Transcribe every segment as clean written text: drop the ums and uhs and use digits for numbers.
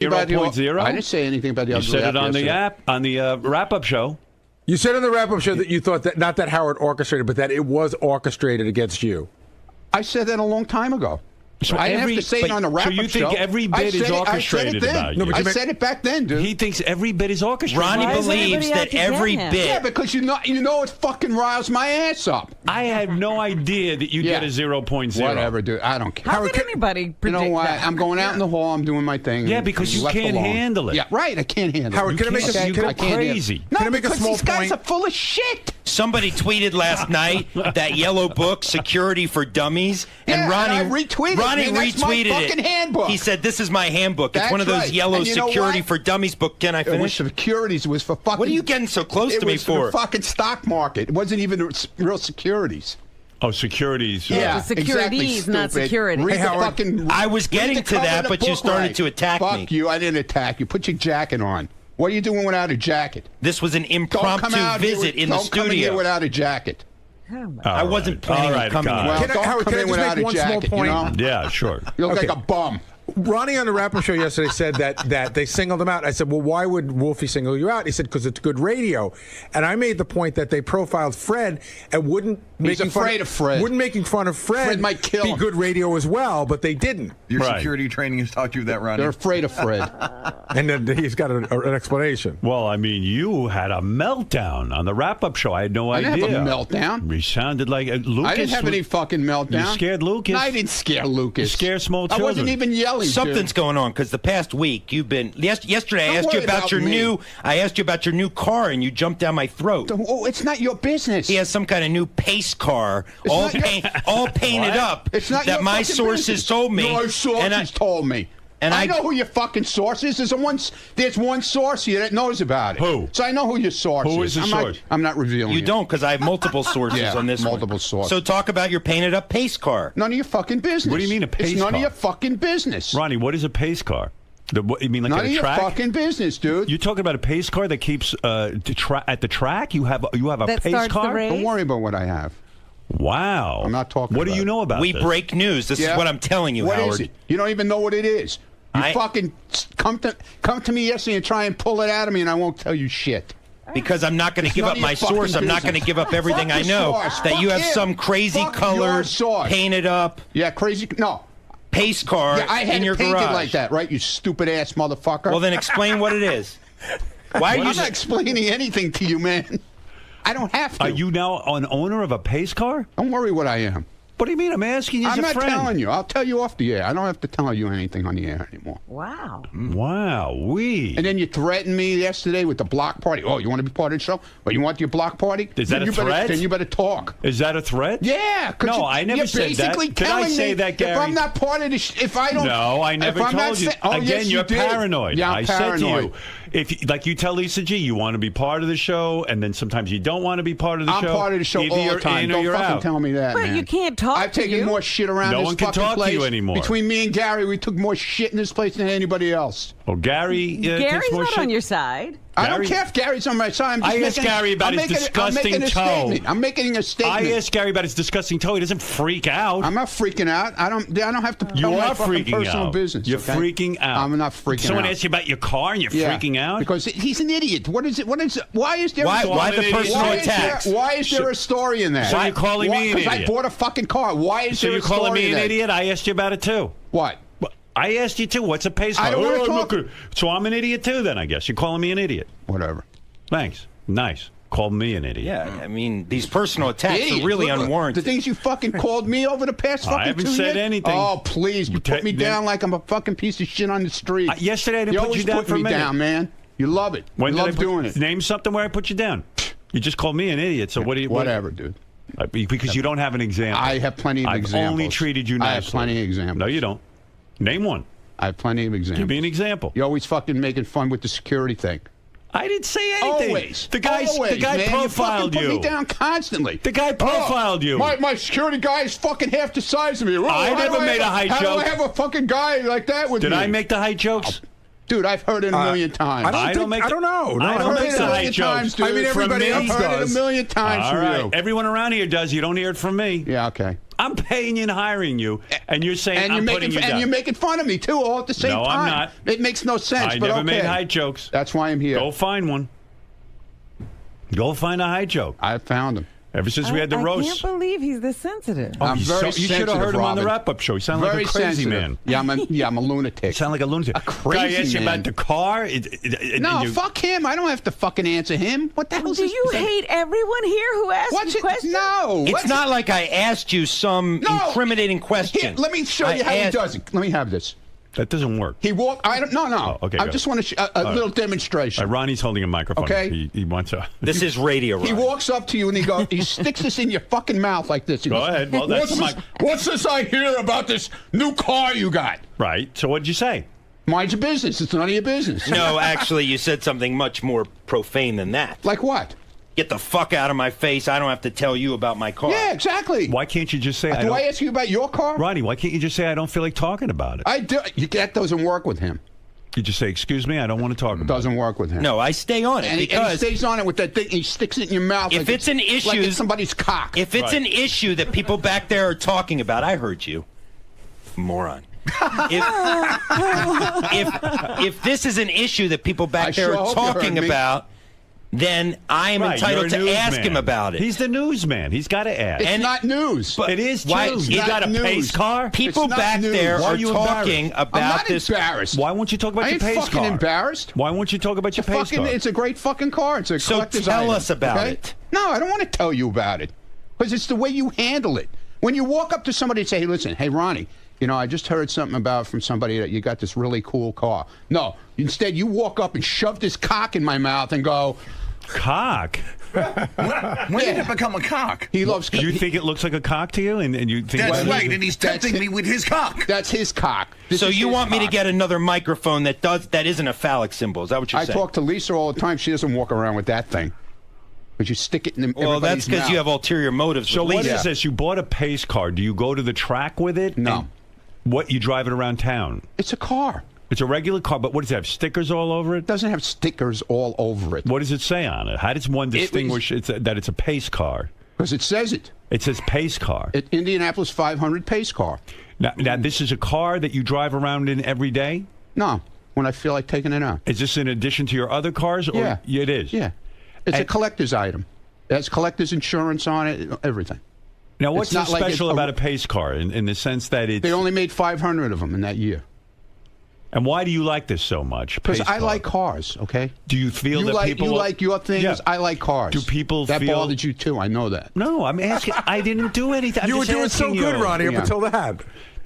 0.0? I didn't say anything about the You said it on the app, on the wrap-up show. You said on the wrap-up show that you thought that, not that Howard orchestrated, but that it was orchestrated agact you. I said that a long time ago. So I didn't have to say it on the wrap-up show. So you think every bit is orchestrated about you? No, I said it back then, dude. He thinks every bit is orchestrated. Ronnie believes that every bit. Yeah, because you know it fucking riles my ass up. I had no idea that you get a 0.0. Whatever, dude. I don't care. How could anybody predict You know what? that? I'm going out in the hall. I'm doing my thing. Yeah, because you can't handle it. Yeah, right. I can't handle it. Howard, can I make a crazy? No, can I make a small these guys point? are full of shit. Somebody tweeted last night that yellow book, Security for Dummies, Yeah, and Ronnie and I retweeted it, Ronnie man. That's my retweeted fucking it. handbook. He said, "This is my handbook. It's That's one of those right. yellow And you know Security what? for Dummies book." Can I It was finish? securities. It was for fucking. What are you getting so close to me It was for for? the fucking stock market. It wasn't even real securities. Oh, securities. Yeah, securities, exactly, not stupid. security. Read Hey, the Howard, fucking, I was getting read the to cover that, of the but you book started right. to attack me. Fuck you. I didn't attack you. Put your jacket on. What are you doing without a jacket? This was an Don't come impromptu out here visit with- in the Don't come in here studio. without a jacket. I wasn't planning on coming. God. Well, Can I- don't Howard, come can I in just without make a one small jacket, point? you know? Yeah, sure. You look Okay. like a bum. Ronnie on the wrap-up show yesterday said that they singled him out. I said, well, why would Wolfie single you out? He said, because it's good radio. And I made the point that they profiled Fred and wouldn't He's afraid of Fred. Wouldn't making fun of Fred might kill be him. good radio as well, but they didn't. Your Right. security training has taught you that, Ronnie. They're afraid of Fred. And then he's got an explanation. Well, I mean, you had a meltdown on the wrap-up show. I had no I idea. didn't have a meltdown. You sounded like Lucas. I didn't have any fucking meltdown. You scared Lucas? No, I didn't scare Lucas. You scared small I children. wasn't even yelling. Something's dude. going on because the past week you've been. Yesterday I Don't asked you worry about about your me. new. I asked you about your new car and you jumped down my throat. Oh, it's not your business. He has some kind of new pace car, It's all not your- all painted up. It's not that your my fucking sources business. told me. Your sources told me. and I I- know who your fucking source is. There's one source here that knows about it. Who? So I know who your source is. Who is the source? I'm not revealing You it. don't, because I have multiple sources Yeah, on this multiple one. sources. So talk about your painted up pace car. None of your fucking business. What do you mean a pace It's none car? of your fucking business. Ronnie, what is a pace car? You mean like None at of a your track? fucking business, dude. You're talking about a pace car that keeps at the track? You have a That pace starts the car? race? Don't worry about what I have. Wow. I'm not talking What do about you it. know about We this? break news. This Yeah? is what I'm telling you, What Howard. is it? You don't even know what it is. You I- fucking come to me yesterday and try and pull it out of me, and I won't tell you shit. Because I'm not going to It's give none up of my your fucking source. I'm not going to business. give up everything Fuck I your know. source. That Fuck you have him. some crazy Fuck your colored, source. painted up Yeah, crazy. No. pace car Yeah, I had in it your painted garage. like that, right? You stupid ass motherfucker. Well, then explain what it is. Why are you? I'm not explaining anything to you, man. I don't have to. Are you now an owner of a pace car? Don't worry what I am. What do you mean? I'm asking you as I'm a not friend. telling you. I'll tell you off the air. I don't have to tell you anything on the air anymore. Wow. Wow, And then you threatened me yesterday with the block party. Oh, you want to be part of the show? Or you want your block party? Is that Then a you better- threat? Then you better talk. Is that a threat? Yeah. 'cause No, I never you're said that. basically Did I telling say me that, Gary? If I'm not part of the if I don't. No, I never if I'm not told you. oh, Again, yes, you're you did. paranoid. Yeah, I'm I said to paranoid. you, if like you tell Lisa G, you want to be part of the show, and then sometimes you don't want to be part of the I'm show. part of the show Either all you're the time. in or Don't you're fucking out. tell me that, But man. you can't talk I've to taken you. more shit around No this one can fucking talk to place. you anymore. Between me and Gary, we took more shit in this place than anybody else. Well, Gary takes Gary's more not shit. on your side. I don't Gary- care if Gary's on my side. I'm just I asked making, Gary about I'm his making, disgusting I'm making toe. A statement. I'm making a statement. I asked Gary about his disgusting toe. He doesn't freak out. I'm not freaking out. I don't have to You tell my are fucking freaking personal out. business. You're okay? freaking out. I'm not freaking Someone out. asked you about your car and you're freaking out? Because he's an idiot. What is it? What is it? Why is there? Why- a why the personal why attacks? Why is there a story in that? So you're calling me an Because I idiot? bought a fucking car. Why is So there you're a story calling me in an that? idiot? I asked you about it too. What? I asked you too. What's a pace car? I don't wanna I'm talk. not gonna- So I'm an idiot too then, I guess. You're calling me an idiot. Whatever. Thanks. Nice. Call me an idiot. Yeah, I mean, these personal attacks Idiot. are really Look, unwarranted. The things you fucking called me over the past fucking I haven't 2 said years? anything. Oh, please. You put me Then- down like I'm a fucking piece of shit on the street. Yesterday I didn't you put always you down put for a me minute. down, man. You love it. When you did love I put, doing it. Name something where I put you down. You just called me an idiot. So what do you? Whatever, dude. Because you don't have an example. I have plenty of I've examples. only treated you nicely. I have plenty of examples. No, you don't. Name one. I have plenty of examples. Give me an example. You're always fucking making fun with the security thing. I didn't say anything. Always. The guy man. profiled you. you. Put me down constantly. The guy profiled you. My security guy is fucking half the size of me. I never made a height how joke. do I have a fucking guy like that with me? Did I make the height jokes? Dude, I've heard it a million times. I don't know. No, I don't I've heard make it the a height million times, jokes. dude. I mean, everybody I've else heard it does. a million times All from right. you. Everyone around here does. You don't hear it from me. Yeah, okay. I'm paying you and hiring you, and you're saying And I'm putting you down. you're making fun of me, too, all at the same time. No, I'm not. It makes no sense, I but never okay. made height jokes. That's why I'm here. Go find one. Go find a height joke. I found him. Ever since we had the I roast. can't believe he's this sensitive. I'm very You should have heard him on the Robin. wrap-up show. He sounded like Very a crazy sensitive. man. Yeah, I'm a lunatic. You sound like a lunatic. A crazy Guy asked you man. about the car. No, fuck him. I don't have to fucking answer him. What the hell is Do this? you hate everyone here who asks What's you it? questions? No. It's not like I asked you some incriminating question. Here, let me show you how he does it. Let me have this. That doesn't work. He walked. I don't. No. Oh, okay, I go. just want to a little demonstration. Ronnie's holding a microphone. Okay. He wants a. This is radio, He Ronnie. walks up to you and he sticks this in your fucking mouth like this. He Go goes, ahead. Well, that's what's this I hear about this new car you got? Right. So what'd you say? Mind your business. It's none of your business. No, actually, you said something much more profane than that. Like what? Get the fuck out of my face. I don't have to tell you about my car. Yeah, exactly. Why can't you just say? Do I ask you about your car? Ronnie, why can't you just say I don't feel like talking about it? I do. That doesn't work with him. You just say, excuse me, I don't want to talk about Doesn't work with him. No, I stay on it And he because stays on it with that thing. He sticks it in your mouth. if like it's an issue, like it's somebody's cock. if it's Right. an issue that people back there are talking about, I heard you, moron. If this is an issue that people back I there sure are hope you heard talking me. about, then I am Right, entitled you're a to ask newsman. him about it. He's the newsman. He's got to ask. It's not news. It is Why- true. it's You not got a news. pace car? People It's not back news. there Why are are you talking embarrassed? I'm about not this. embarrassed. Why won't you talk about I your ain't pace fucking car? embarrassed. Why won't you talk about your pace car? It's a great fucking car. It's a So collector's tell item, us about okay? it. No, I don't want to tell you about it because it's the way you handle it. When you walk up to somebody and say, "Hey, listen, hey Ronnie, you know, I just heard something from somebody that you got this really cool car." No, instead you walk up and shove this cock in my mouth and go, Cock? When did it become a cock? "He loves." Do you think it looks like a cock to you? And you think That's well, right, and he's tempting me with his cock. That's his cock. This So is you his want me to cock. get another microphone that isn't a phallic symbol? Is that what you're I saying? talk to Lisa all the time. She doesn't walk around with that thing. But you stick it in Well, everybody's that's because mouth. you have ulterior motives. So with what Lisa. is this? You bought a pace car. Do you go to the track with it? No. And what, you drive it around town? It's a car. It's a regular car, but what does it have? Stickers all over it? It doesn't have stickers all over it. What does it say on it? How does one distinguish that it's a pace car? Because it says it. It says pace car. Indianapolis 500 pace car. Now, this is a car that you drive around in every day? No, when I feel like taking it out. Is this in addition to your other cars? Or Yeah. It is? Yeah. It's a And- collector's item. It has collector's insurance on it, everything. Now, what's It's not so like special it's about a pace car in the sense that it's... They only made 500 of them in that year. And why do you like this so much? Because pace I car? like cars, okay? Do you feel that people... You like your things, Yeah. I like cars. Do people that feel... bothered you too, I know that. No, I'm asking... I didn't do anything. I'm You were just doing so asking good, you. Ronnie, up Yeah. until that.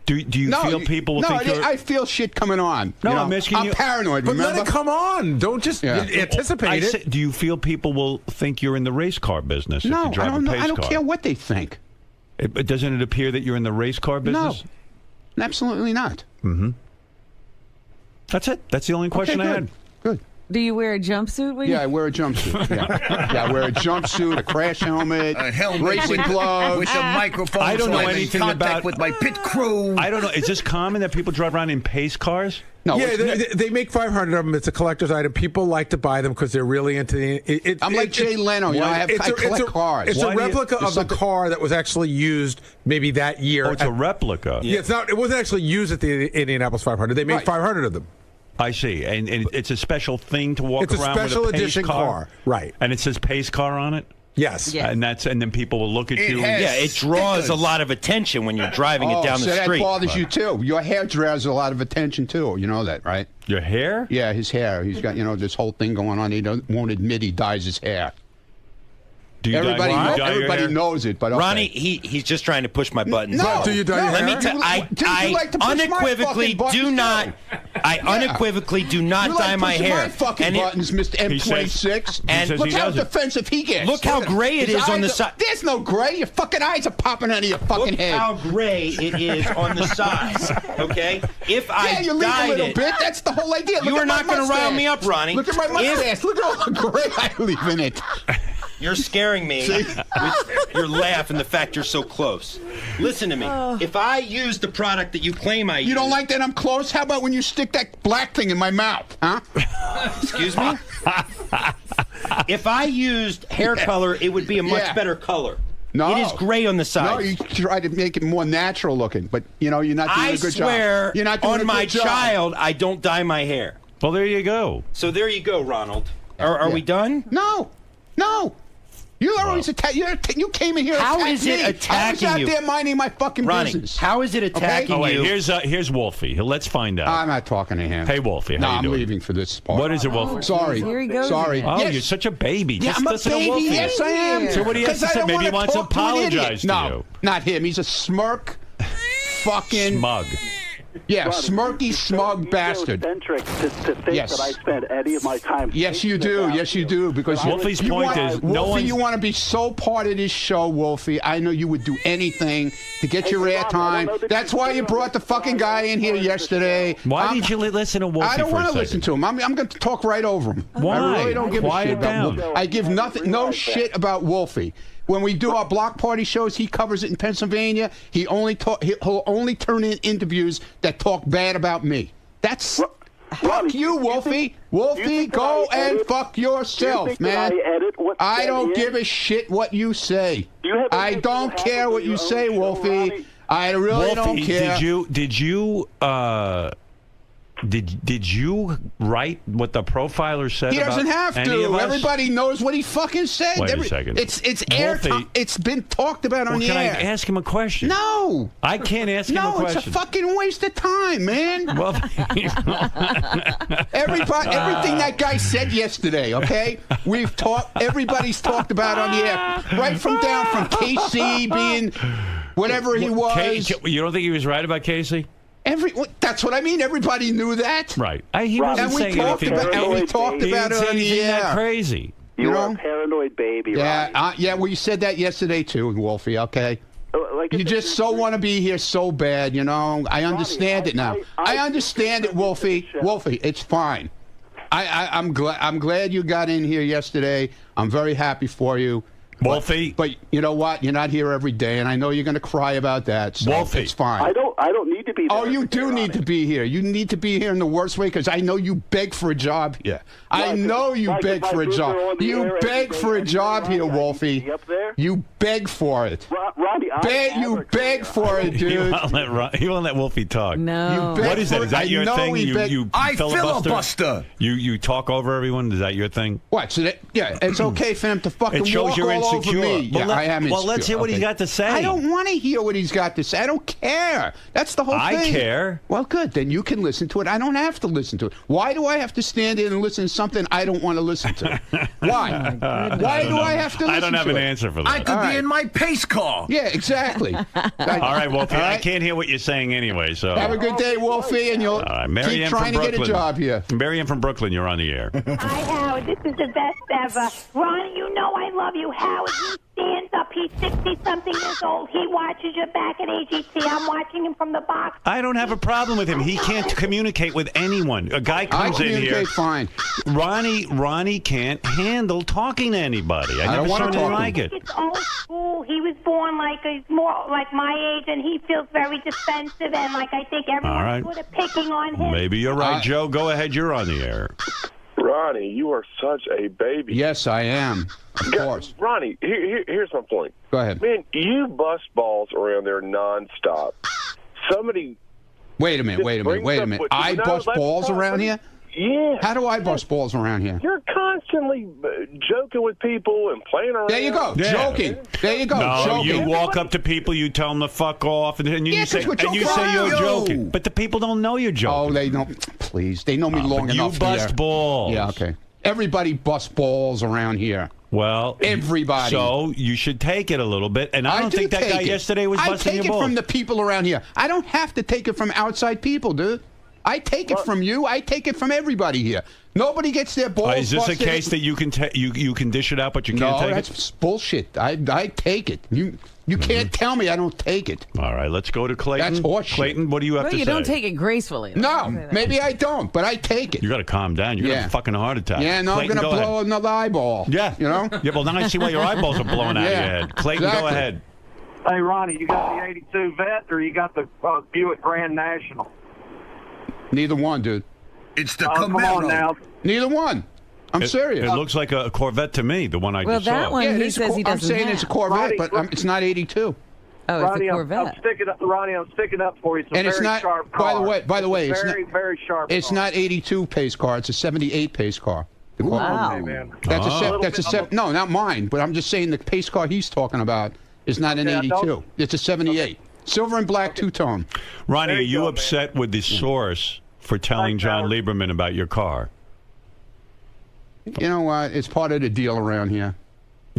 Do you feel people will no, think you're... I feel shit coming on. No, you know? I'm asking you- paranoid, But remember? let it come on. Don't just Yeah. anticipate I it. said, do you feel people will think you're in the race car business if No, you drive I don't a know. pace I don't car? care what they think. But doesn't it appear that you're in the race car business? No, absolutely not. That's it. That's the only question I good. had. Good. Do you wear a jumpsuit when Yeah, I wear a jumpsuit. Yeah, I wear a jumpsuit, a crash helmet, A helmet racing with, gloves. with a microphone. I don't so know I'm in anything contact about- with my pit crew. I don't know. Is this common that people drive around in pace cars? No, Yeah, it's they make 500 of them. It's a collector's item. People like to buy them because they're really into the. I'm like Jay Leno. You know, I collect cars. It's Why a do you- replica of the car that was actually used maybe that year. Oh, it's a replica. Yeah, it's not. It wasn't actually used at the Indianapolis 500. They made Right. 500 of them. I see. And it's a special thing to walk It's a around special with a pace edition car. Right. And it says pace car on it? Yes. Yeah. And then people will look at It you. has- Yeah, it draws a lot of attention when you're driving it down so the street. that bothers you too. Your hair draws a lot of attention too. You know that, right? Your hair? Yeah, his hair. He's got this whole thing going on. He won't admit he dyes his hair. Do you Everybody, dye your everybody hair? knows it, but okay. Ronnie, he's just trying to push my buttons. No, Do you dye your Let hair? me tell You like to push my unequivocally fucking do buttons, not. too. I unequivocally do not You dye like my pushing hair. my fucking And it- buttons, Mr. M26. And- says look he how doesn't. defensive he gets. Look how gray it His is on the eyes side. There's no gray. Your fucking eyes are popping out of your fucking Look head. how gray it is on the sides. Okay, if I Yeah, you leave a dyed little it, bit. That's the whole idea. Look You at are my not gonna mustache. rile me up, Ronnie. Look at my If- mustache. Look at all the gray I leave in it. You're scaring me with your laugh and the fact you're so close. Listen to me. If I use the product that you claim I use, You don't like that I'm close? How about when you stick that black thing in my mouth? Huh? Excuse me? If I used hair color, it would be a much Yeah. better color. No. It is gray on the No, sides. you try to make it more natural looking, but you're not doing a good job. I swear You're not doing on a my good job. child, I don't dye my hair. Well, there you go. So there you go, Ronald. Are we done? No. You always attack. You came in here. How attack is it me. attacking I was you? out there minding my fucking Ronnie, business. how is it attacking Oh, wait, you? here's Wolfie. Let's find out. I'm not talking to him. Hey, Wolfie, No, how you I'm doing? leaving for this part. What is it, Wolfie? Sorry. Here he goes Sorry. again. Oh, Yes. you're such a baby. Yeah, Just I'm a listen to baby. Wolfie. Yes, I am. So what do you have to 'Cause I say? don't Maybe he wanna wants to talk an idiot. apologize to No, you. not him. He's a smirk, fucking Smug. yeah, Ronnie, smirky, you're smug so bastard. egocentric to think Yes. that I spend any of my time. Yes, you thinking do. about Yes, you do. Because Wolfie's you point want, is, no Wolfie, one's- you want to be so part of this show, Wolfie. I know you would do anything to get your Ron, I don't know airtime. that That's you why do you on brought the this fucking guy in here yesterday. Why did you listen to Wolfie I don't for a want to second? listen to him. I'm going to talk right over him. Why? I really don't give a Quiet shit about down. Wolfie. I give no shit about Wolfie. When we do our block party shows, he covers it in Pennsylvania. He'll only turn in interviews that talk bad about me. That's Ronnie, fuck you, Wolfie. Wolfie, go and fuck yourself, man. I don't give a shit what you say. I don't care what you say, Wolfie. I really don't Wolfie, care. Did you write what the profiler said? He doesn't about have any of to. us? Everybody knows what he fucking said. Wait a second. It's airtime. Wolfie- It's been talked about on Well, the can I air. ask him a question? No. I can't ask him a No, question. it's a fucking waste of time, man. Well, Everything that guy said yesterday, okay? Everybody's talked about on the air. Right from KC being whatever he was. You don't think he was right about Casey? That's what I mean. Everybody knew that. Right. He wasn't And we saying talked anything. about, He it on didn't say the anything that air. crazy. You know? are a paranoid baby, Yeah, Ronnie. well, you said that yesterday too, Wolfie, okay? Like I You said, just so want to be here so bad, you know? I understand it now. I understand it, Wolfie. Wolfie, it's fine. I'm glad you got in here yesterday. I'm very happy for you. Wolfie. But you know what? You're not here every day, and I know you're going to cry about that. So Wolfie. it's fine. I don't need to be there. Oh, you do need to be here. You need to be here in the worst way because I know you beg for a job here. I know you beg for a job. You beg for a job here, Wolfie. You beg for it. Ronnie, You beg for it, He dude. won't let Wolfie talk. No. You beg What is that? for Is it. that I your know thing? he beg- You I filibuster? filibuster. You talk over everyone? Is that your thing? What? So it's okay for him to fucking It shows walk you're all insecure. over me. Well, Yeah, I am well, insecure. let's hear what he's Okay. got to say. I don't want to hear what he's got to say. I don't care. That's the whole I thing. care. Well, good. Then you can listen to it. I don't have to listen to it. Why do I have to stand in and listen to something I don't want to listen to? Why? Why do I have to listen to it? I don't have an answer for that. I could be in my pace car. Yeah, exactly. All right, Wolfie. All I right. can't hear what you're saying anyway. So Have a good day, Wolfie, and you'll Mary keep Ann trying from to get a Brooklyn. job here. Mary Ann from Brooklyn, you're on the air. Hi, Howard. This is the best ever. Ronnie, you know I love you. Howard, he stands up. He's 60-something years old. He watches you back at AGT. I'm watching him from the box. I don't have a problem with him. He can't communicate with anyone. A guy I comes in here. communicate fine. Ronnie can't handle talking to anybody. I don't never wanna saw anything talk to like him. it. It's old school. He was born he's more like my age, and he feels very defensive, and I think All everyone's right. sort of picking on him. Maybe you're right, Joe. Go ahead. You're on the air. Ronnie, you are such a baby. Yes, I am. Of course. Ronnie, here's my point. Go ahead. Man, you bust balls around there nonstop. Somebody. Wait a minute. I bust balls around here? Yeah. How do I bust balls around here? You're constantly joking with people and playing around. There you go. Yeah. Joking. There you go. No, joking. you walk up to people, you tell them to fuck off, and you Yeah, say 'cause we're you're joking. joking. But the people don't know you're joking. Oh, they don't. Please. They know me long but enough. you bust here. balls. Yeah, okay. Everybody busts balls around here. Well, Everybody. So you should take it a little bit. And I don't do think that take guy it. yesterday was busting I your take it balls. from the people around here. I don't have to take it from outside people, dude. I take it from you. I take it from everybody here. Nobody gets their balls Is this a busted. case that you can you can dish it out, but you can't No, take that's bullshit. I take it. You can't tell me I don't take it. it? All right, let's go to Clayton. That's horseshit. Clayton, what do you have Well, to you say? don't take it gracefully. No, maybe I don't, but I take it. You got to calm down. You're gonna have a fucking heart attack. Yeah, no, Clayton, I'm going go to blow ahead. another eyeball. Yeah, You know? Yeah, well, now I see why your eyeballs are blowing out of your Yeah, head. Clayton, go exactly. ahead. Hey, Ronnie, you got the 82 Vet or you got the Buick Grand National? Neither one, dude. It's the Come on Camaro. now. Neither one. I'm serious. It looks like a Corvette to me, the one I Well, just that saw. one it he is says he I'm doesn't saying have. it's a Corvette, Ronnie, but it's not 82. Oh, Ronnie, it's a I'm Corvette. sticking up. Ronnie, I'm sticking up for you. It's a And it's very not. sharp car. By the way, it's it's very, not. very sharp. It's car. not 82 pace car. It's a 78 pace car. The Corvette. Wow. Okay, man. That's Oh. that's a no, not mine. But I'm just saying the pace car he's talking about is not an Yeah, 82. don't- It's a 78, silver and black two-tone. Ronnie, There are you you go, upset with the source for telling Thanks, John Howard. Lieberman about your car? You know what? It's part of the deal around here.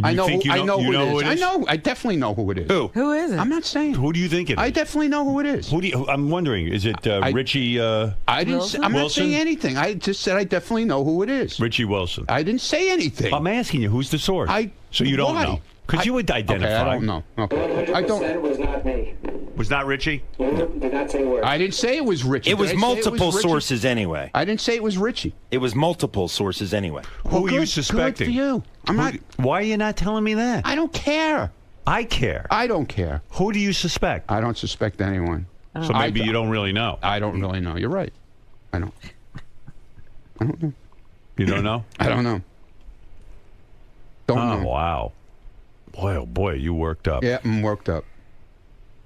I know. think you I know- know you know who who it it is. is? I know. I definitely know who it is. Who? Who is it? I'm not saying. Who do you think it is? I definitely know who it is. Who do you, I'm wondering, is it Richie I didn't. Wilson? I'm not Wilson? saying anything. I just said I definitely know who it is. Richie Wilson? I didn't say anything. I'm asking you, who's the source? So you don't why? know. Because you would identify. Okay, I don't know. Okay. I don't. It was not me. Was not Richie? Did not say a word. I didn't say it was Richie. It was Did I say multiple Richie? sources anyway. I didn't say it was Richie. It was multiple sources anyway. Well, Who are you good- suspecting? Good for you. I'm not. Why are you not telling me that? I don't care. I care. I don't care. Who do you suspect? I don't suspect anyone. So maybe you don't really know. I don't really know. You're right. I don't. I don't know. You don't know? I don't know. Don't Oh, know. wow. Boy, oh boy, you worked up. Yeah, I'm worked up.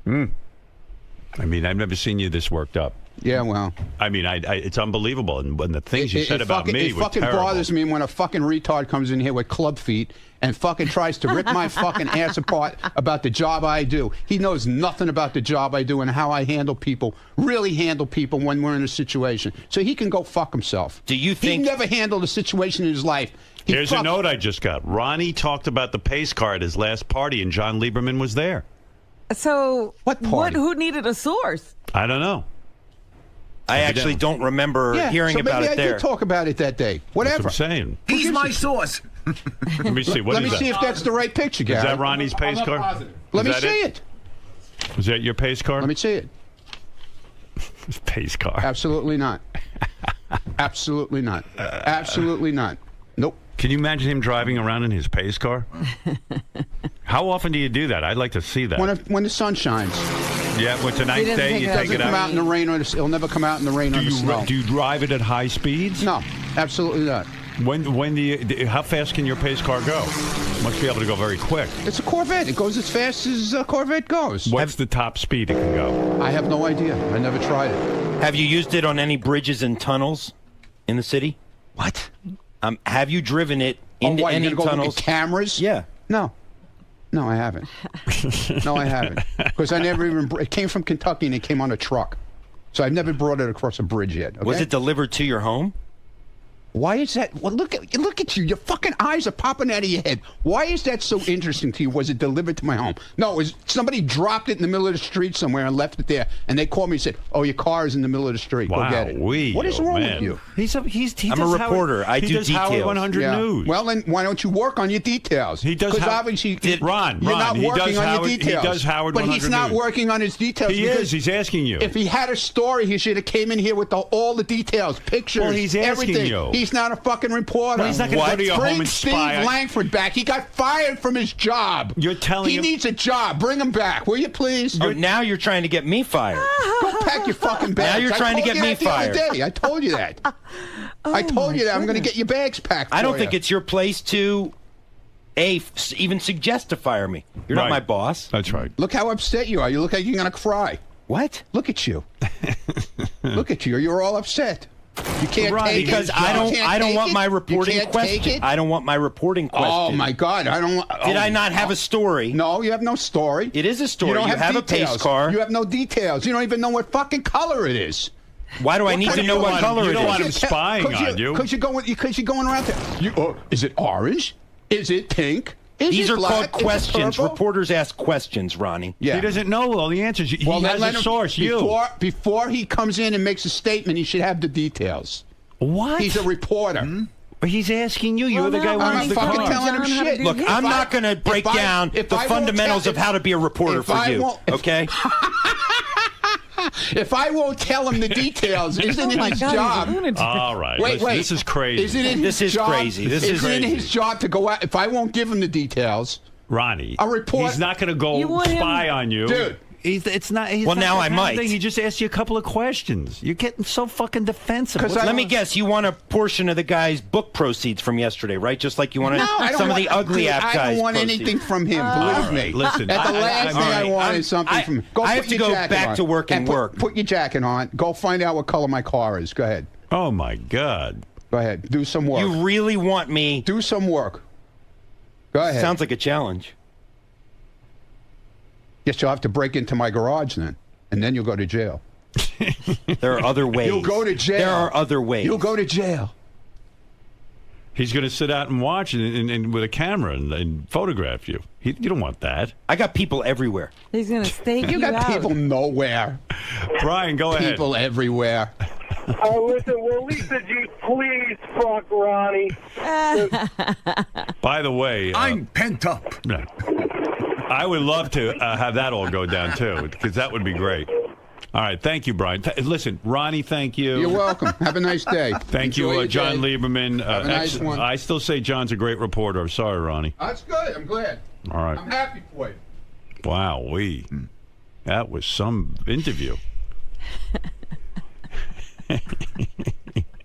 I mean, I've never seen you this worked up. Yeah, well. I mean, it's unbelievable. And when the things you said about me it were fucking terrible. bothers me when a fucking retard comes in here with club feet and fucking tries to rip my fucking ass apart about the job I do. He knows nothing about the job I do and how I handle people, really handle people when we're in a situation. So he can go fuck himself. Do you think- He never handled a situation in his life. Here's a note I just got. Ronnie talked about the pace car at his last party, and John Lieberman was there. So What party? who needed a source? I don't know. I actually don't remember hearing so about maybe it I there. did talk about it that day. That's Whatever. what I'm saying. He's my source. Let me see. What Let is me that? see if that's the right picture, Gary. Is that Ronnie's pace car? Let me Is that see it. Is that your pace car? Let me see it. Pace car. Absolutely not. Absolutely not. Absolutely not. Nope. Can you imagine him driving around in his pace car? How often do you do that? I'd like to see that. When the sun shines. Yeah, when tonight's doesn't day, take you it out. take It'll it come out. out in the rain or it'll never come out in the rain or the snow. Do you drive it at high speeds? No, absolutely not. When do you? How fast can your pace car go? Must be able to go very quick. It's a Corvette. It goes as fast as a Corvette goes. What's the top speed it can go? I have no idea. I never tried it. Have you used it on any bridges and tunnels in the city? What? Have you driven it into what, any you're gonna go look tunnels? at cameras? Yeah. No. No, I haven't. No, I haven't. Because I never even. It came from Kentucky and it came on a truck. So I've never brought it across a bridge yet. Okay? Was it delivered to your home? Why is that? Well, look at you. Your fucking eyes are popping out of your head. Why is that so interesting to you? Was it delivered to my home? No, it was somebody dropped it in the middle of the street somewhere and left it there. And they called me and said, "Oh, your car is in the middle of the street. Go get it." What is wrong with you? I'm a reporter. I do does Howard details. 100 Yeah. News. Well, then why don't you work on your details? He does. Because obviously, Ron, you're not he working does on Howard, your details. He does Howard but 100 he's not News. working on his details. He because is. He's asking you. If he had a story, he should have came in here with all the details, pictures, Well, he's asking everything. you. He's not a fucking reporter. Well, he's not gonna go to your Bring home and Steve spy. Langford back. He got fired from his job. You're telling he him needs a job. Bring him back, will you please? Oh, now you're trying to get me fired. Go pack your fucking bags. Now you're trying to I told get you me that the other fired. day. I told you that. I told you that. I'm going to get your bags packed. I don't for think you. it's your place to even suggest to fire me. You're Right. not my boss. That's right. Look how upset you are. You look like you're going to cry. What? Look at you. Look at you. You're all upset. You can't Right, take Because it. I You can't don't take want it? my You reporting can't take question. it? I don't want my reporting question. Oh my God! I don't. Did I not have a story? No, you have no story. It is a story. You don't have a details. pace car. You have no details. You don't even know what fucking color it is. Why do I need to know what color you it don't is? want him spying on you. Because you're going around there. Is it orange? Is it pink? Is These it are black? called Is it questions. purple? Reporters ask questions, Ronnie. Yeah. He doesn't know all the answers. He Well, then has let a him- source. Before he comes in and makes a statement, he should have the details. What? He's a reporter. He's asking you. You're Well, the guy who no, I'm runs not the fucking car. telling him John, how to shit. do Look, his- I'm not going to break down the fundamentals of how to be a reporter for you. Okay? If I won't tell him the details, isn't Oh it my his God, he's a job? lunatic. All right. Wait, Listen, wait. This is crazy. Isn't it his This is job? crazy. This is Isn't it crazy. his job to go out? If I won't give him the details, Ronnie, A report- he's not going to You go want him- spy on you. dude. It's not. Well, now I might. He just asked you a couple of questions. You're getting so fucking defensive. Let me guess. You want a portion of the guy's book proceeds from yesterday, right? Just like you wanted some of the ugly app guys. I don't want anything from him. Believe me. Listen, the last thing I want is something from him. I have to go back to work and work. Put your jacket on. Go find out what color my car is. Go ahead. Oh my God. Go ahead. Do some work. You really want me? Do some work. Go ahead. Sounds like a challenge. Guess you'll have to break into my garage then, and then you'll go to jail. There are other ways. You'll go to jail. There are other ways. You'll go to jail. He's going to sit out and watch and with a camera and photograph you. You don't want that. I got people everywhere. He's going to stake you got out. people nowhere. Brian, go ahead. People everywhere. Oh, listen, will Lisa G please fuck Ronnie? By the way, I'm pent up. I would love to have that all go down too, because that would be great. All right, thank you, Brian. Listen, Ronnie, thank you. You're welcome. Have a nice day. Thank you, John Lieberman. Have a nice one. I still say John's a great reporter. I'm sorry, Ronnie. That's good. I'm glad. All right. I'm happy for you. Wow, that was some interview.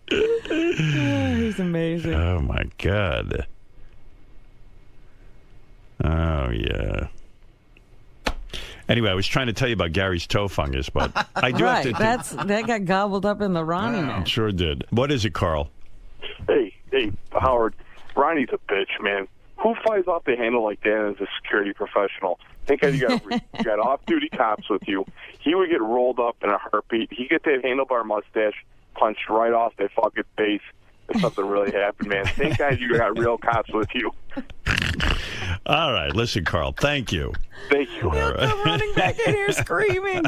He's amazing. Oh my God. Oh yeah. Anyway, I was trying to tell you about Gary's toe fungus, but I do have to. That got gobbled up in the Ronnie net. Sure did. What is it, Carl? Hey, Howard. Ronnie's a bitch, man. Who flies off the handle like that as a security professional? Think you got off-duty cops with you. He would get rolled up in a heartbeat. He'd get that handlebar mustache punched right off that fucking face if something really happened, man. Thank God you got real cops with you. All right, listen, Carl. Thank you. Thank you. He'll come running back in here screaming.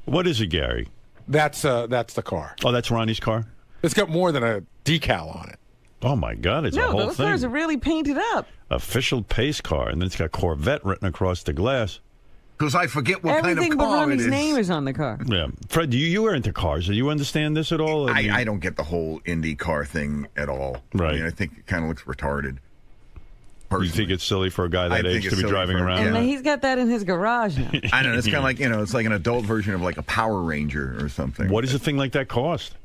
What is it, Gary? That's the car. Oh, that's Ronnie's car? It's got more than a decal on it. Oh, my God. It's a whole those thing. cars are really painted up. Official pace car, and then it's got Corvette written across the glass. Because I forget what Everything kind of but car it Ronnie's is. name is on the car. Yeah. Fred, you were into cars. Do you understand this at all? I don't get the whole Indy car thing at all. Right. I mean, I think it kind of looks retarded. You think it's silly for a guy that age to be driving around? And he's got that in his garage now. I know. It's kind of like, it's like an adult version of like a Power Ranger or something. What does a thing like that cost?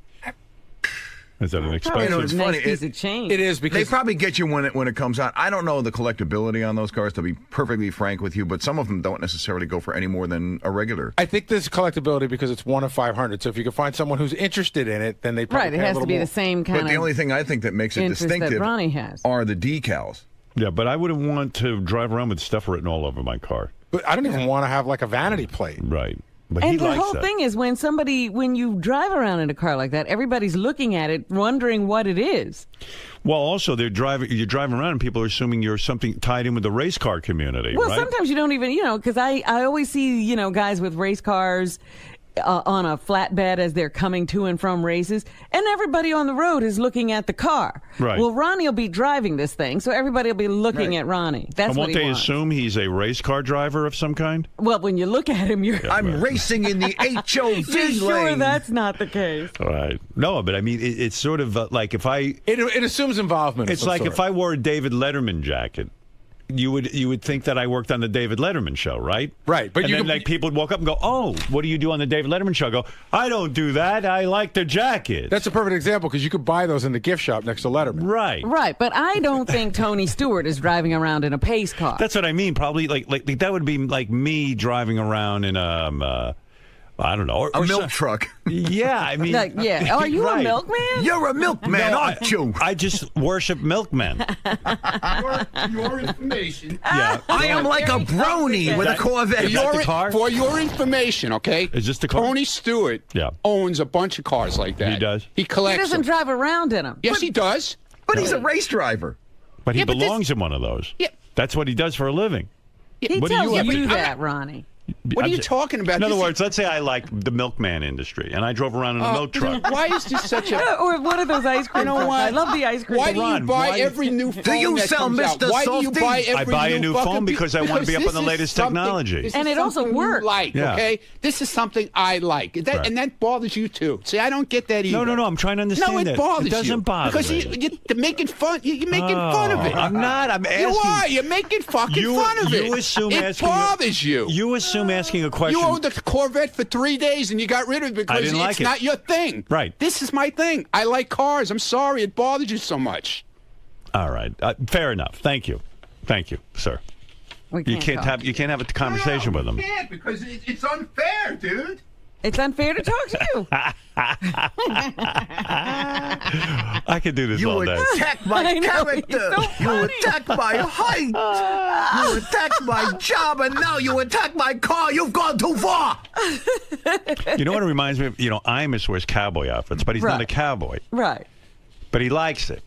Is that an expensive? It's funny. Piece of change. It is because they probably get you when it comes out. I don't know the collectability on those cars, to be perfectly frank with you, but some of them don't necessarily go for any more than a regular. I think there's collectability because it's 1 of 500. So if you can find someone who's interested in it, then they probably Right, it has to be the same kind of. But the only thing I think that makes it interest distinctive that Ronnie has. are the decals. Yeah, but I wouldn't want to drive around with stuff written all over my car. But I don't even want to have like a vanity plate. Right. But And he the likes whole that. thing is when you drive around in a car like that, everybody's looking at it, wondering what it is. Well, also, you're driving around and people are assuming you're something tied in with the race car community, Well, right? sometimes you don't even, because I always see, guys with race cars on a flatbed as they're coming to and from races, and everybody on the road is looking at the car. Right. Well, Ronnie will be driving this thing, so everybody will be looking at Ronnie. That's And what won't he they wants. assume he's a race car driver of some kind? Well, when you look at him, I'm racing in the HOV you're sure lane. that's not the case. Right. No, but I mean, it's sort of like if I... It assumes involvement. It's like if I wore a David Letterman jacket, you would think that I worked on the David Letterman show, right? Right. But and then like people would walk up and go, "Oh, what do you do on the David Letterman show?" I go, "I don't do that. I like the jacket." That's a perfect example because you could buy those in the gift shop next to Letterman. Right. Right, but I don't think Tony Stewart is driving around in a pace car. That's what I mean. Probably like that would be like me driving around in I don't know. A milk truck. Yeah, I mean... Are you a milkman? You're a milkman, aren't you? I just worship milkmen. Your information. Yeah. I am like a brony with a Corvette. Is that the car? For your information, okay? Is this the car? Tony Stewart owns a bunch of cars like that. He does? He collects He doesn't them. drive around in them. Yes, he does. But he's a race driver. But he Yeah, but belongs in one of those. Yeah. That's what he does for a living. He What do tells you have to you do? that, Ronnie. What are you talking about? In other words, let's say I like the milkman industry, and I drove around in a milk truck. Why is this such a... Or one of those ice cream trucks. I love the ice cream. Why do you buy every new phone Do you that sell comes out? Mr. Why do you Softy? buy every I buy a new phone because I want to be up on the latest technology. And it also works. Like, okay? This is something I like. And that bothers you, too. See, I don't get that either. No, I'm trying to understand No, it that. bothers you. It doesn't bother because me. you're making fun. You're making fun of it. I'm not. I'm asking. You are. You're making fucking fun of it. You assume it bothers you. You assume asking a question. You owned the Corvette for 3 days and you got rid of it because it's not your thing. Right. This is my thing. I like cars. I'm sorry it bothers you so much. All right. Fair enough. Thank you, sir. You can't have a conversation with him. You can't because it's unfair, dude. It's unfair to talk to you. I could do this all day. You attack my character. You attack my height. You attack my job, and now you attack my car. You've gone too far. You know what it reminds me of? Imus wears cowboy outfits, but he's not a cowboy. Right. But he likes it.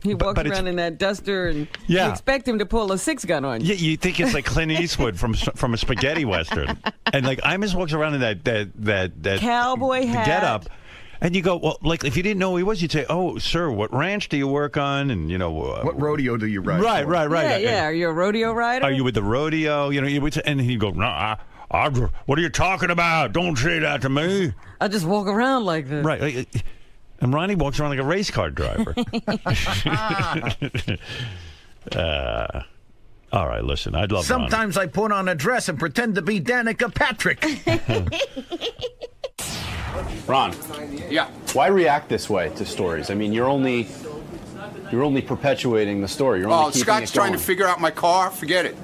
He walks around in that duster, and you expect him to pull a 6-gun on you. Yeah, you think it's like Clint Eastwood from a spaghetti western, and like Imus walks around in that cowboy hat, get up, and you go, well, like if you didn't know who he was, you'd say, "Oh, sir, what ranch do you work on?" And what rodeo do you ride? Right. Yeah. Are you a rodeo rider? Are you with the rodeo? And he'd go, "No, what are you talking about? Don't say that to me." I just walk around like this. Right. And Ronnie walks around like a race car driver. All right, listen, I'd love Sometimes Ronnie. I put on a dress and pretend to be Danica Patrick. Ron. Yeah. Why react this way to stories? I mean, you're only perpetuating the story. You're only keeping Scott's trying to figure out my car. Forget it.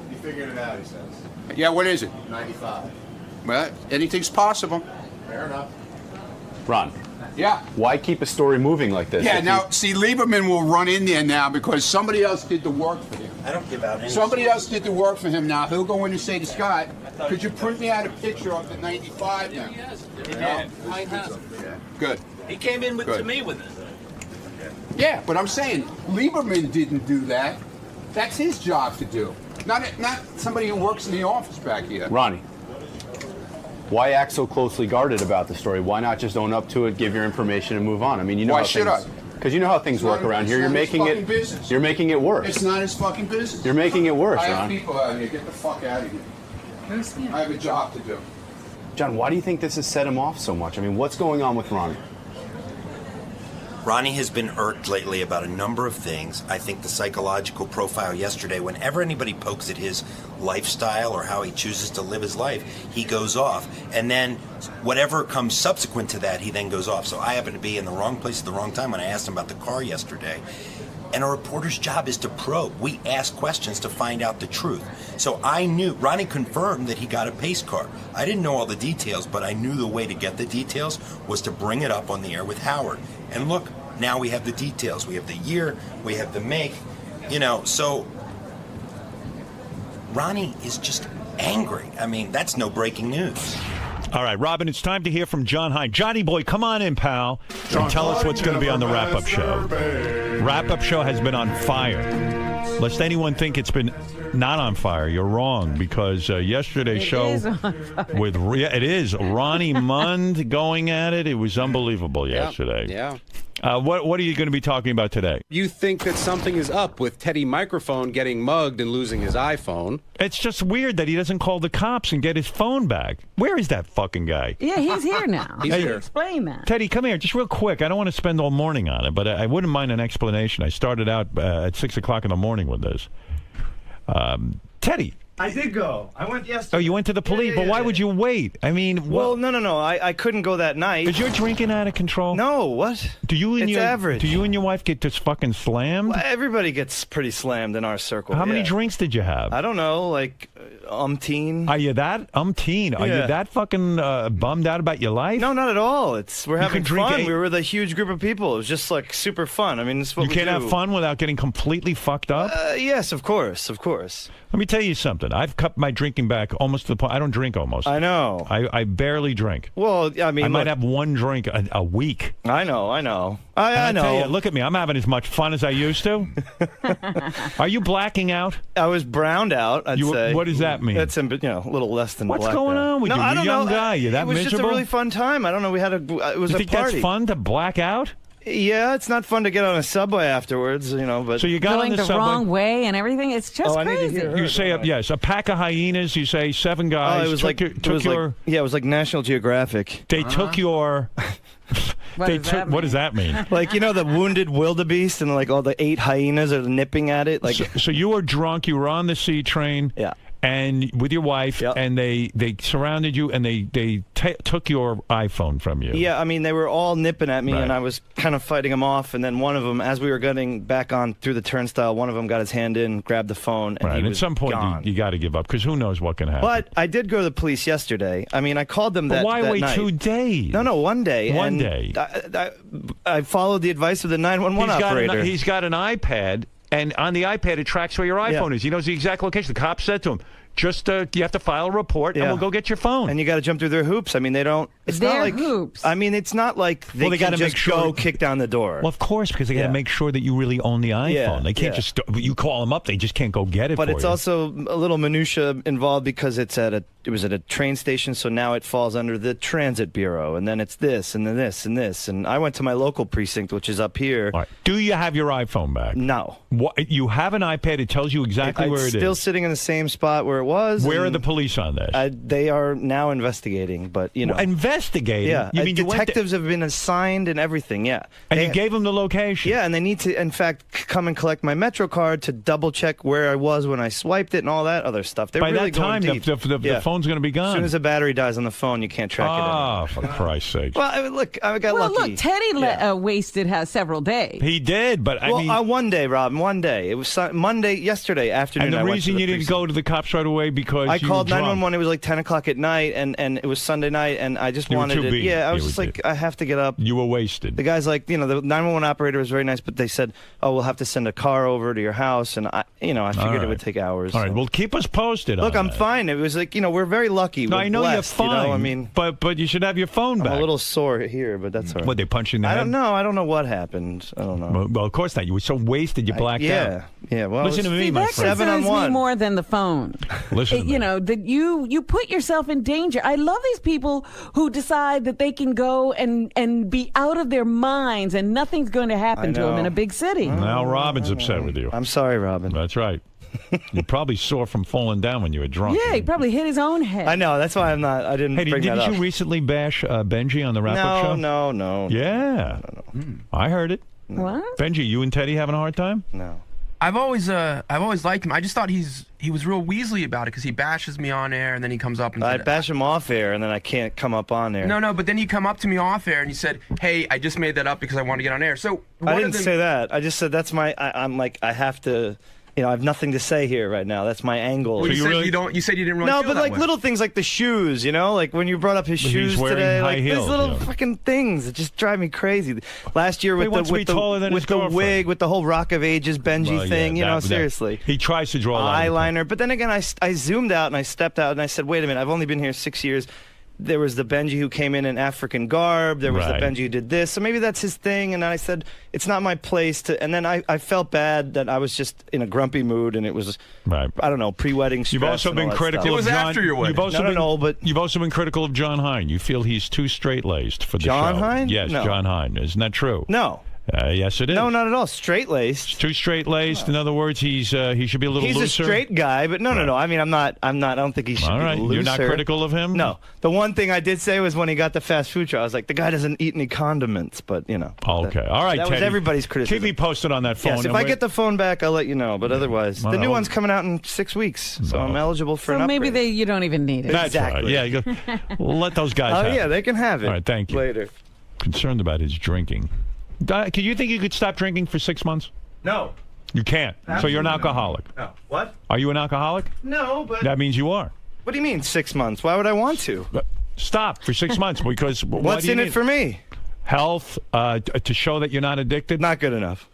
You figured it out, he says. Yeah, what is it? 95. Well, anything's possible. Fair enough. Ron. Yeah. Why keep a story moving like this? Yeah, now, see, Lieberman will run in there now because somebody else did the work for him. I don't give out any. Somebody else did the work for him now. He'll go in and say to Scott, could you print me out a picture of the 95 now? Good. He came in to me with it. Yeah, but I'm saying Lieberman didn't do that. That's his job to do. Not somebody who works in the office back here. Ronnie. Why act so closely guarded about the story? Why not just own up to it, give your information, and move on? I mean, you know Why how should I? Because you know how things work around here. You're making it. Business. You're making it worse. It's not his fucking business. You're making it worse, I have Ron. people out here. Get the fuck out of here. I have a job to do. John, why do you think this has set him off so much? I mean, what's going on with Ronnie? Ronnie has been irked lately about a number of things. I think the psychological profile yesterday, whenever anybody pokes at his lifestyle or how he chooses to live his life, he goes off. And then whatever comes subsequent to that, he then goes off. So I happen to be in the wrong place at the wrong time when I asked him about the car yesterday. And a reporter's job is to probe. We ask questions to find out the truth. So I knew, Ronnie confirmed that he got a pace car. I didn't know all the details, but I knew the way to get the details was to bring it up on the air with Howard. And look, now we have the details. We have the year, we have the make, so Ronnie is just angry. I mean, that's no breaking news. All right, Robin, it's time to hear from John Hine. Johnny boy, come on in, pal, and tell us what's going to be on the wrap-up show. Wrap-up show has been on fire. Lest anyone think it's been not on fire, you're wrong, because yesterday's show with it is Ronnie Mund going at it. It was unbelievable yesterday. Yeah. What are you going to be talking about today? You think that something is up with Teddy Microphone getting mugged and losing his iPhone. It's just weird that he doesn't call the cops and get his phone back. Where is that fucking guy? Yeah, he's here now. He's here. Explain that. Teddy, come here, just real quick. I don't want to spend all morning on it, but I wouldn't mind an explanation. I started out at 6 o'clock in the morning with this. Teddy. I did go. I went yesterday. Oh, you went to the police, but why would you wait? I mean, well, no. I couldn't go that night. Is your drinking out of control? No, what? It's average. Do you and your wife get just fucking slammed? Well, everybody gets pretty slammed in our circle. How many drinks did you have? I don't know, like umpteen. Are you that umpteen? Are you that fucking bummed out about your life? No, not at all. We're having fun. We were with a huge group of people. It was just like super fun. I mean, this is what you can't have fun without getting completely fucked up. Yes, of course. Let me tell you something. I've cut my drinking back almost to the point. I don't drink almost. I know. I barely drink. Well, I mean, I might have one drink a week. I know. I know. Tell you, look at me. I'm having as much fun as I used to. Are you blacking out? I was browned out, I'd say. What does that that mean? That's a little less than What's blackout. going on with you? I You don't young know. guy, you that It was miserable? just a really fun time. I don't know. It was You a think party. that's fun to black out? Yeah, it's not fun to get on a subway afterwards, But So you got Going on the the subway. wrong way and everything. It's just I need to crazy. hear her. You say yes, a pack of hyenas. You say 7 guys. it was took your. it was like National Geographic. They took your. What does that mean? Like the wounded wildebeest and like all the 8 hyenas are nipping at it. Like So you were drunk. You were on the C train. Yeah. And with your wife, and they surrounded you, and they took your iPhone from you. Yeah, I mean, they were all nipping at me, Right. and I was kind of fighting them off. And then one of them, as we were getting back on through the turnstile, one of them got his hand in, grabbed the phone, and Right. he At was some point, gone. you got to give up because who knows what can happen. But I did go to the police yesterday. I mean, I called them But that why that wait night. 2 days? No, 1 day. One and day. I followed the advice of the 911 operator. He's got an iPad, and on the iPad, it tracks where your iPhone is. He knows the exact location. The cop said to him, just you have to file a report, and we'll go get your phone. And you got to jump through their hoops. I mean, they don't. It's Their not like hoops. I mean, it's not like they They can gotta just make sure- go kick down the door. Well, of course, because they got to make sure that you really own the iPhone. Yeah, They can't yeah. just you call them up. They just can't go get it. But for it's you. also a little minutia involved because it was at a train station, so now it falls under the Transit Bureau, and then it's this, and then this, and this. And I went to my local precinct, which is up here. All right. Do you have your iPhone back? No. What, you have an iPad. It tells you exactly where it is. It's still sitting in the same spot where it was. Where are and the police on this? they are now investigating, but investigating. Yeah, You mean you went detectives have been assigned and everything. Yeah, and you gave them the location. Yeah, and they need to, in fact, come and collect my Metro card to double check where I was when I swiped it and all that other stuff. They're By really that time, going deep. the phone's going to be gone. As soon as the battery dies on the phone, you can't track it anymore. Oh, for Christ's sake! Well, I mean, look, I got Well, lucky. look, Teddy wasted several days. He did, but I mean, one day, Rob, one day. It was yesterday afternoon. and the I went reason to the you didn't go to the cops right away because I you called were drunk. 911. It was like 10 o'clock at night, and it was Sunday night, and I just You were wanted too it. beat. Yeah, I was You just were like, I have to get up. You were wasted. The guy's like, the 911 operator was very nice, but they said, "Oh, we'll have to send a car over to your house," and I figured it would take hours. All right, so. well, keep us posted. Look, on I'm that. fine. It was like, we're very lucky. No, We're I know blessed, you're fine. I mean, but you should have your phone back. I'm a little sore here, but that's all right. What, they punched you in the head? I don't know. I don't know what happened. I don't know. Well, of course not. You were so wasted, you blacked out. Yeah. Well, Listen to me, my that friend. concerns me 7-on-1. more than the phone. Listen to me. That you put yourself in danger. I love these people who decide that they can go and be out of their minds and nothing's going to happen to them in a big city. Now Robin's upset with you. I'm sorry, Robin. That's right. You're probably sore from falling down when you were drunk. Yeah, he probably hit his own head. I know. That's why I'm not. I didn't Hey, bring that didn't up. you recently bash Benji on the wrap-up show? No. Yeah. I heard it. What? Benji, you and Teddy having a hard time? No. I've always liked him. I just thought he was real Weasley about it because he bashes me on air and then he comes up and I said, bash him off air, and then I can't come up on there. No, but then you come up to me off air and you said, "Hey, I just made that up because I want to get on air." So I didn't say that. I just said that's my. I'm like, I have to. I have nothing to say here right now. That's my angle. Well, you said you didn't really No, feel but that like way. little things like the shoes, like when you brought up his He's shoes wearing today, high like heels, these little yeah. fucking things that just drive me crazy. Last year He wants to be taller than his with the girlfriend. wig, with the whole Rock of Ages Benji Well, thing, yeah, that- seriously. He tries to draw a line. Eyeliner, but then again, I zoomed out and I stepped out and I said, wait a minute, I've only been here 6 years. There was the Benji who came in African garb. There was Right. the Benji who did this. So maybe that's his thing. And I said, it's not my place to. And then I felt bad that I was just in a grumpy mood and it was, right. I don't know, pre-wedding stress. You've also and all been that critical stuff. of John. You've also but you've also been critical of John Hine. You feel he's too straight-laced for the John show. Hine? Yes, No. John Hine. Isn't that true? No. Yes, it is. No, not at all. Straight-laced. Too straight-laced. In other words, he should be a little He's looser. a straight guy, but no. I mean, I'm not. I don't think he should All be right. looser. You're not critical of him? No. The one thing I did say was when he got the fast food truck, I was like, the guy doesn't eat any condiments, but Okay. that- All right, That was Teddy. everybody's criticism. Keep me posted on that phone. Yes, if and I we're- get the phone back, I'll let you know. But otherwise, the new one's coming out in 6 weeks, so I'm eligible for So an maybe upgrade. you don't even need it. That's Exactly. right. Yeah, let those guys Oh have yeah, it. they can have it. All right, thank you. Later. Concerned about his drinking. Can you think you could stop drinking for 6 months? No. You can't. So you're an Absolutely not. alcoholic. No. What? Are you an alcoholic? No, but That means you are. what do you mean 6 months? Why would I want to? Stop for 6 months because What's in it for me? Health, to show that you're not addicted. Not good enough.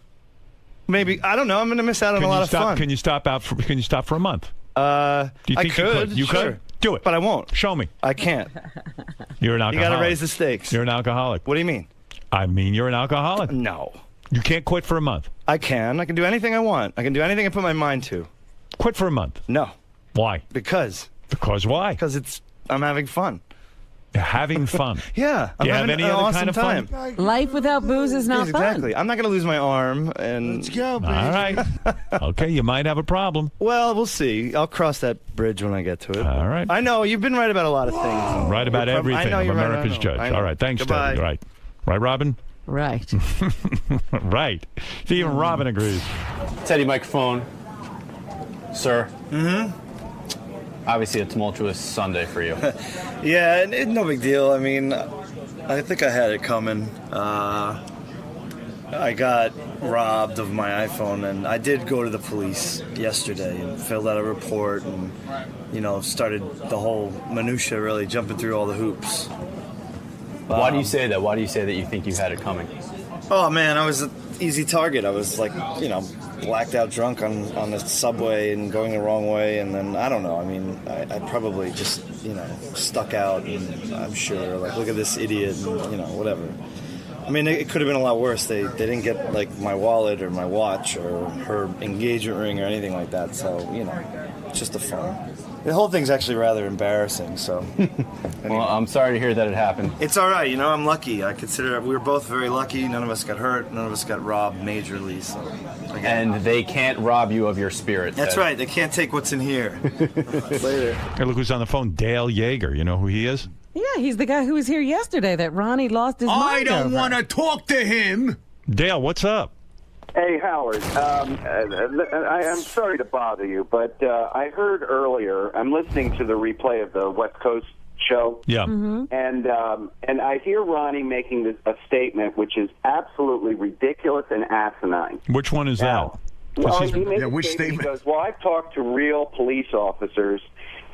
Maybe I don't know. I'm going to miss out on a lot of fun. Can you stop for a month? Do you think I you could. could? You sure. could? Do it. But I won't. Show me. I can't. You're an You alcoholic. got to raise the stakes. You're an alcoholic. What do you mean? I mean, you're an alcoholic. No. You can't quit for a month. I can. I can do anything I want. I can do anything I put my mind to. Quit for a month. No. Why? Because why? Because I'm having fun. Having fun. Yeah. Do you have any other kind of fun? Life without booze is not fun. Exactly. I'm not going to lose my arm. And Let's go, baby. All right. Okay, you might have a problem. Well, we'll see. I'll cross that bridge when I get to it. All right. I know. You've been right about a lot of things. Right about everything. I know I'm you're right, America's I know. judge. I know. All right. Thanks, Goodbye. Teddy. Right. Right, Robin? Right. Right. See, even Robin agrees. Teddy microphone. Sir. Mm-hmm. Obviously a tumultuous Sunday for you. Yeah, no big deal. I mean, I think I had it coming. I got robbed of my iPhone, and I did go to the police yesterday and filled out a report and, started the whole minutia, really jumping through all the hoops. Why do you say that? Why do you say that you think you had it coming? Oh, man, I was an easy target. I was blacked out drunk on the subway and going the wrong way, and then I don't know. I mean, I probably just stuck out, and I'm sure look at this idiot, and whatever. I mean, it could have been a lot worse. They didn't get my wallet or my watch or her engagement ring or anything like that. So it's just a fun. The whole thing's actually rather embarrassing. So, Well, I'm sorry to hear that it happened. It's all right. I'm lucky. I consider we were both very lucky. None of us got hurt. None of us got robbed majorly. So, and they can't rob you of your spirit. That's right. They can't take what's in here. Later. Hey, look who's on the phone. Dale Yeager. You know who he is? Yeah, he's the guy who was here yesterday that Ronnie lost his mind I don't over. want to talk to him. Dale, what's up? Hey, Howard. I'm sorry to bother you, but I heard earlier, I'm listening to the replay of the West Coast show. Yeah. Mm-hmm. And I hear Ronnie making a statement which is absolutely ridiculous and asinine. Which one is that? Well, he made a statement. He goes, well, I've talked to real police officers,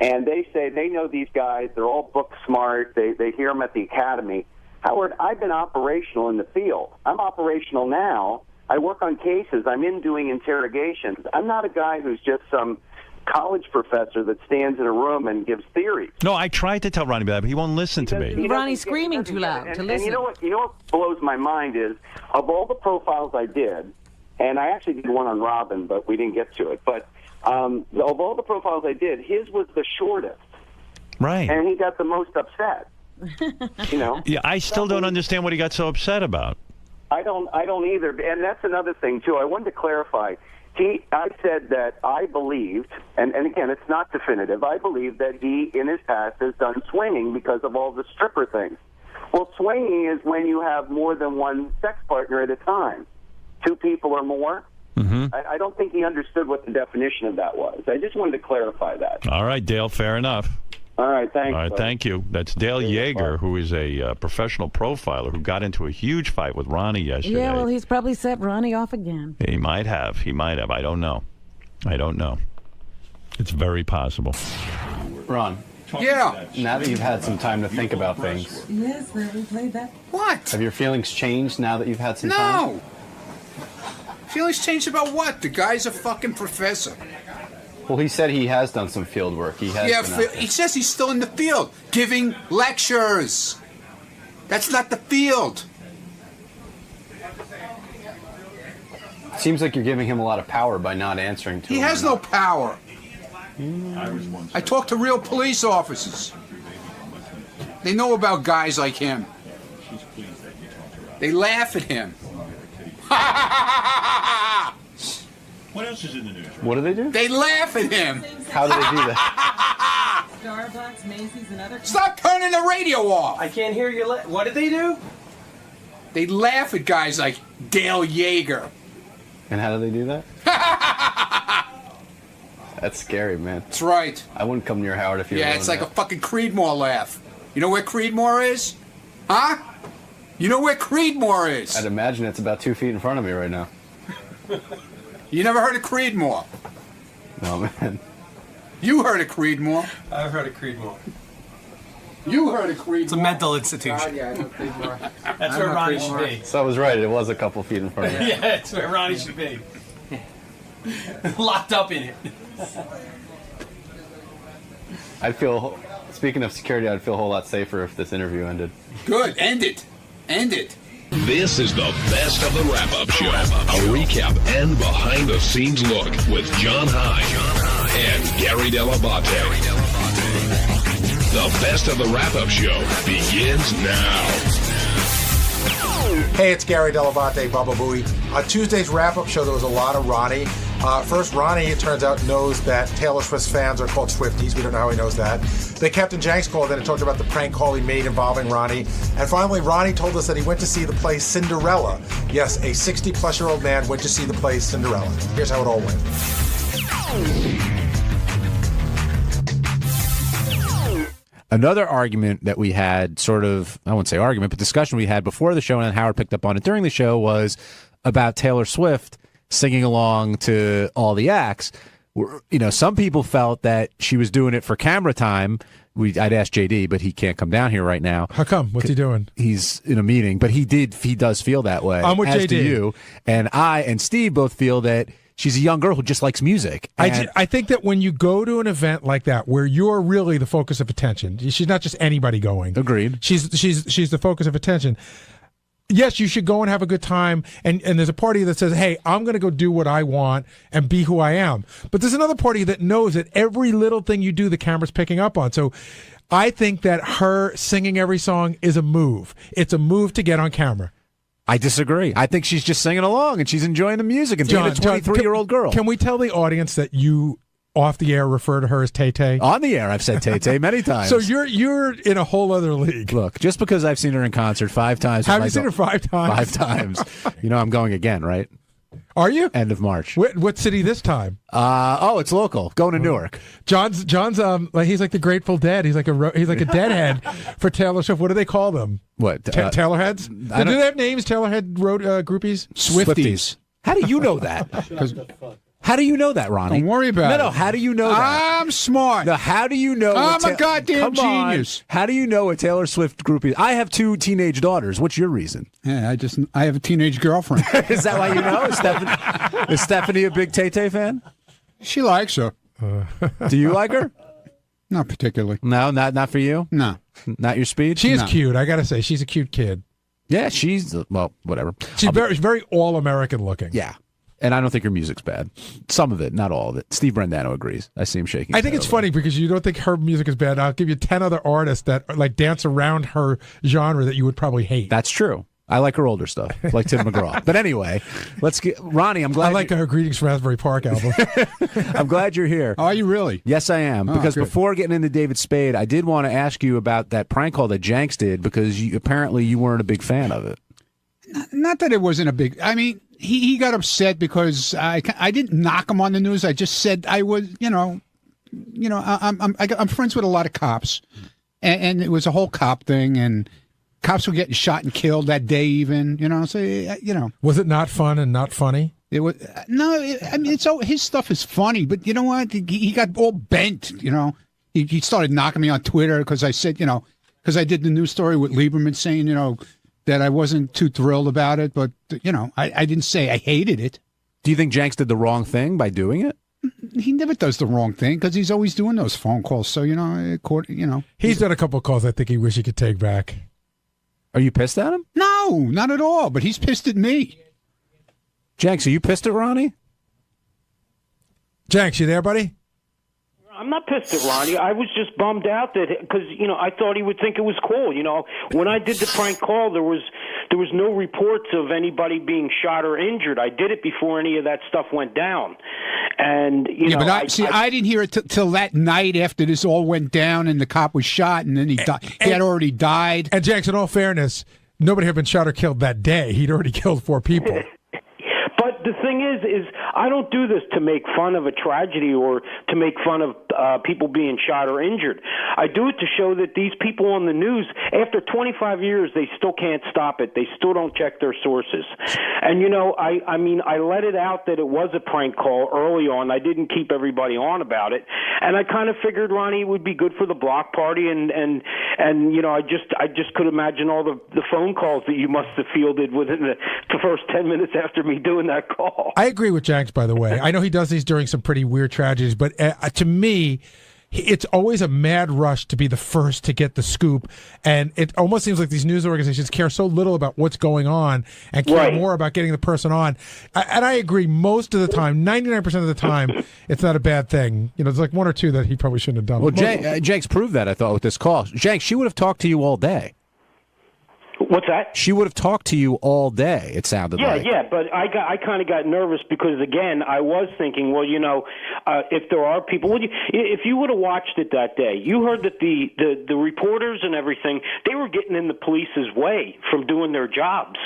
and they say they know these guys. They're all book smart. They hear them at the academy. Howard, I've been operational in the field. I'm operational now. I work on cases. I'm in doing interrogations. I'm not a guy who's just some college professor that stands in a room and gives theories. No, I tried to tell Ronnie about that, but he won't listen to me. Ronnie's screaming too loud to listen. And you know what blows my mind is, of all the profiles I did, and I actually did one on Robin, but we didn't get to it, but of all the profiles I did, his was the shortest. Right. And he got the most upset. Yeah, I still don't understand what he got so upset about. I don't either, and that's another thing too. I wanted to clarify. I said that I believed, and again, it's not definitive. I believe that he, in his past, has done swinging because of all the stripper things. Well, swinging is when you have more than one sex partner at a time, 2 people or more. Mm-hmm. I don't think he understood what the definition of that was. I just wanted to clarify that. All right, Dale, fair enough. All right, thanks. All right, thank you. That's Dale Yeager, who is a professional profiler who got into a huge fight with Ronnie yesterday. Yeah, well, he's probably set Ronnie off again. He might have. I don't know. It's very possible. Ron. Yeah. Now that you've had some time to think about things, Yes, we played that. What? have your feelings changed now that you've had some time? No. Feelings changed about what? The guy's a fucking professor. Well, he said he has done some field work. He has. Yeah, been out there. he says he's still in the field, giving lectures. That's not the field. Seems like you're giving him a lot of power by not answering to him. He has no power. I talk to real police officers. They know about guys like him. They laugh at him. What else is in the news? What do they do? They laugh at him. How do they do that? Starbucks, Macy's, and other. Stop turning the radio off. I can't hear you. What did they do? They laugh at guys like Dale Yeager. And how do they do that? That's scary, man. That's right. I wouldn't come near Howard if you were Yeah, doing it's like that. a fucking Creedmoor laugh. You know where Creedmoor is? Huh? You know where Creedmoor is? I'd imagine it's about 2 feet in front of me right now. You never heard of Creedmoor? No, man. You heard of Creedmoor. I've heard of Creedmoor. You heard of Creedmoor. It's a mental institution. God, yeah, I know Creedmoor. That's where Ronnie should be. So I was right. It was a couple feet in front of me. Yeah, that's where Ronnie should be. Locked up in it. I'd feel, speaking of security, I'd feel a whole lot safer if this interview ended. Good. End it. End it. This is the best of the wrap-up show. A recap and behind-the-scenes look with John High and Gary Dell'Abate. The best of the wrap-up show begins now. Hey, it's Gary Dell'Abate, Baba Booey. On Tuesday's wrap-up show, there was a lot of Ronnie. First, Ronnie, it turns out, knows that Taylor Swift's fans are called Swifties. We don't know how he knows that. Then Captain Jenks called in and talked about the prank call he made involving Ronnie. And finally, Ronnie told us that he went to see the play Cinderella. Yes, a 60-plus-year-old man went to see the play Cinderella. Here's how it all went. Another argument that we had, sort of, I won't say argument, but discussion we had before the show, and Howard picked up on it during the show, was about Taylor Swift singing along to all the acts. You know, some people felt that she was doing it for camera time. I'd asked JD, but he can't come down here right now. How come? What's he doing? He's in a meeting, but he does feel that way. I'm with as JD. Do you. And I and Steve both feel that she's a young girl who just likes music. I think that when you go to an event like that, where you're really the focus of attention, she's not just anybody going. Agreed. She's the focus of attention. Yes, you should go and have a good time, and there's a party that says, hey, I'm going to go do what I want and be who I am. But there's another party that knows that every little thing you do, the camera's picking up on. So I think that her singing every song is a move. It's a move to get on camera. I disagree. I think she's just singing along and she's enjoying the music and being a 23-year-old girl. Can we tell the audience that you, off the air, refer to her as Tay-Tay? On the air, I've said Tay-Tay many times. So you're in a whole other league. Look, just because I've seen her in concert 5 times. Have you seen her 5 times? 5 times. You know I'm going again, right? Are you? End of March. What city this time? It's local. Going to Newark. John's like he's like the Grateful Dead. He's like a deadhead for Taylor Swift. What do they call them? What? Taylor heads? Do they have names? Taylor head road groupies? Swifties. How do you know that? How do you know that, Ronnie? Don't worry about it. No, how do you know that? I'm smart. No, how do you know? I'm a goddamn genius. How do you know a Taylor Swift groupie? I have 2 teenage daughters. What's your reason? Yeah, I have a teenage girlfriend. Is that why you know? Is Stephanie a big Tay-Tay fan? She likes her. Do you like her? Not particularly. No, not for you? No. Not your speed? She is cute. I got to say, she's a cute kid. Yeah, she's, well, whatever. She's very all-American looking. Yeah. And I don't think her music's bad. Some of it, not all of it. Steve Brandano agrees. I see him shaking. I think it's funny because you don't think her music is bad. I'll give you 10 other artists that like dance around her genre that you would probably hate. That's true. I like her older stuff, like Tim McGraw. But anyway, let's get Ronnie. I'm glad. I like her Greetings from Asbury Park album. I'm glad you're here. Are you really? Yes, I am. Because good. before getting into David Spade, I did want to ask you about that prank call that Jenks did because apparently you weren't a big fan of it. Not that it wasn't a big. I mean, he got upset because I didn't knock him on the news. I just said I was, I'm friends with a lot of cops, and it was a whole cop thing, and cops were getting shot and killed that day, even. So was it not fun and not funny? It was his stuff is funny, but you know what? He got all bent. He started knocking me on Twitter because I said, because I did the news story with Lieberman saying, that I wasn't too thrilled about it, but, I didn't say I hated it. Do you think Jenks did the wrong thing by doing it? He never does the wrong thing because he's always doing those phone calls. So, He's done a couple of calls I think he wish he could take back. Are you pissed at him? No, not at all, but he's pissed at me. Jenks, are you pissed at Ronnie? Jenks, you there, buddy? I'm not pissed at Ronnie. I was just bummed out that because I thought he would think it was cool. When I did the prank call, there was no reports of anybody being shot or injured. I did it before any of that stuff went down, and I didn't hear it till that night after this all went down and the cop was shot and then he had already died. And Jackson, in all fairness, nobody had been shot or killed that day. He'd already killed 4 people. But the thing is I don't do this to make fun of a tragedy or to make fun of people being shot or injured. I do it to show that these people on the news, after 25 years, they still can't stop it. They still don't check their sources. And, I let it out that it was a prank call early on. I didn't keep everybody on about it. And I kind of figured, Ronnie, it would be good for the block party. And I just could imagine all the phone calls that you must have fielded within the first 10 minutes after me doing that call. I agree with Jenks, by the way. I know he does these during some pretty weird tragedies, but to me, it's always a mad rush to be the first to get the scoop, and it almost seems like these news organizations care so little about what's going on and care more about getting the person on. And I agree, most of the time, 99% of the time, it's not a bad thing. There's like one or two that he probably shouldn't have done. Well, Jenks proved that, I thought, with this call. Jenks, she would have talked to you all day. What's that? She would have talked to you all day, it sounded like. Yeah, but I kind of got nervous because, again, I was thinking, well, if there are people, if you would have watched it that day, you heard that the reporters and everything, they were getting in the police's way from doing their jobs.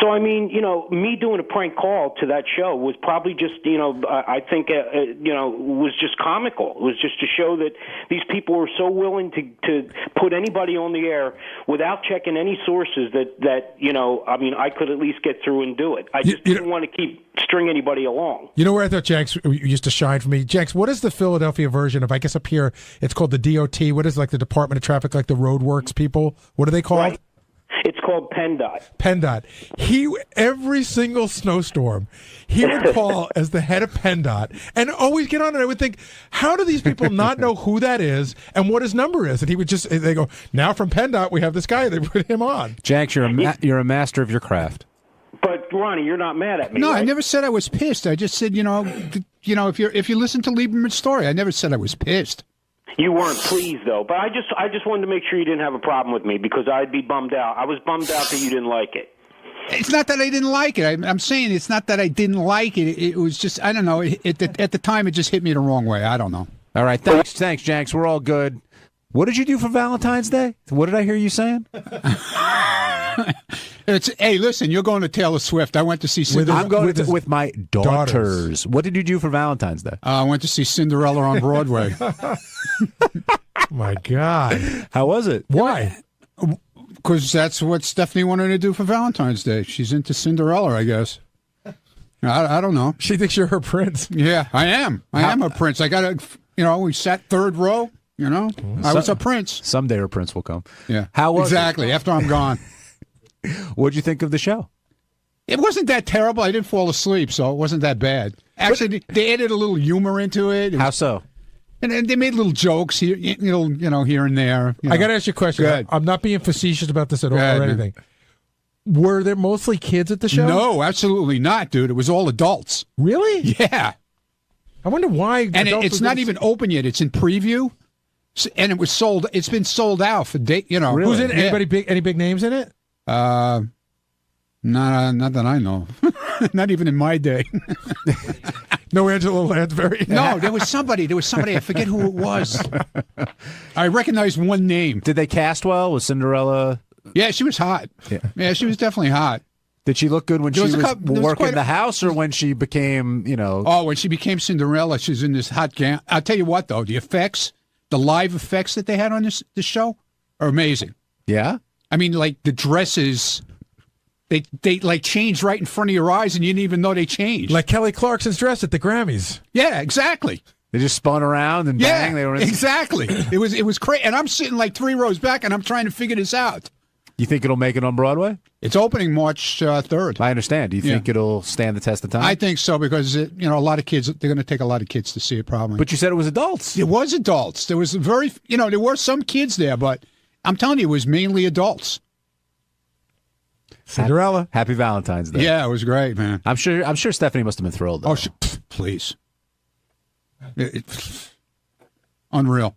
So, I mean, me doing a prank call to that show was probably just, I think, was just comical. It was just to show that these people were so willing to put anybody on the air without checking any sources that I mean, I could at least get through and do it. I just didn't want to string anybody along. You know where I thought Jenks used to shine for me? Jenks, what is the Philadelphia version of, I guess up here, it's called the DOT. What is like the Department of Traffic, like the roadworks people? What are they called? Right. It's called PennDOT. PennDOT. Every single snowstorm, he would call as the head of PennDOT and always get on it. I would think, how do these people not know who that is and what his number is? And he would they go, now from PennDOT, we have this guy. They put him on. Jenks, you're a master of your craft. But Ronnie, you're not mad at me. No, right? I never said I was pissed. I just said, if you listen to Lieberman's story, I never said I was pissed. You weren't pleased, though. But I just wanted to make sure you didn't have a problem with me because I'd be bummed out. I was bummed out that you didn't like it. It's not that I didn't like it. I'm saying it's not that I didn't like it. It was just, I don't know. At the time, it just hit me the wrong way. I don't know. All right. Thanks, Jenks. We're all good. What did you do for Valentine's Day? What did I hear you saying? Hey, listen, you're going to Taylor Swift. I went to see Cinderella. I'm going with my daughters. What did you do for Valentine's Day? I went to see Cinderella on Broadway. My God. How was it? Why? Because that's what Stephanie wanted to do for Valentine's Day. She's into Cinderella, I guess. I don't know. She thinks you're her prince. Yeah, I am. I am a prince. I got we sat third row, I was a prince. Someday her prince will come. Yeah. How was Exactly, after I'm gone. What'd you think of the show? It wasn't that terrible. I didn't fall asleep, so it wasn't that bad. Actually, they added a little humor into it. How so? And they made little jokes here, here and there. I got to ask you a question. Good. I'm not being facetious about this at all or anything. Were there mostly kids at the show? No, absolutely not, dude. It was all adults. Really? Yeah. I wonder why. And it's not even open yet. It's in preview, and it was sold. It's been sold out for date. Really? Who's in it? Anybody big? Any big names in it? Not that I know. Not even in my day. No Angela Lansbury. No, there was somebody. I forget who it was. I recognized one name. Did they cast well? Was Cinderella? Yeah, she was hot. Yeah, she was definitely hot. Did she look good when she was working the house, or when she became, Oh, when she became Cinderella, she's in this hot gown. I'll tell you what, though, the live effects that they had on this show are amazing. Yeah? I mean, like, the dresses, they like changed right in front of your eyes, and you didn't even know they changed. Like Kelly Clarkson's dress at the Grammys. Yeah, exactly. They just spun around and bang. They were exactly. It was crazy. And I'm sitting like 3 rows back, and I'm trying to figure this out. You think it'll make it on Broadway? It's opening March 3rd. I understand. Do you think it'll stand the test of time? I think so, because a lot of kids, they're going to take a lot of kids to see it probably. But you said it was adults. It was adults. There was there were some kids there, but I'm telling you, it was mainly adults. Cinderella. Happy Valentine's Day. Yeah, it was great, man. I'm sure Stephanie must have been thrilled, though. Oh, please. Unreal.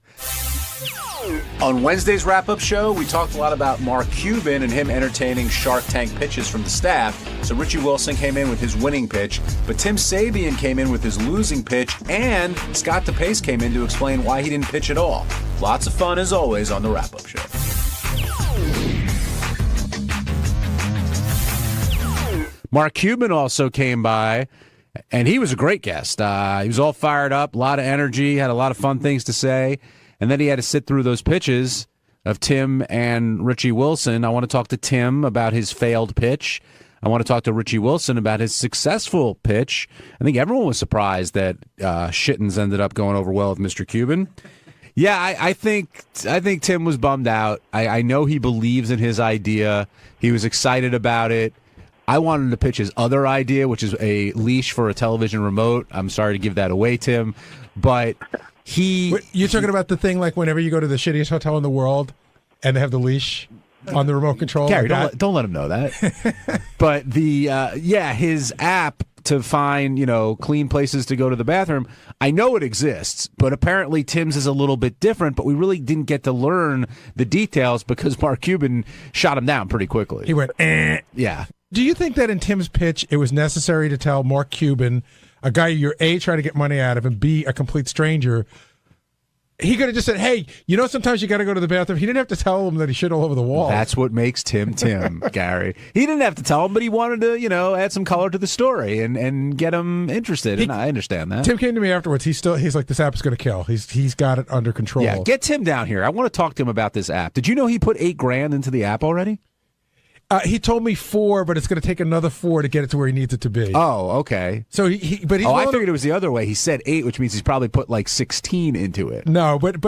On Wednesday's wrap-up show, we talked a lot about Mark Cuban and him entertaining Shark Tank pitches from the staff. So Richie Wilson came in with his winning pitch, but Tim Sabean came in with his losing pitch, and Scott DePace came in to explain why he didn't pitch at all. Lots of fun, as always, on the wrap-up show. Mark Cuban also came by, and he was a great guest. He was all fired up, a lot of energy, had a lot of fun things to say. And then he had to sit through those pitches of Tim and Richie Wilson. I want to talk to Tim about his failed pitch. I want to talk to Richie Wilson about his successful pitch. I think everyone was surprised that Shittens ended up going over well with Mr. Cuban. Yeah, I think Tim was bummed out. I know he believes in his idea. He was excited about it. I wanted to pitch his other idea, which is a leash for a television remote. I'm sorry to give that away, Tim, but You're talking about the thing like whenever you go to the shittiest hotel in the world and they have the leash on the remote control. Gary, like don't let him know that. But his app to find, clean places to go to the bathroom, I know it exists, but apparently Tim's is a little bit different, but we really didn't get to learn the details because Mark Cuban shot him down pretty quickly. He went, eh. Yeah. Do you think that in Tim's pitch it was necessary to tell Mark Cuban, a guy you're A, trying to get money out of, and B, a complete stranger, he could have just said, hey, sometimes you got to go to the bathroom. He didn't have to tell him that he shit all over the wall. That's what makes Tim, Gary. He didn't have to tell him, but he wanted to, add some color to the story and get him interested, and I understand that. Tim came to me afterwards. He's like, this app is going to kill. He's got it under control. Yeah, get Tim down here. I want to talk to him about this app. Did you know he put $8,000 into the app already? He told me 4, but it's going to take another 4 to get it to where he needs it to be. Oh, okay. So I figured it was the other way. He said 8, which means he's probably put like 16 into it. No, but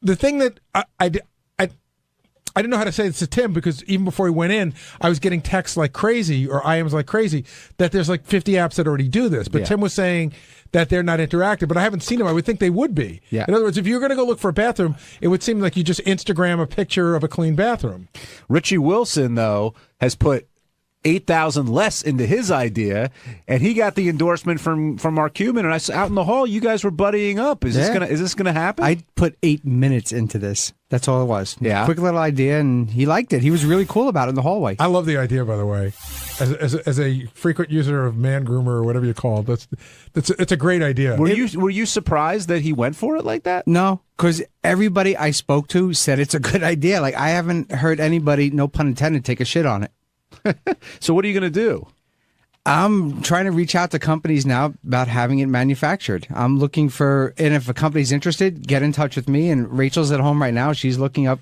the thing that I didn't know how to say this to Tim because even before he went in, I was getting texts like crazy or IMs like crazy that there's like 50 apps that already do this. But Tim was saying that they're not interactive, but I haven't seen them. I would think they would be. Yeah. In other words, if you're going to go look for a bathroom, it would seem like you just Instagram a picture of a clean bathroom. Richie Wilson, though, has put 8,000 less into his idea, and he got the endorsement from Mark Cuban. And I said, out in the hall, you guys were buddying up. Is this gonna happen? I put 8 minutes into this. That's all it was. Yeah, quick little idea, and he liked it. He was really cool about it in the hallway. I love the idea, by the way. As a frequent user of Man Groomer or whatever you call it, it's a great idea. Were you surprised that he went for it like that? No, because everybody I spoke to said it's a good idea. Like I haven't heard anybody, no pun intended, take a shit on it. So what are you going to do? I'm trying to reach out to companies now about having it manufactured. I'm looking for, and if a company's interested, get in touch with me. And Rachel's at home right now. She's looking up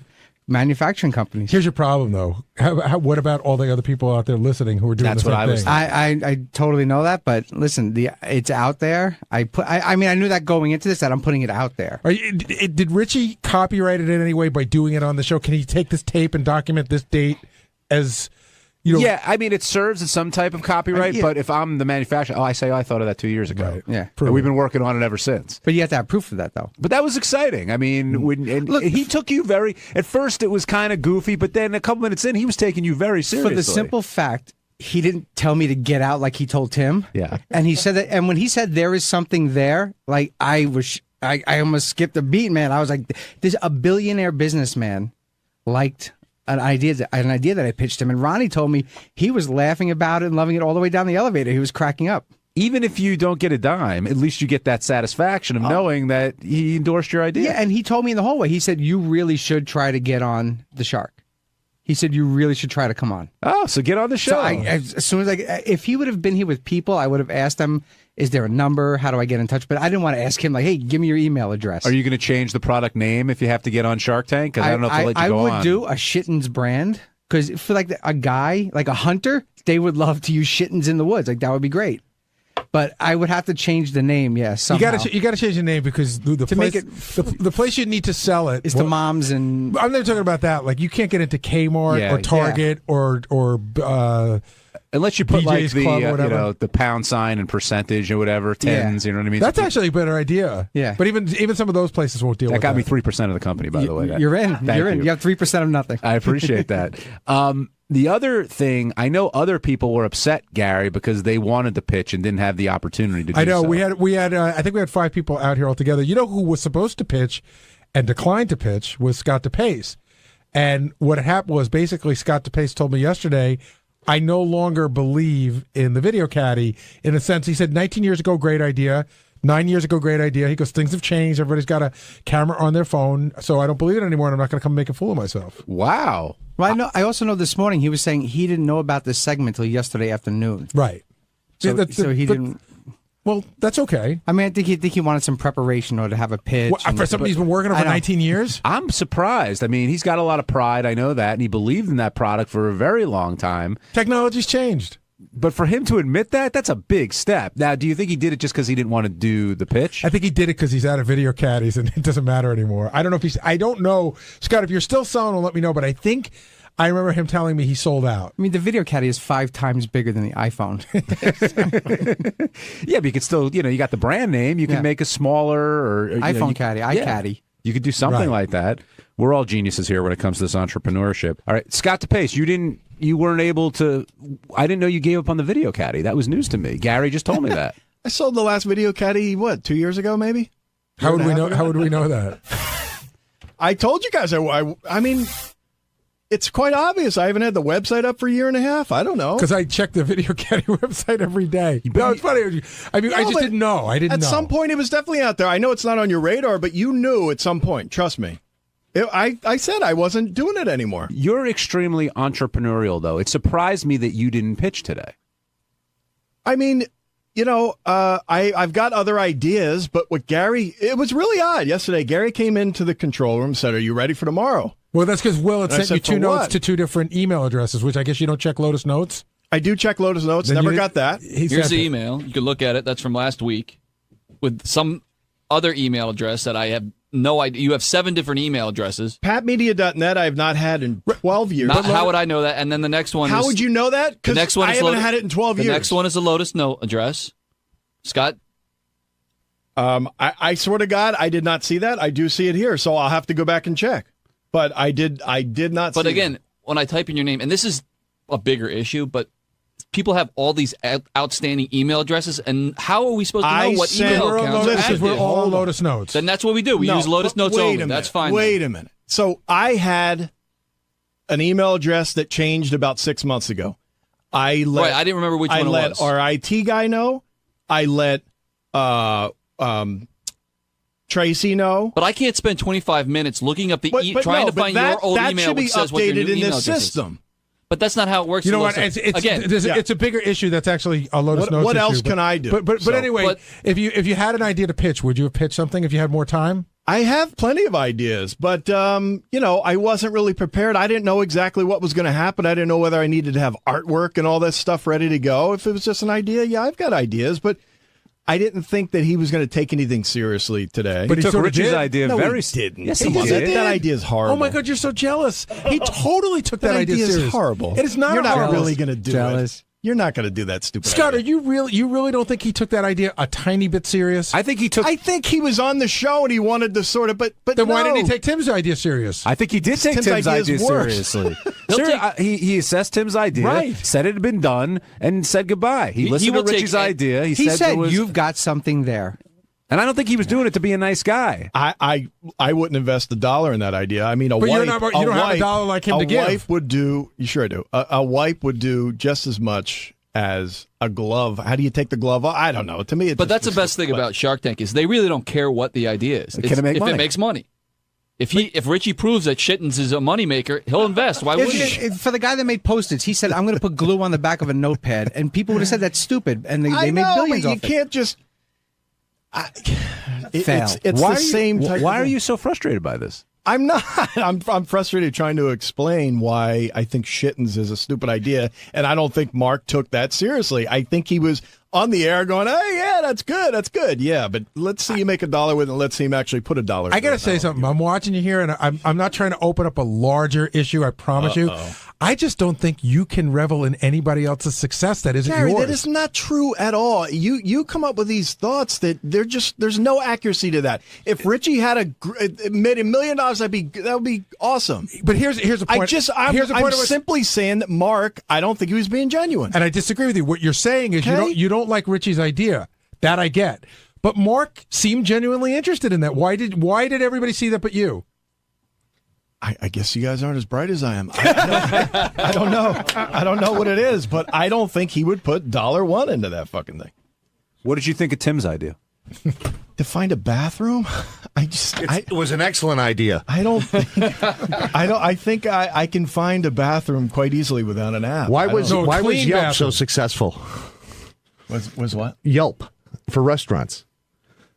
manufacturing companies. Here's your problem, though. What about all the other people out there listening who are doing the same thing? I totally know that, but listen, it's out there. I mean, I knew that going into this, that I'm putting it out there. Did Richie copyright it in any way by doing it on the show? Can he take this tape and document this date as... Yeah, I mean, it serves as some type of copyright, but if I'm the manufacturer, I thought of that 2 years ago. Right. Yeah. And we've been working on it ever since. But you have to have proof of that, though. But that was exciting. I mean, look, he took you at first it was kind of goofy, but then a couple minutes in, he was taking you very seriously. For the simple fact, he didn't tell me to get out like he told Tim. Yeah. And he said that, and when he said there is something there, like I almost skipped a beat, man. I was like, there's a billionaire businessman liked an idea that I pitched him, and Ronnie told me he was laughing about it and loving it all the way down the elevator. He was cracking up. Even if you don't get a dime, at least you get that satisfaction of knowing that he endorsed your idea. Yeah, and he told me in the hallway, he said, you really should try to get on the Shark. He said, you really should try to come on. Oh, so get on the show. So as soon as if he would have been here with people, I would have asked him, is there a number? How do I get in touch? But I didn't want to ask him, like, hey, give me your email address. Are you going to change the product name if you have to get on Shark Tank? Because I don't know if they'll let you go on. I would do a Shittens brand, because for like a guy, like a hunter, they would love to use Shittens in the woods. Like, that would be great. But I would have to change the name, somehow. You got to change the name because the place you need to sell it is the moms and... I'm not talking about that. Like, you can't get into Kmart or Target or unless you put BJ's like the pound sign and percentage or whatever, tens, you know what I mean? That's actually a better idea. Yeah. But even some of those places won't deal with that. That got me 3% of the company, by the way. You're in. You're in. You have 3% of nothing. I appreciate that. The other thing, I know other people were upset, Gary, because they wanted to pitch and didn't have the opportunity to do so. I know. We had I think we had 5 people out here altogether. You know who was supposed to pitch and declined to pitch was Scott DePace. And what happened was basically Scott DePace told me yesterday, I no longer believe in the video caddy in a sense. He said 19 years ago, great idea. 9 years ago, great idea. He goes, things have changed. Everybody's got a camera on their phone, so I don't believe it anymore, and I'm not going to come make a fool of myself. Wow. Well, I also know this morning he was saying he didn't know about this segment until yesterday afternoon. Right. So he didn't... Well, that's okay. I mean, I think he wanted some preparation or to have a pitch. For somebody who's been working on for 19 years? I'm surprised. I mean, he's got a lot of pride. I know that. And he believed in that product for a very long time. Technology's changed. But for him to admit that, that's a big step. Now, do you think he did it just because he didn't want to do the pitch? I think he did it because he's out of video caddies and it doesn't matter anymore. I don't know, Scott, if you're still selling them, let me know. But I think I remember him telling me he sold out. I mean, the video caddy is 5 times bigger than the iPhone. Yeah, but you could still, you got the brand name. You can make a smaller or iPhone caddy, iCaddy. You could do something like that. We're all geniuses here when it comes to this entrepreneurship. All right, Scott DePace, you weren't able to. I didn't know you gave up on the video caddy. That was news to me. Gary just told me that. I sold the last video caddy 2 years ago, maybe. How would we know? How would we know that? I told you guys. I mean, it's quite obvious. I haven't had the website up for a year and a half. I don't know because I check the video caddy website every day. No, it's funny. I mean, I just didn't know. I didn't know. At some point, it was definitely out there. I know it's not on your radar, but you knew at some point. Trust me. I said I wasn't doing it anymore. You're extremely entrepreneurial, though. It surprised me that you didn't pitch today. I mean, I've got other ideas, but with Gary, it was really odd. Yesterday, Gary came into the control room and said, "Are you ready for tomorrow?" Well, that's because Will had sent you 2 notes to 2 different email addresses, which I guess you don't check Lotus Notes. I do check Lotus Notes. Never got that. Here's the email. You can look at it. That's from last week with some other email address that I have no idea. You have 7 different email addresses. PatMedia.net I have not had in 12 years. How would I know that? And then the next one How would you know that? Because I haven't had it in 12 years. The next one is a Lotus Note address. Scott? I swear to God, I did not see that. I do see it here, so I'll have to go back and check. But I did not see it. But again, when I type in your name, and this is a bigger issue, but people have all these outstanding email addresses, and how are we supposed to know what email accounts are active? We're all on Lotus Notes. Then that's what we do. We use Lotus Notes only. That's fine. Wait a minute. So I had an email address that changed about 6 months ago. I didn't remember which one it was. I let our IT guy know. I let Tracy know. But I can't spend 25 minutes looking up trying to find your old email which says what your new email address is. But that's not how it works. You know what? It's a bigger issue. That's actually a Lotus Notes. What else issue, can I do? But anyway, if you had an idea to pitch, would you have pitched something if you had more time? I have plenty of ideas, but I wasn't really prepared. I didn't know exactly what was going to happen. I didn't know whether I needed to have artwork and all this stuff ready to go. If it was just an idea, yeah, I've got ideas, but I didn't think that he was going to take anything seriously today. But he took Rich's idea no, very he didn't. Yes, he did. That idea is horrible. Oh my God, you're so jealous. He totally took that idea serious. Is horrible. It is not. You're not horrible. really going to do it. You're not going to do that stupid Scott, idea. you really don't think he took that idea a tiny bit serious? I think he was on the show and he wanted to sort of, but then why didn't he take Tim's idea serious? I think he did take Tim's idea seriously. He assessed Tim's idea, right. Said it had been done, and said goodbye. He listened to Richie's idea. He said you've got something there. And I don't think he was doing it to be a nice guy. I wouldn't invest $1 in that idea. I mean, you don't have $1 like him to give. A wife would do. You sure I do. A wife would do just as much as a glove. How do you take the glove off? I don't know. To me, but that's the best thing about Shark Tank is they really don't care what the idea is. If it makes money. If Richie proves that Shittens is a moneymaker, he'll invest. Why wouldn't he? For the guy that made Post-its, he said, "I'm going to put glue on the back of a notepad," and people would have said that's stupid, and they made billions off it. You can't just. It's the same type. Why are you so frustrated by this? I'm not. I'm frustrated trying to explain why I think Shittens is a stupid idea, and I don't think Mark took that seriously. I think he was on the air going, "Hey, yeah, that's good, yeah." But let's see you make $1 with it. And let's see him actually put $1. I gotta say something. I'm watching you here, and I'm not trying to open up a larger issue. I promise you. I just don't think you can revel in anybody else's success that isn't Gary, yours. that is not true at all. You come up with these thoughts that there's no accuracy to that. If Richie had made $1 million, that would be awesome. But here's the point. I'm simply saying that Mark, I don't think he was being genuine. And I disagree with you. What you're saying is you don't like Richie's idea. That I get. But Mark seemed genuinely interested in that. Why did everybody see that but you? I guess you guys aren't as bright as I am. I don't know. I don't know what it is, but I don't think he would put $1 into that fucking thing. What did you think of Tim's idea? To find a bathroom? It was an excellent idea. I think I can find a bathroom quite easily without an app. Why was Yelp so successful? Was what? Yelp for restaurants.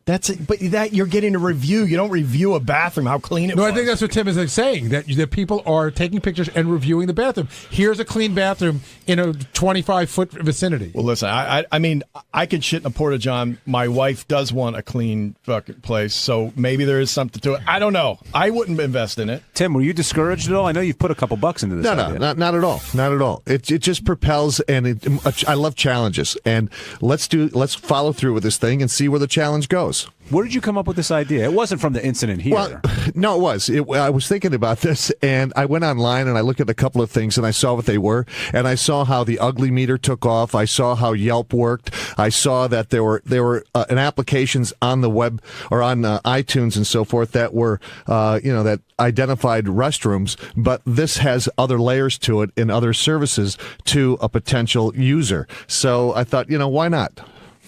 That's it. But that you're getting a review. You don't review a bathroom, how clean it was. No, I think that's what Tim is saying, that people are taking pictures and reviewing the bathroom. Here's a clean bathroom in a 25-foot vicinity. Well, listen, I mean, I could shit in a porta-john. My wife does want a clean fucking place, so maybe there is something to it. I don't know. I wouldn't invest in it. Tim, were you discouraged at all? I know you've put a couple bucks into this. No, not at all. Not at all. It just propels, and I love challenges. And let's follow through with this thing and see where the challenge goes. Where did you come up with this idea? It wasn't from the incident here. Well, no, it was. I was thinking about this, and I went online and I looked at a couple of things, and I saw what they were, and I saw how the ugly meter took off. I saw how Yelp worked. I saw that there were applications on the web or on iTunes and so forth that were that identified restrooms, but this has other layers to it and other services to a potential user. So I thought, why not?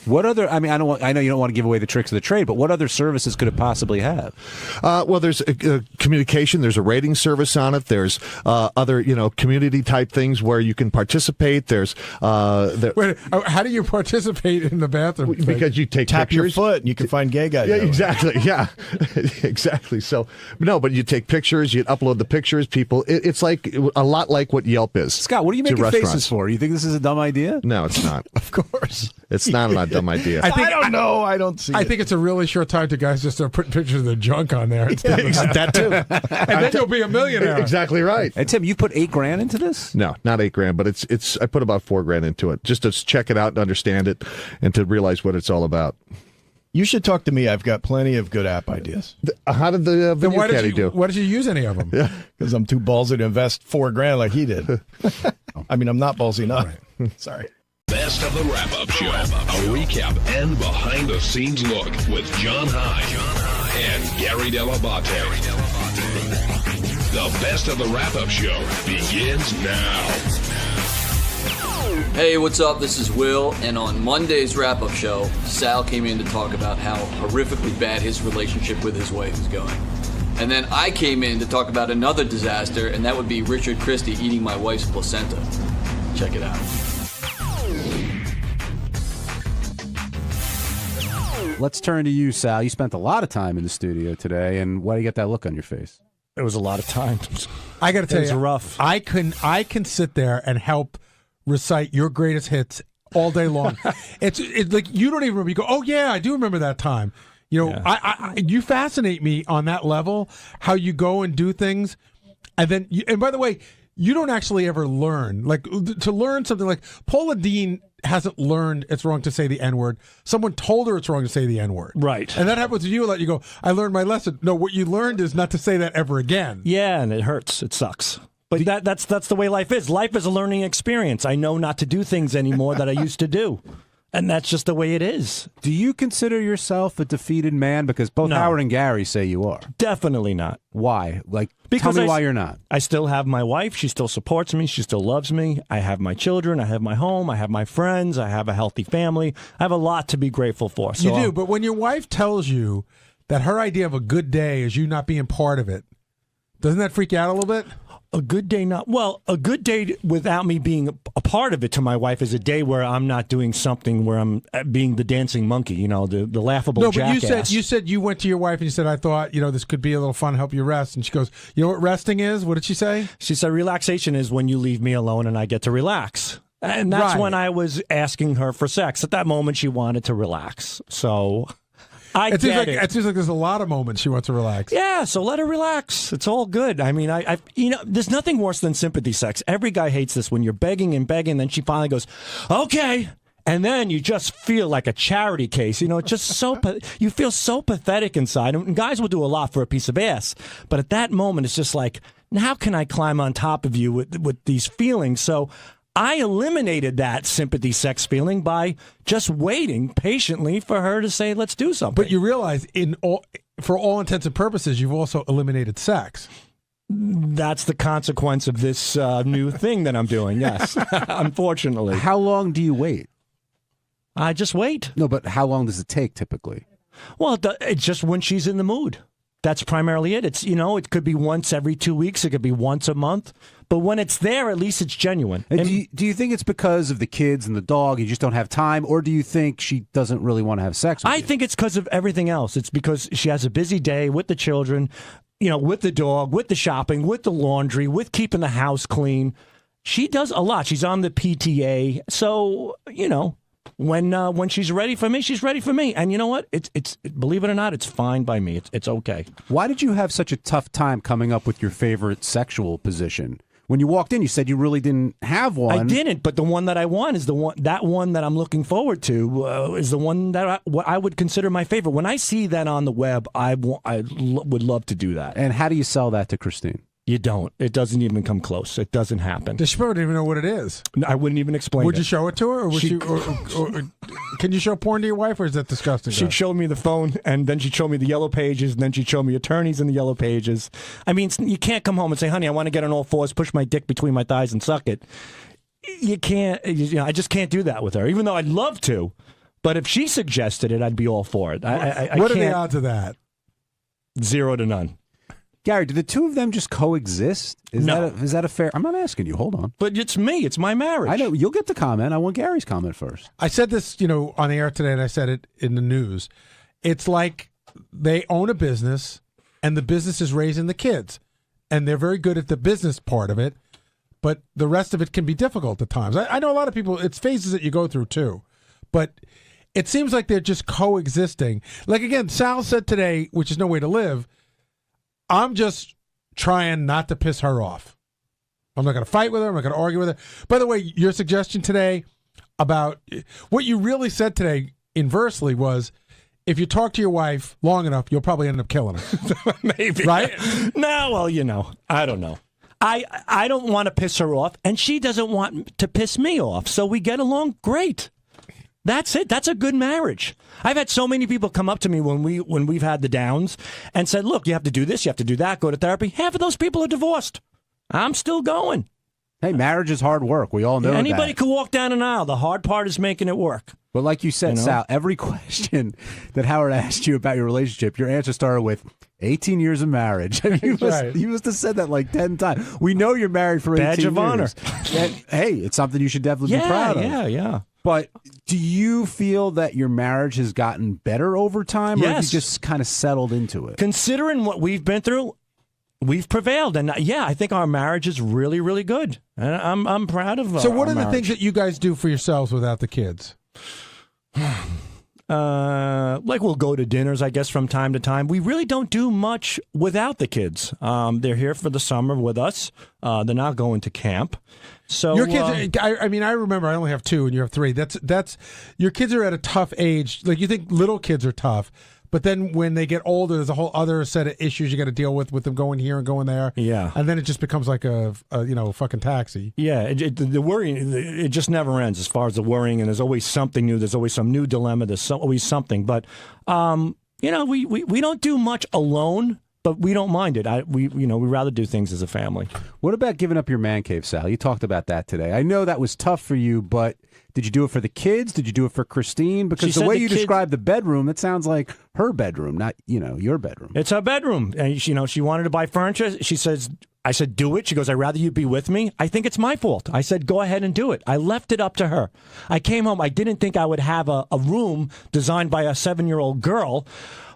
What other? I mean, I know you don't want to give away the tricks of the trade, but what other services could it possibly have? Well, there's communication. There's a rating service on it. There's other, community type things where you can participate. There's Wait, how do you participate in the bathroom? Because you tap pictures. your foot and you can find gay guys. Yeah, exactly. Yeah, exactly. So but you take pictures. You upload the pictures. People, it's like a lot like what Yelp is. Scott, what are you making faces for? You think this is a dumb idea? No, it's not. Of course, it's not a dumb idea. I don't know. I don't see. I think it's a really short time to guys just start putting pictures of their junk on there. That too. And then you'll be a millionaire. Exactly right. And Tim, you put $8,000 into this? No, not $8,000, but it's. I put about $4,000 into it just to check it out and understand it, and to realize what it's all about. You should talk to me. I've got plenty of good app ideas. How did the video caddy do? Why did you use any of them? Because I'm too ballsy to invest $4,000 like he did. I mean, I'm not ballsy enough. Right. Sorry. Best of the wrap-up show. A recap and behind-the-scenes look with John High and Gary Dell'Abate. The best of the wrap-up show begins now. Hey, what's up? This is Will, and on Monday's wrap-up show, Sal came in to talk about how horrifically bad his relationship with his wife is going. And then I came in to talk about another disaster, and that would be Richard Christie eating my wife's placenta. Check it out. Let's turn to you, Sal. You spent a lot of time in the studio today, and why do you get that look on your face? It was a lot of time. I got to tell you, it was rough. I can sit there and help recite your greatest hits all day long. it's like you don't even remember. You go, oh yeah, I do remember that time. You fascinate me on that level. How you go and do things, and then and by the way, you don't actually ever learn. Like to learn something like Paula Deen hasn't learned it's wrong to say the N-word. Someone told her it's wrong to say the N-word. Right. And that happens to you a lot. You go, I learned my lesson. No, what you learned is not to say that ever again. Yeah, and it hurts. It sucks. But that's the way life is. Life is a learning experience. I know not to do things anymore that I used to do. And that's just the way it is. Do you consider yourself a defeated man? Because both Howard and Gary say you are. Definitely not. Why? Tell me why you're not. I still have my wife. She still supports me. She still loves me. I have my children. I have my home. I have my friends. I have a healthy family. I have a lot to be grateful for. So you do, but when your wife tells you that her idea of a good day is you not being part of it, doesn't that freak you out a little bit? A good day, a good day without me being a part of it to my wife is a day where I'm not doing something where I'm being the dancing monkey, the laughable jackass. No, but you said you went to your wife and you said, I thought, this could be a little fun, help you rest. And she goes, you know what resting is? What did she say? She said, relaxation is when you leave me alone and I get to relax. And that's when I was asking her for sex. At that moment, she wanted to relax. So It seems like there's a lot of moments she wants to relax. Yeah, so let her relax. It's all good. I mean, there's nothing worse than sympathy sex. Every guy hates this when you're begging and begging, then she finally goes, okay. And then you just feel like a charity case. It's just you feel so pathetic inside. And guys will do a lot for a piece of ass. But at that moment, it's just like, how can I climb on top of you with these feelings? So I eliminated that sympathy sex feeling by just waiting patiently for her to say, let's do something. But you realize for all intents and purposes, you've also eliminated sex. That's the consequence of this new thing that I'm doing, yes, unfortunately. How long do you wait? I just wait. No, but how long does it take typically? Well, it's just when she's in the mood. That's primarily it. It's, it could be once every 2 weeks. It could be once a month. But when it's there, at least it's genuine. And do you think it's because of the kids and the dog, you just don't have time, or do you think she doesn't really want to have sex with you? I think it's because of everything else. It's because she has a busy day with the children, with the dog, with the shopping, with the laundry, with keeping the house clean. She does a lot. She's on the PTA. So, when she's ready for me, she's ready for me. And you know what? It's believe it or not, it's fine by me. It's okay. Why did you have such a tough time coming up with your favorite sexual position? When you walked in, you said you really didn't have one. I didn't, but the one that I want is the one. That one that I'm looking forward to is the one that I would consider my favorite. When I see that on the web, I would love to do that. And how do you sell that to Christine? You don't. It doesn't even come close. It doesn't happen. Does she probably even know what it is? I wouldn't even explain. Would it. you show it to her, or can you show porn to your wife, or is that disgusting? She'd show me the phone, and then she'd show me the yellow pages, and then she'd show me attorneys in the yellow pages. I mean, you can't come home and say, "Honey, I want to get on all fours, push my dick between my thighs, and suck it." You can't. I just can't do that with her, even though I'd love to. But if she suggested it, I'd be all for it. What are the odds of that? 0 to none. Gary, do the two of them just coexist? Is that a fair? I'm not asking you. Hold on. But it's me. It's my marriage. I know. You'll get the comment. I want Gary's comment first. I said this, on the air today, and I said it in the news. It's like they own a business, and the business is raising the kids, and they're very good at the business part of it, but the rest of it can be difficult at times. I know a lot of people. It's phases that you go through too, but it seems like they're just coexisting. Like again, Sal said today, which is no way to live. I'm just trying not to piss her off. I'm not going to fight with her. I'm not going to argue with her. By the way, your suggestion today about what you really said today inversely was if you talk to your wife long enough, you'll probably end up killing her. Maybe. Right? No, well, I don't know. I don't want to piss her off, and she doesn't want to piss me off. So we get along great. That's it. That's a good marriage. I've had so many people come up to me when we've had the downs and said, look, you have to do this, you have to do that, go to therapy. Half of those people are divorced. I'm still going. Hey, marriage is hard work. We all know Anybody could walk down an aisle. The hard part is making it work. But like you said, Sal, every question that Howard asked you about your relationship, your answer started with 18 years of marriage. I mean, you must have said that like 10 times. We know you're married for 18 years. Badge of honor. And, hey, it's something you should definitely be proud of. Yeah. But do you feel that your marriage has gotten better over time, or have you just kind of settled into it? Considering what we've been through, we've prevailed, and I think our marriage is really, really good, and I'm proud of. So, what are the things that you guys do for yourselves without the kids? Like we'll go to dinners, I guess, from time to time. We really don't do much without the kids. They're here for the summer with us. They're not going to camp. So your kids, I remember I only have 2 and you have 3. That's your kids are at a tough age. Like you think little kids are tough, but then when they get older, there's a whole other set of issues you got to deal with them going here and going there. Yeah, and then it just becomes like a fucking taxi. Yeah, the worrying, it just never ends as far as the worrying, and there's always something new. There's always some new dilemma. There's always something. But we don't do much alone. But we don't mind it. We rather do things as a family. What about giving up your man cave, Sal? You talked about that today. I know that was tough for you, but did you do it for the kids? Did you do it for Christine? Because the way you described the bedroom, it sounds like her bedroom, not your bedroom. It's her bedroom, and she wanted to buy furniture. I said, do it. She goes, I'd rather you be with me. I think it's my fault. I said, go ahead and do it. I left it up to her. I came home. I didn't think I would have a room designed by a 7-year-old girl,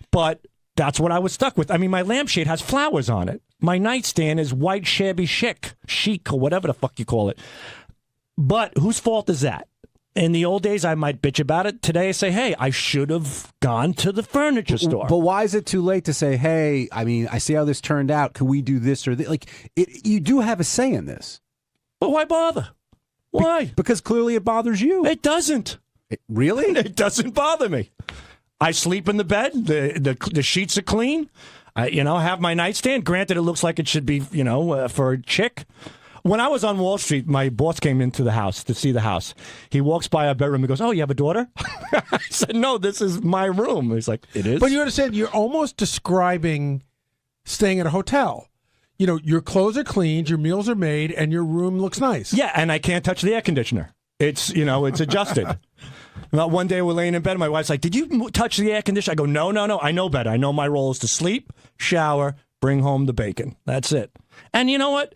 but that's what I was stuck with. I mean, my lampshade has flowers on it. My nightstand is white shabby chic, or whatever the fuck you call it. But whose fault is that? In the old days, I might bitch about it. Today, I say, hey, I should have gone to the furniture store. But why is it too late to say, hey, I mean, I see how this turned out. Can we do this or that? Like, you do have a say in this. But why bother? Why? Because clearly it bothers you. It doesn't. Really? It doesn't bother me. I sleep in the bed. The sheets are clean. I have my nightstand. Granted, it looks like it should be, for a chick. When I was on Wall Street, my boss came into the house to see the house. He walks by our bedroom. He goes, "Oh, you have a daughter?" I said, "No, this is my room." He's like, "It is." But you understand? You're almost describing staying at a hotel. Your clothes are cleaned, your meals are made, and your room looks nice. Yeah, and I can't touch the air conditioner. It's adjusted. About one day we're laying in bed, and my wife's like, "Did you touch the air conditioner?" I go, No. I know better. I know my role is to sleep, shower, bring home the bacon. That's it. And you know what?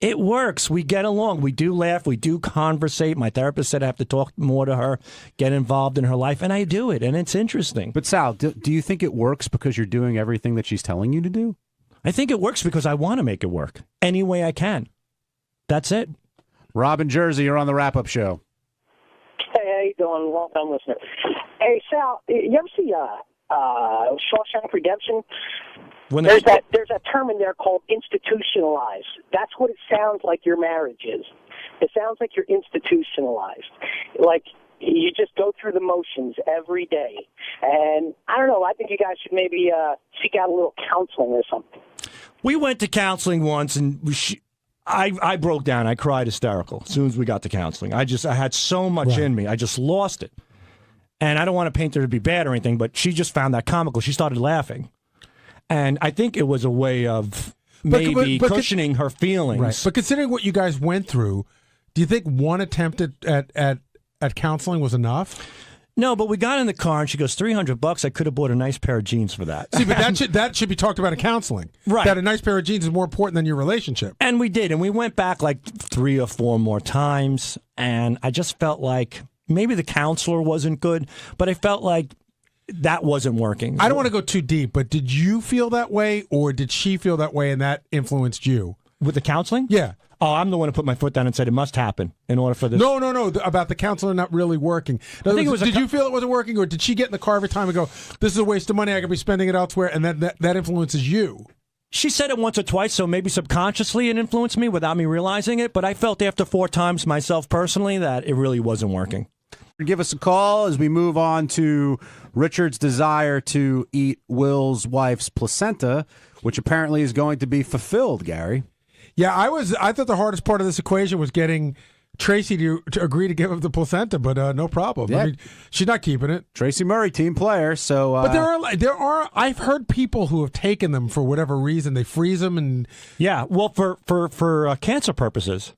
It works. We get along. We do laugh. We do conversate. My therapist said I have to talk more to her, get involved in her life, and I do it, and it's interesting. But Sal, do you think it works because you're doing everything that she's telling you to do? I think it works because I want to make it work any way I can. That's it. Rob in Jersey, you're on the wrap-up show. Hey, how you doing? Long-time listener. Hey, Sal, you ever see Shawshank Redemption? There's that term in there called institutionalized. That's what it sounds like your marriage is. It sounds like you're institutionalized. Like you just go through the motions every day. And I don't know, I think you guys should maybe seek out a little counseling or something. We went to counseling once, and I broke down. I cried hysterical as soon as we got to counseling. I had so much in me. I just lost it. And I don't want to paint her to be bad or anything, but she just found that comical. She started laughing. And I think it was a way of maybe cushioning her feelings. Right. But considering what you guys went through, do you think one attempt at counseling was enough? No, but we got in the car and she goes, $300. I could have bought a nice pair of jeans for that. See, but that should be talked about in counseling. Right. That a nice pair of jeans is more important than your relationship. And we did. And we went back like 3 or 4 more times. And I just felt like maybe the counselor wasn't good, but I felt like that wasn't working. I don't want to go too deep, but did you feel that way or did she feel that way and that influenced you? With the counseling? Yeah. Oh, I'm the one who put my foot down and said it must happen in order for this. No, about the counselor not really working. I think it was did you feel it wasn't working, or did she get in the car every time and go, this is a waste of money, I could be spending it elsewhere, and that influences you? She said it once or twice, so maybe subconsciously it influenced me without me realizing it, but I felt after 4 times myself personally that it really wasn't working. Give us a call as we move on to Richard's desire to eat Will's wife's placenta, which apparently is going to be fulfilled, Gary. Yeah, I thought the hardest part of this equation was getting Tracy to agree to give up the placenta, but no problem. Yeah. I mean, she's not keeping it. Tracy Murray, team player. So, but there are. I've heard people who have taken them for whatever reason. They freeze them and well, for cancer purposes.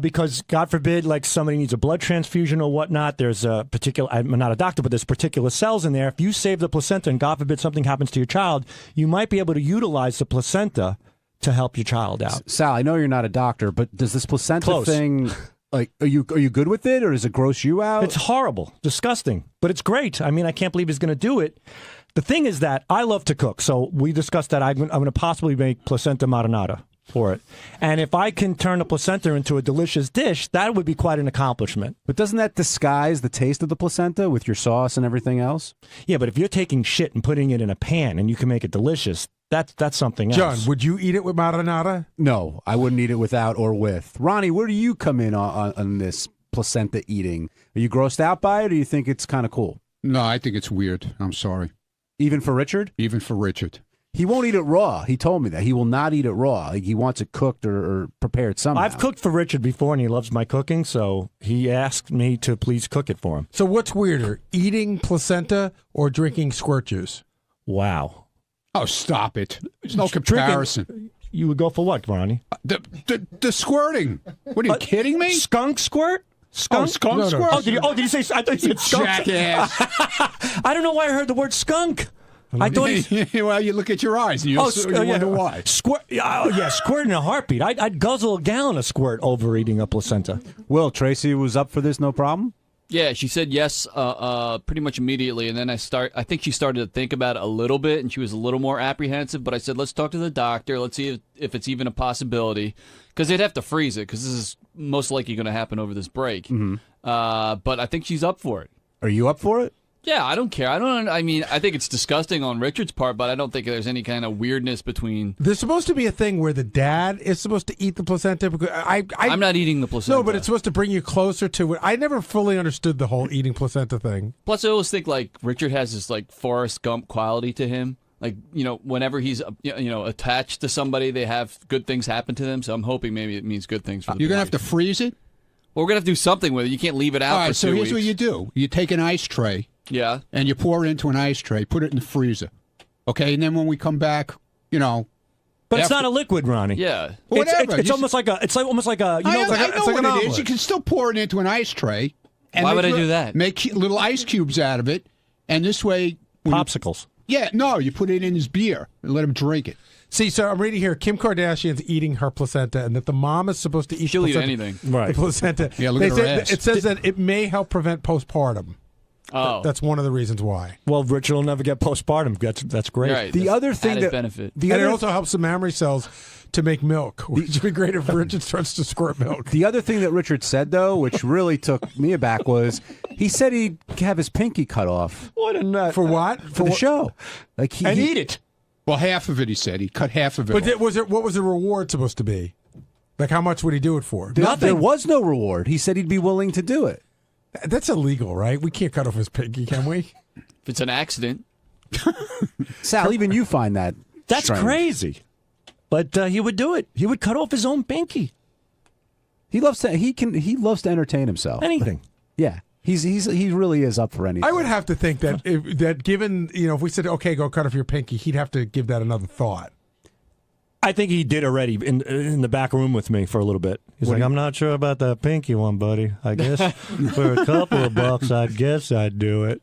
Because, God forbid, like somebody needs a blood transfusion or whatnot, there's a particular, I'm not a doctor, but there's particular cells in there. If you save the placenta and, God forbid, something happens to your child, you might be able to utilize the placenta to help your child out. Sal, I know you're not a doctor, but does this placenta thing, like, are you good with it, or does it gross you out? It's horrible, disgusting, but it's great. I mean, I can't believe he's going to do it. The thing is that I love to cook, so we discussed that I'm going to possibly make placenta marinara for it. And if I can turn the placenta into a delicious dish, that would be quite an accomplishment. But doesn't that disguise the taste of the placenta with your sauce and everything else? Yeah, but if you're taking shit and putting it in a pan and you can make it delicious, that's something else. John, would you eat it with marinara? No, I wouldn't eat it without or with. Ronnie, where do you come in on this placenta eating? Are you grossed out by it, or do you think it's kind of cool? No, I think it's weird. I'm sorry. Even for Richard? Even for Richard. He won't eat it raw. He told me that. He will not eat it raw. He wants it cooked or prepared somehow. I've cooked for Richard before, and he loves my cooking, so he asked me to please cook it for him. So what's weirder, eating placenta or drinking squirt juice? Wow. Oh, stop it. There's no comparison. You would go for what, Ronnie? The squirting. What are you kidding me? Skunk squirt? Skunk? Oh, skunk squirt? Oh, did you say? I thought you said skunk. Jackass. I don't know why I heard the word skunk. I thought well, you look at your eyes and you wonder why. Squirt, squirt in a heartbeat. I'd guzzle a gallon of squirt over eating a placenta. Will, Tracy was up for this, no problem? Yeah, she said yes pretty much immediately, and then I think she started to think about it a little bit, and she was a little more apprehensive, but I said, let's talk to the doctor. Let's see if it's even a possibility, because they'd have to freeze it, because this is most likely going to happen over this break. Mm-hmm. But I think she's up for it. Are you up for it? Yeah, I don't care. I mean, I think it's disgusting on Richard's part, but I don't think there's any kind of weirdness between. There's supposed to be a thing where the dad is supposed to eat the placenta. Because I'm not eating the placenta. No, but it's supposed to bring you closer to it. I never fully understood the whole eating placenta thing. Plus, I always think like Richard has this like Forrest Gump quality to him. Like, whenever he's attached to somebody, they have good things happen to them. So I'm hoping maybe it means good things for them. You're gonna have to freeze it. Well, we're gonna have to do something with it. You can't leave it out. All right, for so 2 here's weeks. what you do: you take an ice tray. Yeah. And you pour it into an ice tray, put it in the freezer. Okay, and then when we come back, But it's not a liquid, Ronnie. Yeah. Whatever. It's almost like a. It's almost like a. I know like what an it omelet. is. You can still pour it into an ice tray. And Why would I do that? Make little ice cubes out of it, and this way, popsicles. You put it in his beer and let him drink it. See, so I'm reading here, Kim Kardashian's eating her placenta, and that the mom is supposed to eat She'll the eat placenta. anything. The placenta. Yeah, look at her ass. It says that it may help prevent postpartum. Oh. That's one of the reasons why. Well, Richard will never get postpartum. That's great. Right. The That's other thing added that benefit. And it also helps the mammary cells to make milk, which would be great if Richard starts to squirt milk. The other thing that Richard said, though, which really took me aback, was he said he'd have his pinky cut off. What a nut. For what? For the show. Like he And eat it. Well, half of it, he said. He cut half of it. But off. what was the reward supposed to be? Like, how much would he do it for? There was no reward. He said he'd be willing to do it. That's illegal, right? We can't cut off his pinky, can we? If it's an accident. Sal, even you find that That's strange. crazy. But he would do it. He would cut off his own pinky. He loves to entertain himself. Anything. Yeah. He really is up for anything. I would have to think that that given, if we said, okay, go cut off your pinky, he'd have to give that another thought. I think he did already in the back room with me for a little bit. He's like, I'm not sure about that pinky one, buddy. I guess for a couple of bucks, I guess I'd do it.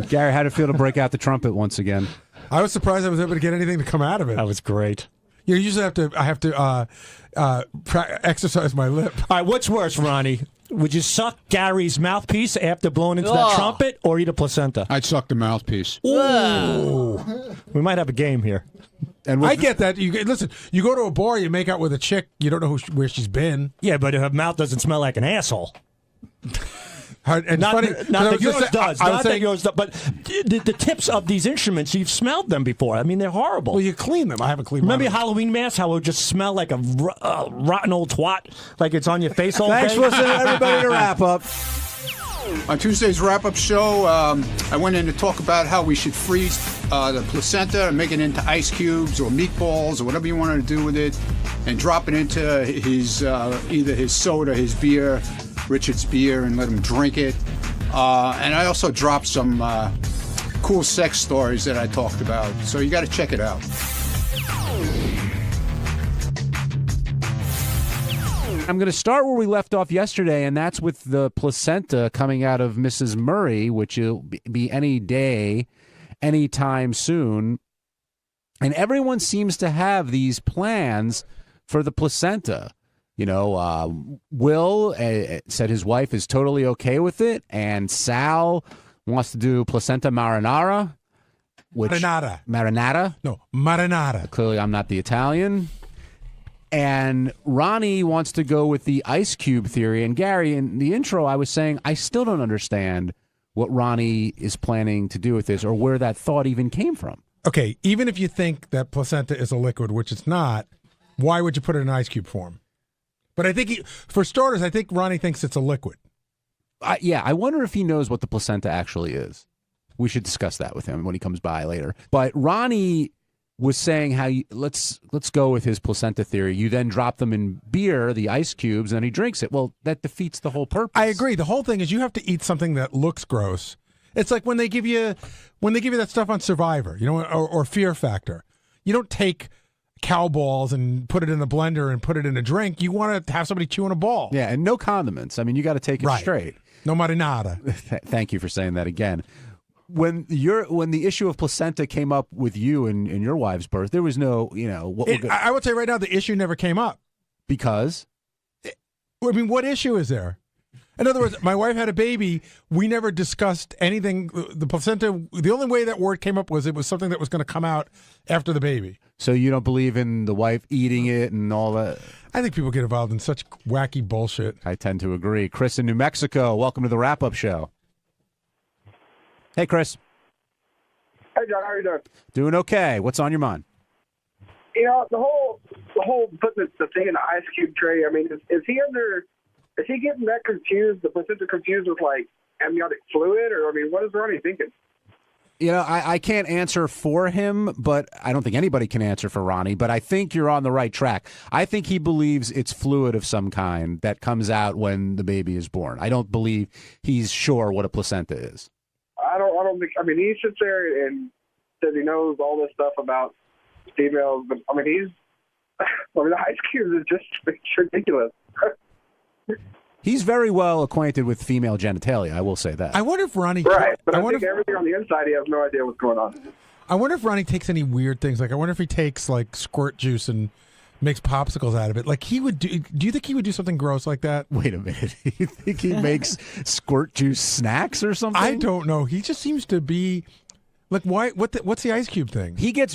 Gary, how'd it feel to break out the trumpet once again? I was surprised I was able to get anything to come out of it. That was great. Usually I have to exercise my lip. All right, what's worse, Ronnie? Would you suck Gary's mouthpiece after blowing into that trumpet, or eat a placenta? I'd suck the mouthpiece. Ooh. We might have a game here. And I get that. Listen, you go to a bar, you make out with a chick, you don't know where she's been. Yeah, but her mouth doesn't smell like an asshole. And not that yours does. Not that saying, yours does. But the tips of these instruments, you've smelled them before. I mean, they're horrible. Well, you clean them. I haven't cleaned them. Remember your Halloween mask, how it would just smell like a rotten old twat, like it's on your face all Thanks day? for listening, everybody, to Wrap Up. On Tuesday's wrap-up show, I went in to talk about how we should freeze the placenta and make it into ice cubes or meatballs or whatever you want to do with it, and drop it into his either his soda, his beer, Richard's beer, and let him drink it. And I also dropped some cool sex stories that I talked about, so you got to check it out. I'm going to start where we left off yesterday, and that's with the placenta coming out of Mrs. Murray, which will be any day, anytime soon. And everyone seems to have these plans for the placenta. Will said his wife is totally okay with it, and Sal wants to do placenta marinara. Marinata? No, marinara. Clearly, I'm not the Italian. And Ronnie wants to go with the ice cube theory. And Gary, in the intro, I was saying I still don't understand what Ronnie is planning to do with this or where that thought even came from. Okay, even if you think that placenta is a liquid, which it's not, why would you put it in ice cube form? But I think, for starters, I think Ronnie thinks it's a liquid. I wonder if he knows what the placenta actually is. We should discuss that with him when he comes by later. But Ronnie was saying how let's go with his placenta theory. You then drop them in beer, the ice cubes, and then he drinks it. Well, that defeats the whole purpose. I agree. The whole thing is you have to eat something that looks gross. It's like when they give you that stuff on Survivor, or Fear Factor. You don't take cow balls and put it in a blender and put it in a drink. You want to have somebody chewing a ball. Yeah, and no condiments. I mean, you got to take it straight. No marinara. Thank you for saying that again. When the issue of placenta came up with you and your wife's birth, there was no, I would say right now the issue never came up. Because? What issue is there? In other words, my wife had a baby. We never discussed anything. The placenta, the only way that word came up was it was something that was going to come out after the baby. So you don't believe in the wife eating it and all that? I think people get involved in such wacky bullshit. I tend to agree. Chris in New Mexico, welcome to the Wrap-Up Show. Hey, Chris. Hey, John. How are you doing? Doing okay. What's on your mind? The whole putting the thing in the ice cube tray. I mean, is he getting that confused? The placenta confused with like amniotic fluid, or what is Ronnie thinking? I can't answer for him, but I don't think anybody can answer for Ronnie. But I think you're on the right track. I think he believes it's fluid of some kind that comes out when the baby is born. I don't believe he's sure what a placenta is. I don't think. He sits there and says he knows all this stuff about females, but the ice cube is just ridiculous. He's very well acquainted with female genitalia. I will say that. I wonder if Ronnie. Right, but I think everything on the inside, he has no idea what's going on. I wonder if Ronnie takes any weird things. Like, I wonder if he takes like squirt juice and makes popsicles out of it. Like he would do. Do you think he would do something gross like that? Wait a minute. You think he makes squirt juice snacks or something? I don't know. He just seems to be like, why? What's the Ice Cube thing? He gets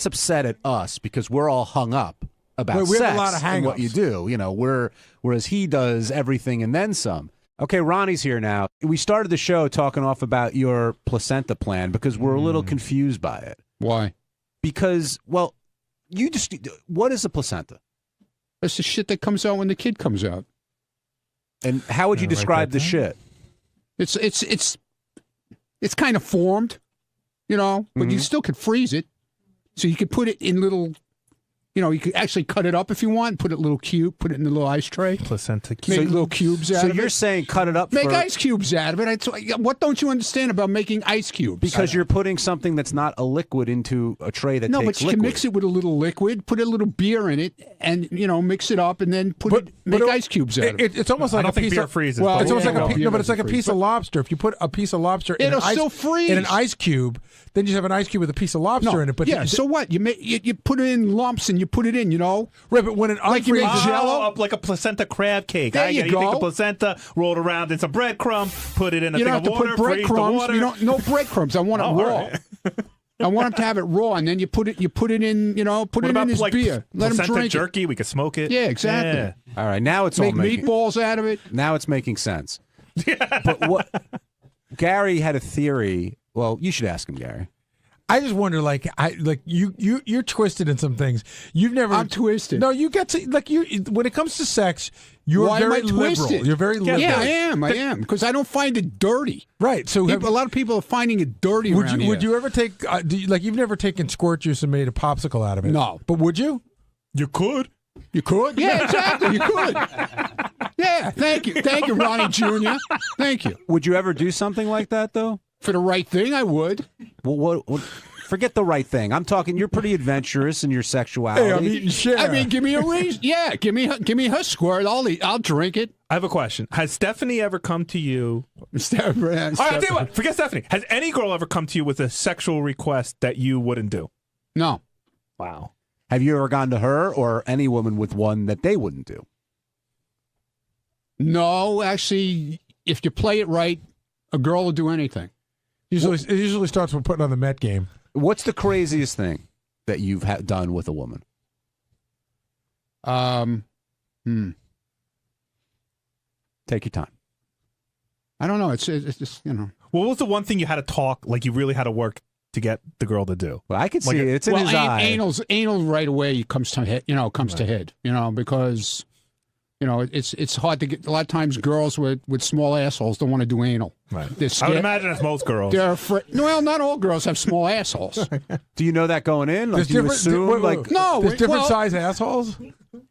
upset at us because we're all hung up about we sex have a lot of and what hang-ups. you do. You know, whereas he does everything and then some. Okay, Ronnie's here now. We started the show talking off about your placenta plan because we're a little confused by it. Why? Because, well, what is a placenta? That's the shit that comes out when the kid comes out. And how would you describe the shit? It's kind of formed, you know, but you still could freeze it. So you could put it in little, you know, you could actually cut it up if you want, put it in a little ice tray. Placenta cube. Make little cubes out of it. So you're saying cut it up Make ice cubes out of it. What don't you understand about making ice cubes? Because you're putting something that's not a liquid into a tray that takes but you liquid. can mix it with a little liquid, put a little beer in it, and, you know, mix it up, and then make ice cubes out of it. It's almost like I don't think beer freezes. Well, it's almost yeah, like no, but it's like a piece of lobster. If you put a piece of lobster in It'll an ice, still freeze. in an ice cube, then you have an ice cube with a piece of lobster in it. But yeah, so what? You put it in lumps and you put it in, you know. Right, but when it like you make Jello, up like a placenta crab cake. There you take go. the placenta, roll it around in some breadcrumb, put it in a you thing don't have of water, to put freeze the breadcrumbs. water. You don't, no breadcrumbs. I want it raw. All right. I want him to have it raw, and then you put it in, you know, put What it about in his like beer. Let him placenta drink jerky? We could smoke it. Yeah, exactly. Yeah. All right, now it's Make all making meatballs out of it. Now it's making sense. But what Gary had a theory. Well, you should ask him, Gary. I just wonder, you're twisted in some things. I'm twisted. No, you get to when it comes to sex, you're Why very am I liberal. twisted? You're very liberal. Yeah, I am because I don't find it dirty. Right. So a lot of people are finding it dirty around here. Would you ever take you've never taken squirt juice and made a popsicle out of it? No. But would you? You could. You could? Yeah, exactly. You could. Yeah. Thank you, Ronnie Jr. Thank you. Would you ever do something like that, though? For the right thing, I would. Well, forget the right thing. I'm talking. You're pretty adventurous in your sexuality. Hey, I'm eating shit. I mean, give me a reason. Yeah, give me her squirt. I'll drink it. I have a question. Has Stephanie ever come to you? All right, I'll tell you what. Forget Stephanie. Has any girl ever come to you with a sexual request that you wouldn't do? No. Wow. Have you ever gone to her or any woman with one that they wouldn't do? No, actually, if you play it right, a girl will do anything. It usually starts with putting on the Met game. What's the craziest thing that you've done with a woman? Take your time. I don't know. It's just, you know. What was the one thing you had to talk, like you really had to work to get the girl to do? Well, I could see it's in his eye. Anal right away comes to head, to head, because, it's hard to get. A lot of times girls with small assholes don't want to do anal. Right. I would imagine that's most girls. They're afraid. Well, not all girls have small assholes. Do you know that going in? Like, do you assume, there's different size assholes?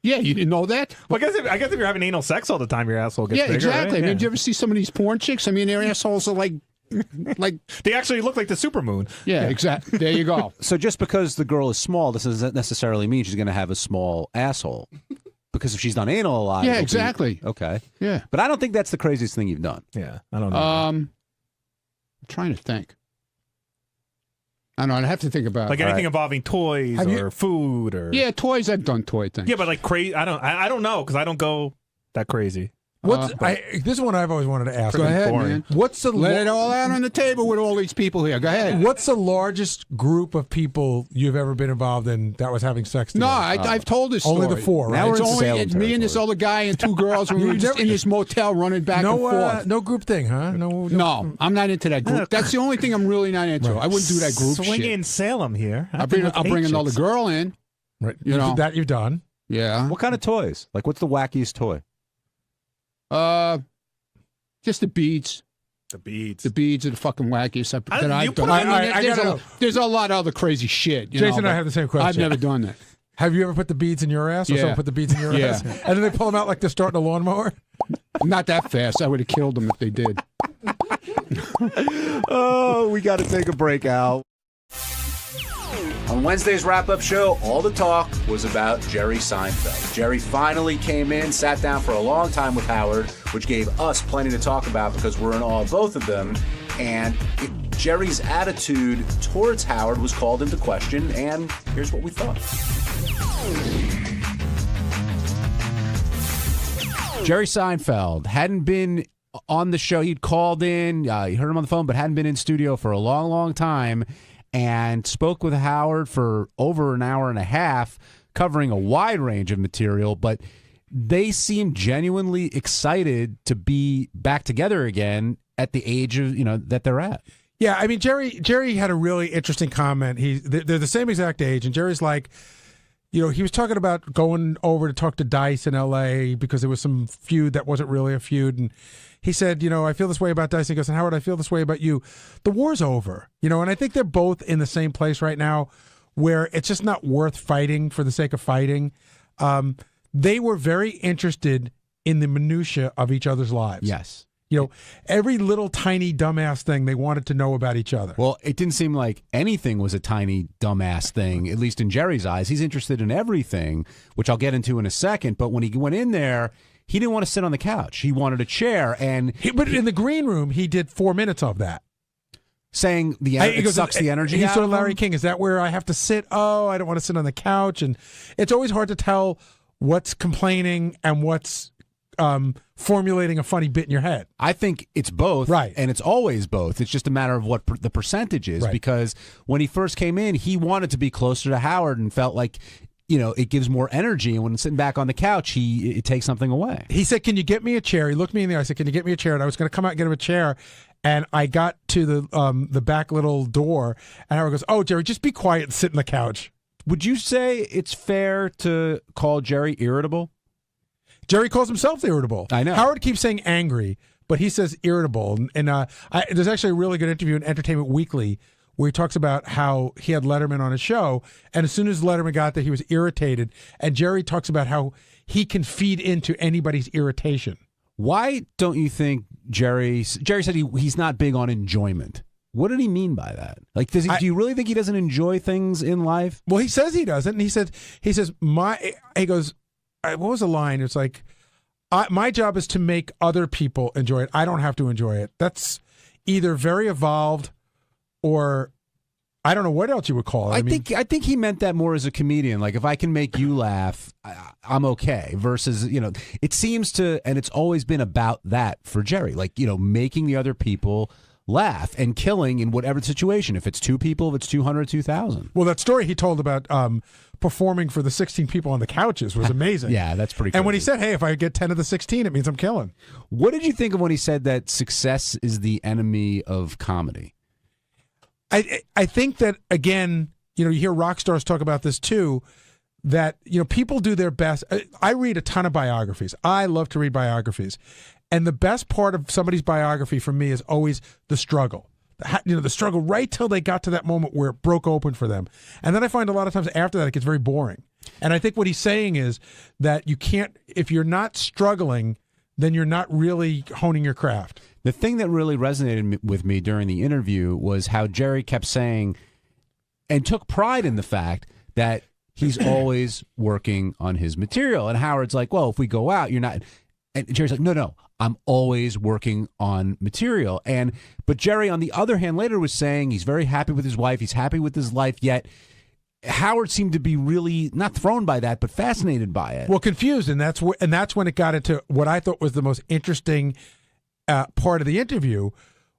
Yeah, you didn't know that? Well, I guess if you're having anal sex all the time, your asshole gets bigger. Exactly. Right? I mean, do you ever see some of these porn chicks? I mean, their assholes are like they actually look like the supermoon. Yeah, exactly. There you go. So just because the girl is small, this doesn't necessarily mean she's going to have a small asshole. Because if she's done anal a lot, yeah, exactly. Okay. Yeah, but I don't think that's the craziest thing you've done. Yeah, I don't know. I'm trying to think. I don't know. I'd have to think about like anything involving toys or food or toys. I've done toy things. Yeah, but like crazy. I don't know because I don't go that crazy. This is one I've always wanted to ask. Go ahead, man. Let it all out on the table with all these people here. Go ahead. What's the largest group of people you've ever been involved in that was having sex together? No, I've told this story. Only the four, right? Now it's me and this other guy and two girls. We were just in this motel running back and forth. No group thing, huh? No, I'm not into that group. That's the only thing I'm really not into. I wouldn't do that group shit. Swing in Salem here. I'll bring another girl in. Right. That you've done. Yeah. What kind of toys? Like, what's the wackiest toy? Just the beads. The beads are the fucking wackiest that I've done. There's a lot of other crazy shit. Jason and I have the same question. I've never done that. Have you ever put the beads in your ass or someone put the beads in your ass? And then they pull them out like they're starting a lawnmower? Not that fast. I would have killed them if they did. Oh, we got to take a break, Al. On Wednesday's wrap-up show, all the talk was about Jerry Seinfeld. Jerry finally came in, sat down for a long time with Howard, which gave us plenty to talk about because we're in awe of both of them. And Jerry's attitude towards Howard was called into question, and here's what we thought. Jerry Seinfeld hadn't been on the show. He'd called in, you heard him on the phone, but hadn't been in studio for a long, long time, and spoke with Howard for over an hour and a half, covering a wide range of material, but they seemed genuinely excited to be back together again at the age of, that they're at. Yeah, I mean, Jerry had a really interesting comment. They're the same exact age, and Jerry's like, he was talking about going over to talk to Dice in L.A. because there was some feud that wasn't really a feud, and he said, I feel this way about Dice. He goes, and Howard, I feel this way about you. The war's over, and I think they're both in the same place right now where it's just not worth fighting for the sake of fighting. They were very interested in the minutia of each other's lives. Yes. Every little tiny dumbass thing they wanted to know about each other. Well, it didn't seem like anything was a tiny dumbass thing, at least in Jerry's eyes. He's interested in everything, which I'll get into in a second. But when he went in there, he didn't want to sit on the couch. He wanted a chair. But in the green room, he did 4 minutes of that. Saying it sucks the energy He out saw of Larry him? King. Is that where I have to sit? Oh, I don't want to sit on the couch. And it's always hard to tell what's complaining and what's formulating a funny bit in your head. I think it's both, right? And it's always both. It's just a matter of what the percentage is. Right. Because when he first came in, he wanted to be closer to Howard and felt like, it gives more energy. And when sitting back on the couch, it takes something away. He said, "Can you get me a chair?" He looked me in the eye. I said, "Can you get me a chair?" And I was going to come out and get him a chair. And I got to the back little door, and Howard goes, "Oh, Jerry, just be quiet and sit on the couch." Would you say it's fair to call Jerry irritable? Jerry calls himself irritable. I know. Howard keeps saying angry, but he says irritable. And there's actually a really good interview in Entertainment Weekly where he talks about how he had Letterman on his show, and as soon as Letterman got there, he was irritated. And Jerry talks about how he can feed into anybody's irritation. Why don't you think Jerry said he's not big on enjoyment? What did he mean by that? Like, do you really think he doesn't enjoy things in life? Well, he says he doesn't. And he says, he goes, what was the line? It's like, my job is to make other people enjoy it. I don't have to enjoy it. That's either very evolved or I don't know what else you would call it. I think he meant that more as a comedian. Like, if I can make you laugh, I'm okay. Versus, it seems to, and it's always been about that for Jerry. Like, making the other people laugh and killing in whatever situation. If it's 2 people, if it's 200, 2,000. Well, that story he told about performing for the 16 people on the couches was amazing. Yeah, that's pretty cool. And when he said, "Hey, if I get 10 of the 16, it means I'm killing." What did you think of when he said that success is the enemy of comedy? I think that, again, you hear rock stars talk about this too, that, people do their best. I read a ton of biographies. I love to read biographies. And the best part of somebody's biography for me is always the struggle. The struggle right till they got to that moment where it broke open for them. And then I find a lot of times after that it gets very boring. And I think what he's saying is that you can't, if you're not struggling, then you're not really honing your craft. The thing that really resonated with me during the interview was how Jerry kept saying and took pride in the fact that he's always working on his material. And Howard's like, well, if we go out, you're not. And Jerry's like, no, I'm always working on material. But Jerry, on the other hand, later was saying he's very happy with his wife. He's happy with his life, yet Howard seemed to be really not thrown by that, but fascinated by it. Well, confused. And that's when it got into what I thought was the most interesting part of the interview,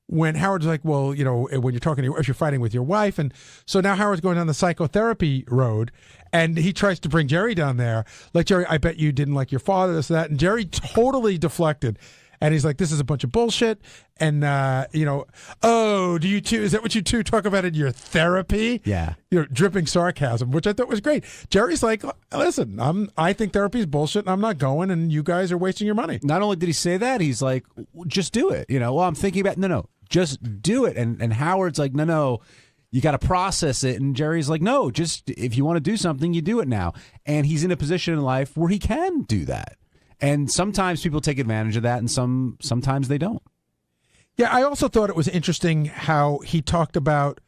when Howard's like, well, when you're talking to if you're fighting with your wife. And so now Howard's going down the psychotherapy road, and he tries to bring Jerry down there. Like, Jerry, I bet you didn't like your father, this, that. And Jerry totally deflected. And he's like, this is a bunch of bullshit. And, oh, do you two, is that what you two talk about in your therapy? Yeah. Dripping sarcasm, which I thought was great. Jerry's like, listen, I think therapy's bullshit and I'm not going, and you guys are wasting your money. Not only did he say that, he's like, just do it. Well, I'm thinking about, no, just do it. And Howard's like, no, you got to process it. And Jerry's like, no, just if you want to do something, you do it now. And he's in a position in life where he can do that. And sometimes people take advantage of that, and sometimes they don't. Yeah, I also thought it was interesting how he talked about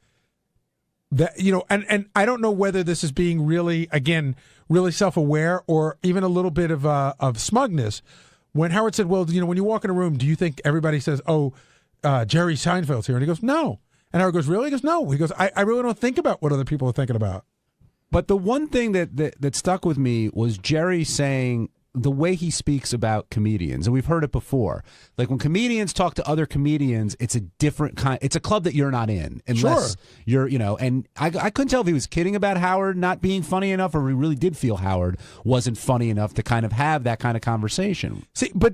that, and I don't know whether this is being really self-aware or even a little bit of smugness. When Howard said, well, when you walk in a room, do you think everybody says, oh, Jerry Seinfeld's here. And he goes, no. And Howard goes, really? He goes, no. He goes, I really don't think about what other people are thinking about. But the one thing that stuck with me was Jerry saying the way he speaks about comedians, and we've heard it before. Like when comedians talk to other comedians, it's a different kind. It's a club that you're not in, unless you're, And I couldn't tell if he was kidding about Howard not being funny enough, or he really did feel Howard wasn't funny enough to kind of have that kind of conversation. See, but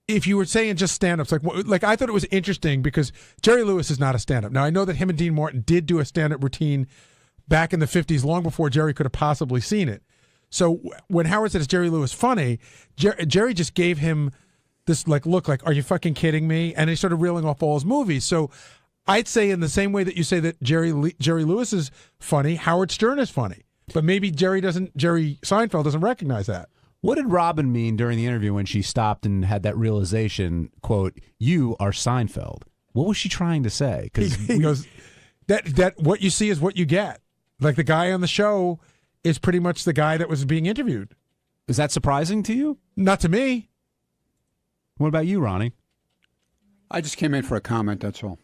if you were saying just stand-ups, like I thought it was interesting because Jerry Lewis is not a stand-up. Now I know that him and Dean Martin did do a stand-up routine back in the 50s, long before Jerry could have possibly seen it. So when Howard said, is Jerry Lewis funny, Jerry just gave him this look like, are you fucking kidding me? And he started reeling off all his movies. So I'd say in the same way that you say that Jerry Lewis is funny, Howard Stern is funny. But maybe Jerry Seinfeld doesn't recognize that. What did Robin mean during the interview when she stopped and had that realization, quote, you are Seinfeld? What was she trying to say? Because he goes, that what you see is what you get. Like the guy on the show is pretty much the guy that was being interviewed. Is that surprising to you? Not to me. What about you, Ronnie? I just came in for a comment, that's all.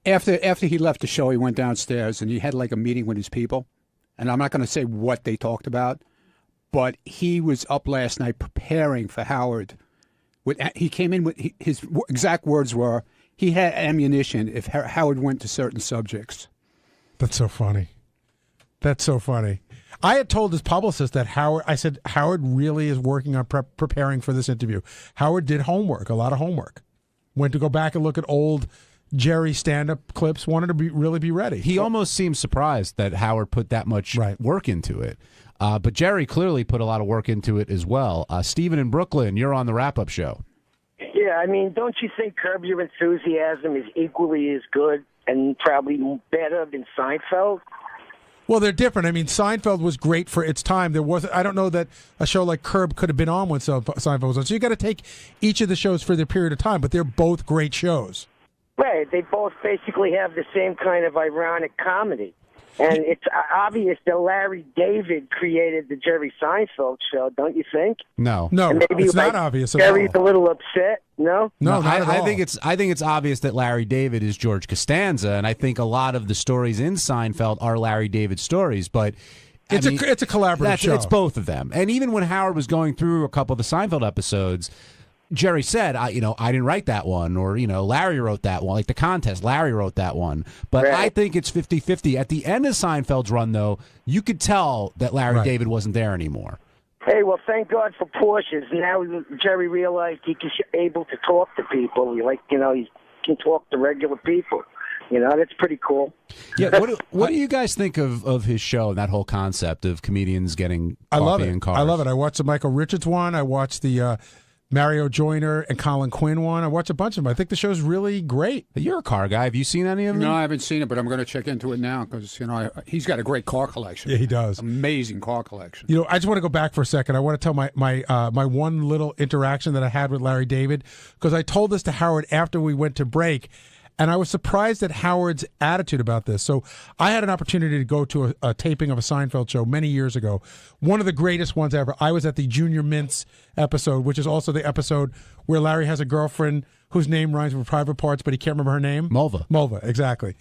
After he left the show, he went downstairs and he had like a meeting with his people. And I'm not going to say what they talked about, but he was up last night preparing for Howard. He came in with his exact words were, he had ammunition if Howard went to certain subjects. That's so funny. That's so funny. I had told his publicist that Howard really is working on preparing for this interview. Howard did homework, a lot of homework. Went to go back and look at old Jerry stand-up clips, wanted to really be ready. He almost seemed surprised that Howard put that much work into it. But Jerry clearly put a lot of work into it as well. Stephen in Brooklyn, you're on the wrap-up show. Yeah, I mean, don't you think Curb Your Enthusiasm is equally as good and probably better than Seinfeld? Well, they're different. I mean, Seinfeld was great for its time. I don't know that a show like Curb could have been on when Seinfeld was on. So you got to take each of the shows for their period of time, but they're both great shows. Right. They both basically have the same kind of ironic comedy. And it's obvious that Larry David created the Jerry Seinfeld show, don't you think? No, maybe it's not obvious at Jerry's all. a little upset. No, not at all. I think it's obvious that Larry David is George Costanza, and I think a lot of the stories in Seinfeld are Larry David stories. But it's a collaborative show. It's both of them. And even when Howard was going through a couple of the Seinfeld episodes, Jerry said, I didn't write that one, or, Larry wrote that one. Like The Contest, Larry wrote that one. But right. I think it's 50-50. At the end of Seinfeld's run, though, you could tell that Larry David wasn't there anymore. Hey, well, thank God for Porsches. Now Jerry realized he's able to talk to people. He can talk to regular people. That's pretty cool. Yeah, what do you guys think of his show and that whole concept of comedians getting coffee in cars? I love it. I watched the Michael Richards one. I watched the Mario Joyner and Colin Quinn one. I watched a bunch of them. I think the show's really great. You're a car guy. Have you seen any of them? No, I haven't seen it, but I'm going to check into it now because, he's got a great car collection. Yeah, he does. Amazing car collection. I just want to go back for a second. I want to tell my one little interaction that I had with Larry David, because I told this to Howard after we went to break, and I was surprised at Howard's attitude about this. So I had an opportunity to go to a taping of a Seinfeld show many years ago, one of the greatest ones ever. I was at the Junior Mints episode, which is also the episode where Larry has a girlfriend whose name rhymes with Private Parts, but he can't remember her name. Mulva, exactly.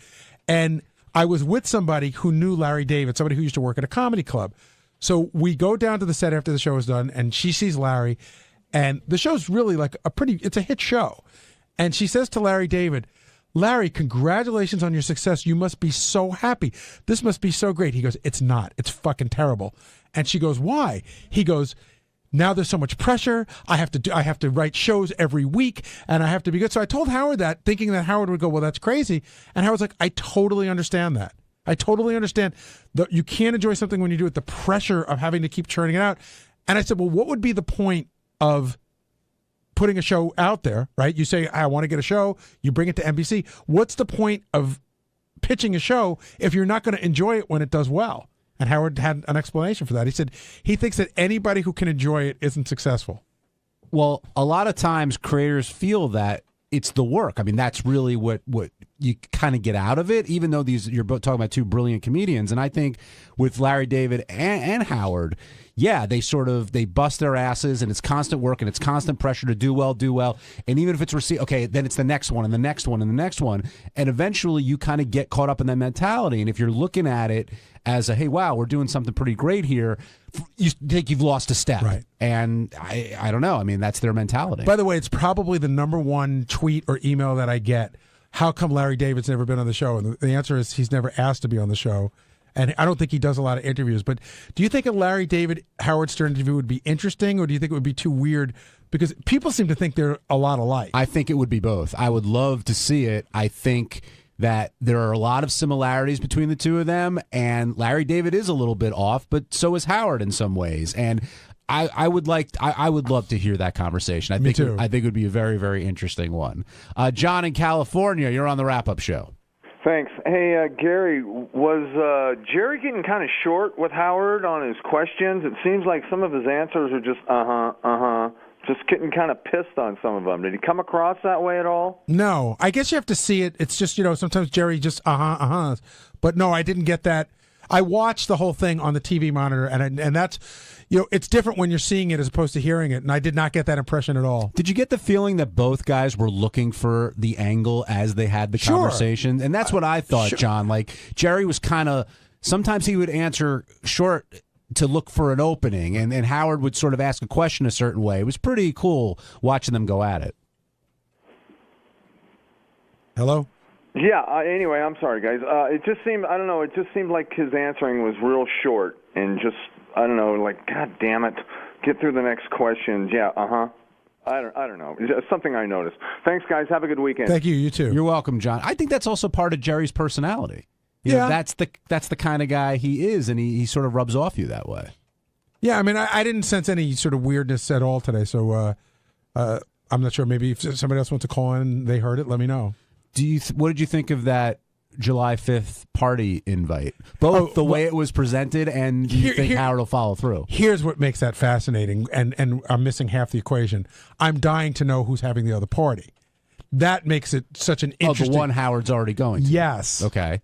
And I was with somebody who knew Larry David, somebody who used to work at a comedy club. So we go down to the set after the show is done, and she sees Larry, and the show's really it's a hit show. And she says to Larry David, Larry, congratulations on your success. You must be so happy. This must be so great. He goes, it's not. It's fucking terrible. And she goes, why? He goes, now there's so much pressure. I have to write shows every week, and I have to be good. So I told Howard that, thinking that Howard would go, well, that's crazy. And Howard's like, I totally understand that. I totally understand that you can't enjoy something when you do it, the pressure of having to keep churning it out. And I said, well, what would be the point of putting a show out there, right? You say, I want to get a show. You bring it to NBC. What's the point of pitching a show if you're not going to enjoy it when it does well? And Howard had an explanation for that. He said he thinks that anybody who can enjoy it isn't successful. Well, a lot of times creators feel that it's the work. I mean, that's really what you kind of get out of it, even though you're both talking about two brilliant comedians. And I think with Larry David and Howard, yeah, they bust their asses, and it's constant work and it's constant pressure to do well. And even if it's received, okay, then it's the next one and the next one and the next one. And eventually you kind of get caught up in that mentality. And if you're looking at it as a, hey, wow, we're doing something pretty great here, you think you've lost a step. Right. And I don't know. I mean, that's their mentality. By the way, it's probably the number one tweet or email that I get. How come Larry David's never been on the show? And the answer is he's never asked to be on the show. And I don't think he does a lot of interviews. But do you think a Larry David Howard Stern interview would be interesting, or do you think it would be too weird? Because people seem to think they're a lot alike. I think it would be both. I would love to see it. I think that there are a lot of similarities between the two of them, and Larry David is a little bit off, but so is Howard in some ways. And I would love to hear that conversation. Me too. I think it would be a very, very interesting one. John in California, you're on the wrap-up show. Thanks. Hey, Gary, was Jerry getting kind of short with Howard on his questions? It seems like some of his answers are just just getting kind of pissed on some of them. Did he come across that way at all? No. I guess you have to see it. It's just, sometimes Jerry just But no, I didn't get that. I watched the whole thing on the TV monitor, and that's, it's different when you're seeing it as opposed to hearing it, and I did not get that impression at all. Did you get the feeling that both guys were looking for the angle as they had the conversation? And that's what I thought, John. Like, Jerry was kind of, sometimes he would answer short to look for an opening, and Howard would sort of ask a question a certain way. It was pretty cool watching them go at it. Hello? Yeah, anyway, I'm sorry, guys. It just seemed, I don't know, it just seemed like his answering was real short and just, I don't know, like, God damn it, get through the next questions. Yeah, I don't know. It's something I noticed. Thanks, guys. Have a good weekend. Thank you. You too. You're welcome, John. I think that's also part of Jerry's personality. That's the kind of guy he is, and he sort of rubs off you that way. Yeah, I mean, I didn't sense any sort of weirdness at all today, so I'm not sure. Maybe if somebody else wants to call in and they heard it, let me know. What did you think of that July 5th party invite? Both the way it was presented, and do you think Howard will follow through? Here's what makes that fascinating, and I'm missing half the equation. I'm dying to know who's having the other party. That makes it such an interesting... the one Howard's already going to. Yes. Okay.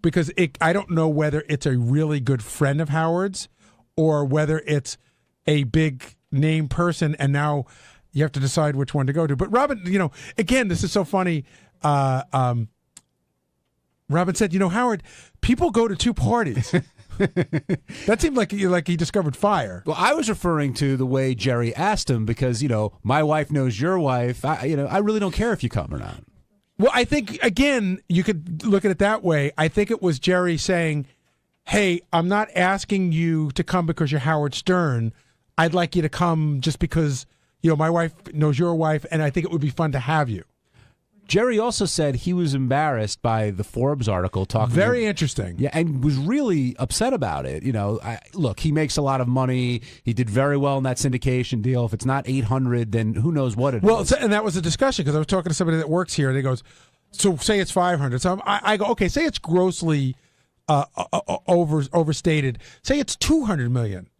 Because I don't know whether it's a really good friend of Howard's or whether it's a big name person, and now you have to decide which one to go to. But Robin, again, this is so funny. Robin said, Howard, people go to two parties. That seemed like he discovered fire. Well, I was referring to the way Jerry asked him because, my wife knows your wife. I really don't care if you come or not. Well, I think, again, you could look at it that way. I think it was Jerry saying, hey, I'm not asking you to come because you're Howard Stern. I'd like you to come just because, my wife knows your wife, and I think it would be fun to have you. Jerry also said he was embarrassed by the Forbes article talking. Very interesting. Yeah, and was really upset about it. Look, he makes a lot of money. He did very well in that syndication deal. If it's not 800, then who knows what it is. Well, and that was a discussion because I was talking to somebody that works here, and he goes, so say it's 500. So I go, okay, say it's grossly overstated. Say it's 200 million.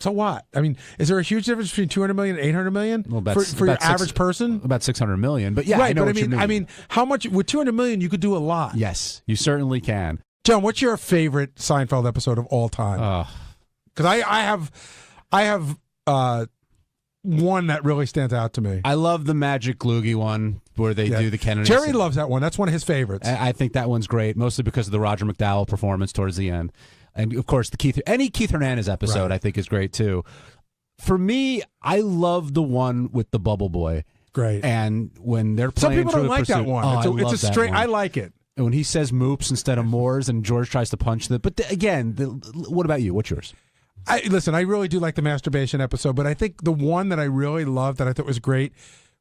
So what? I mean, is there a huge difference between 200 million and 800 million for your average person? About 600 million. But yeah, right, I know but what you mean. I mean, how much with 200 million you could do a lot. Yes, you certainly can. John, what's your favorite Seinfeld episode of all time? Because I have one that really stands out to me. I love the Magic Gloogie one where they do the Kennedy. Jerry loves that one. That's one of his favorites. I think that one's great, mostly because of the Roger McDowell performance towards the end. And, of course, any Keith Hernandez episode, right, I think is great, too. For me, I love the one with the Bubble Boy. Great. And when they're playing... Some people don't like that one. It's a straight... One. I like it. And when he says moops instead of mores and George tries to punch the... But, again, what about you? What's yours? Listen, I really do like the masturbation episode, but I think the one that I really loved that I thought was great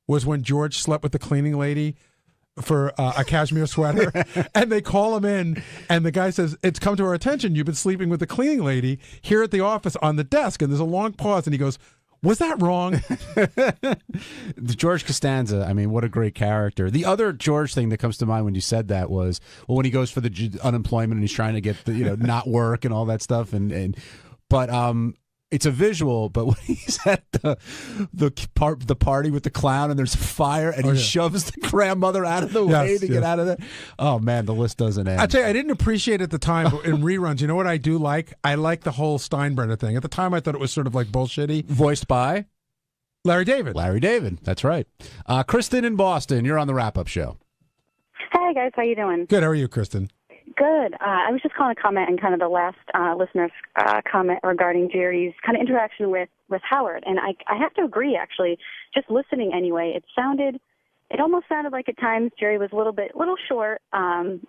was when George slept with the cleaning lady for a cashmere sweater, and they call him in, and the guy says, it's come to our attention, you've been sleeping with the cleaning lady here at the office on the desk, and there's a long pause, and he goes, was that wrong? George Costanza, I mean, what a great character. The other George thing that comes to mind when you said that was, when he goes for the unemployment and he's trying to get the, not work and all that stuff, but it's a visual, but when he's at the party with the clown and there's a fire and he shoves the grandmother out of the way to get out of there. Oh man, the list doesn't end. I tell you, I didn't appreciate it at the time, but in reruns, you know what I do like? I like the whole Steinbrenner thing. At the time, I thought it was sort of like bullshitty. Voiced by Larry David. Larry David, that's right. Kristen in Boston, you're on the wrap-up show. Hey guys, how you doing? Good. How are you, Kristen? Good. I was just calling to comment on kind of the last listener's comment regarding Jerry's kind of interaction with Howard. And I have to agree, actually, just listening anyway, it almost sounded like at times Jerry was a little short,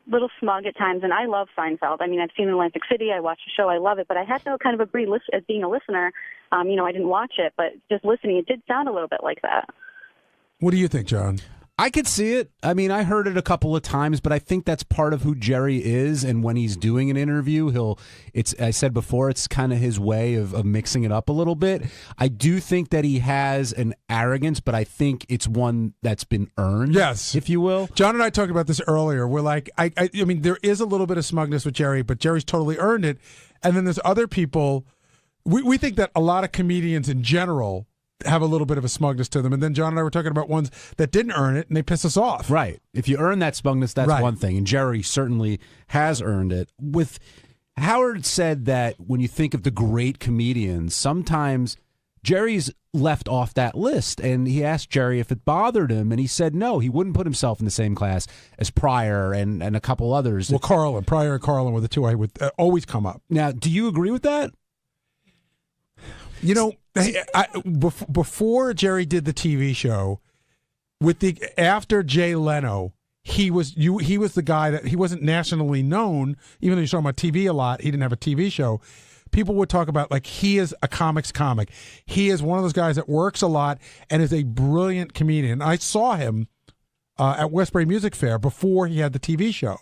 little smug at times. And I love Seinfeld. I mean, I've seen Atlantic City. I watched the show. I love it. But I had to kind of agree as being a listener. I didn't watch it, but just listening, it did sound a little bit like that. What do you think, John? I could see it. I mean, I heard it a couple of times, but I think that's part of who Jerry is. And when he's doing an interview, I said before, it's kind of his way of mixing it up a little bit. I do think that he has an arrogance, but I think it's one that's been earned. Yes. If you will. John and I talked about this earlier. We're like, I mean, there is a little bit of smugness with Jerry, but Jerry's totally earned it. And then there's other people. We think that a lot of comedians in general have a little bit of a smugness to them. And then John and I were talking about ones that didn't earn it, and they piss us off. Right. If you earn that smugness, that's one thing. And Jerry certainly has earned it. With Howard said that when you think of the great comedians, sometimes Jerry's left off that list. And he asked Jerry if it bothered him, and he said no, he wouldn't put himself in the same class as Pryor and a couple others. Well, Pryor and Carlin were the two I would always come up. Now, do you agree with that? You know, before Jerry did the TV show, after Jay Leno, he was the guy that he wasn't nationally known. Even though you're talking about TV a lot, he didn't have a TV show. People would talk about like he is a comics comic. He is one of those guys that works a lot and is a brilliant comedian. I saw him at Westbury Music Fair before he had the TV show.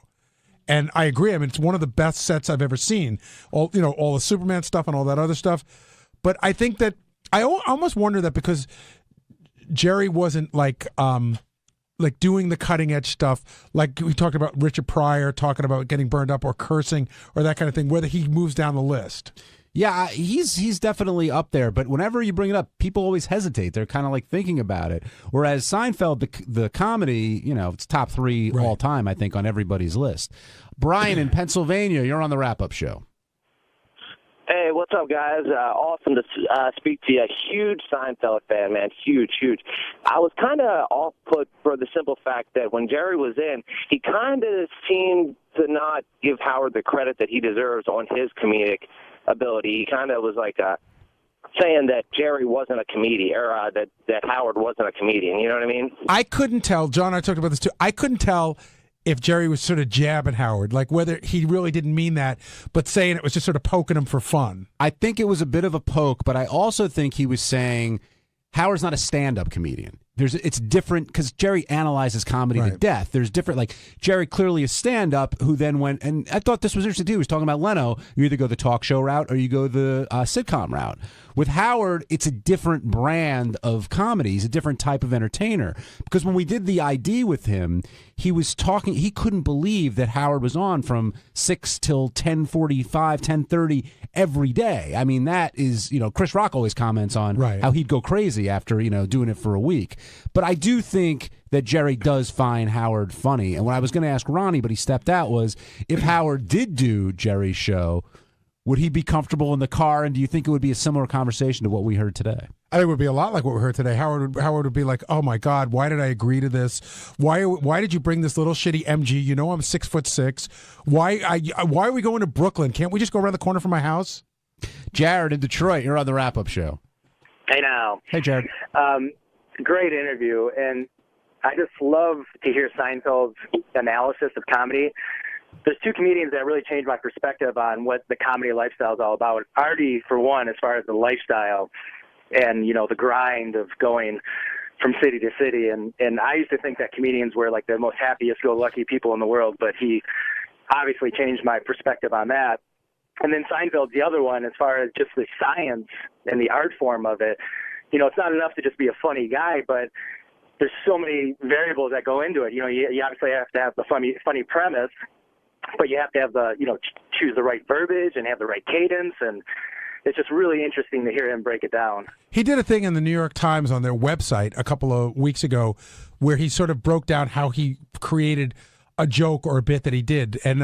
And I agree. I mean, it's one of the best sets I've ever seen. All the Superman stuff and all that other stuff. But I think that I almost wonder that because Jerry wasn't like doing the cutting edge stuff, like we talked about Richard Pryor talking about getting burned up or cursing or that kind of thing, whether he moves down the list. Yeah, he's definitely up there. But whenever you bring it up, people always hesitate. They're kind of like thinking about it. Whereas Seinfeld, the comedy, it's top 3 all time, I think, on everybody's list. Brian in Pennsylvania, you're on the wrap-up show. Hey, what's up, guys? Awesome to speak to you. A huge Seinfeld fan, man. Huge. I was kind of off-put for the simple fact that when Jerry was in, he kind of seemed to not give Howard the credit that he deserves on his comedic ability. He kind of was like saying that Jerry wasn't a comedian, or that Howard wasn't a comedian. You know what I mean? I couldn't tell. John and I talked about this, too. I couldn't tell if Jerry was sort of jabbing Howard, like whether he really didn't mean that, but saying it was just sort of poking him for fun. I think it was a bit of a poke, but I also think he was saying Howard's not a stand-up comedian. It's different because Jerry analyzes comedy to death. There's different, like Jerry clearly a stand-up who then went, and I thought this was interesting too. He was talking about Leno. You either go the talk show route or you go the sitcom route. With Howard, it's a different brand of comedy. He's a different type of entertainer. Because when we did the ID with him, he was talking. He couldn't believe that Howard was on from 6 till 10:45, 10:30 every day. I mean, that is, Chris Rock always comments on how he'd go crazy after, doing it for a week. But I do think that Jerry does find Howard funny. And what I was going to ask Ronnie, but he stepped out, was if Howard did do Jerry's show, would he be comfortable in the car? And do you think it would be a similar conversation to what we heard today? I think it would be a lot like what we heard today. Howard would be like, "Oh my God, why did I agree to this? Why did you bring this little shitty MG? You know I'm 6'6". Why are we going to Brooklyn? Can't we just go around the corner from my house?" Jared in Detroit, you're on the wrap-up show. Hey now. Hey Jared. Great interview, and I just love to hear Seinfeld's analysis of comedy. There's 2 comedians that really changed my perspective on what the comedy lifestyle is all about. Artie, for one, as far as the lifestyle and, the grind of going from city to city. And I used to think that comedians were like the most happiest-go-lucky people in the world, but he obviously changed my perspective on that. And then Seinfeld's the other one as far as just the science and the art form of it. It's not enough to just be a funny guy, but there's so many variables that go into it. You obviously have to have the funny premise, but you have to have choose the right verbiage and have the right cadence. And it's just really interesting to hear him break it down. He did a thing in the New York Times on their website a couple of weeks ago where he sort of broke down how he created a joke or a bit that he did. And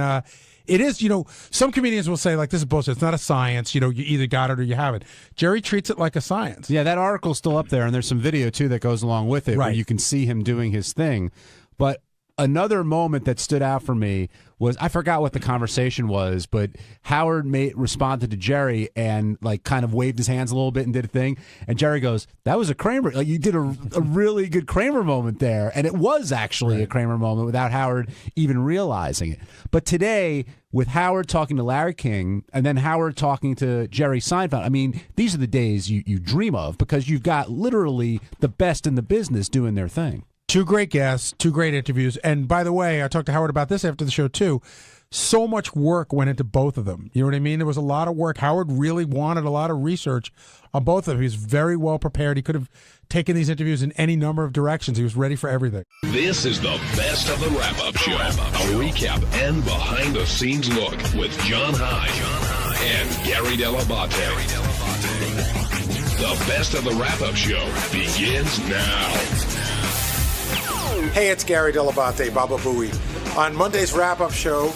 it is, some comedians will say, like, this is bullshit. It's not a science. You either got it or you haven't. Jerry treats it like a science. Yeah, that article's still up there, and there's some video, too, that goes along with it where Right. you can see him doing his thing. But another moment that stood out for me was, I forgot what the conversation was, but Howard responded to Jerry and like kind of waved his hands a little bit and did a thing. And Jerry goes, that was a Kramer. Like, you did a really good Kramer moment there. And it was actually a Kramer moment without Howard even realizing it. But today, with Howard talking to Larry King and then Howard talking to Jerry Seinfeld, I mean, these are the days you dream of because you've got literally the best in the business doing their thing. Two great guests, two great interviews. And by the way, I talked to Howard about this after the show, too. So much work went into both of them. You know what I mean? There was a lot of work. Howard really wanted a lot of research on both of them. He was very well prepared. He could have taken these interviews in any number of directions. He was ready for everything. This is the best of the wrap-up show. A recap and behind-the-scenes look with John High and Gary Dell'Abate. The best of the wrap-up show begins now. Hey, it's Gary Dell'Abate, Baba Booey. On Monday's wrap-up show,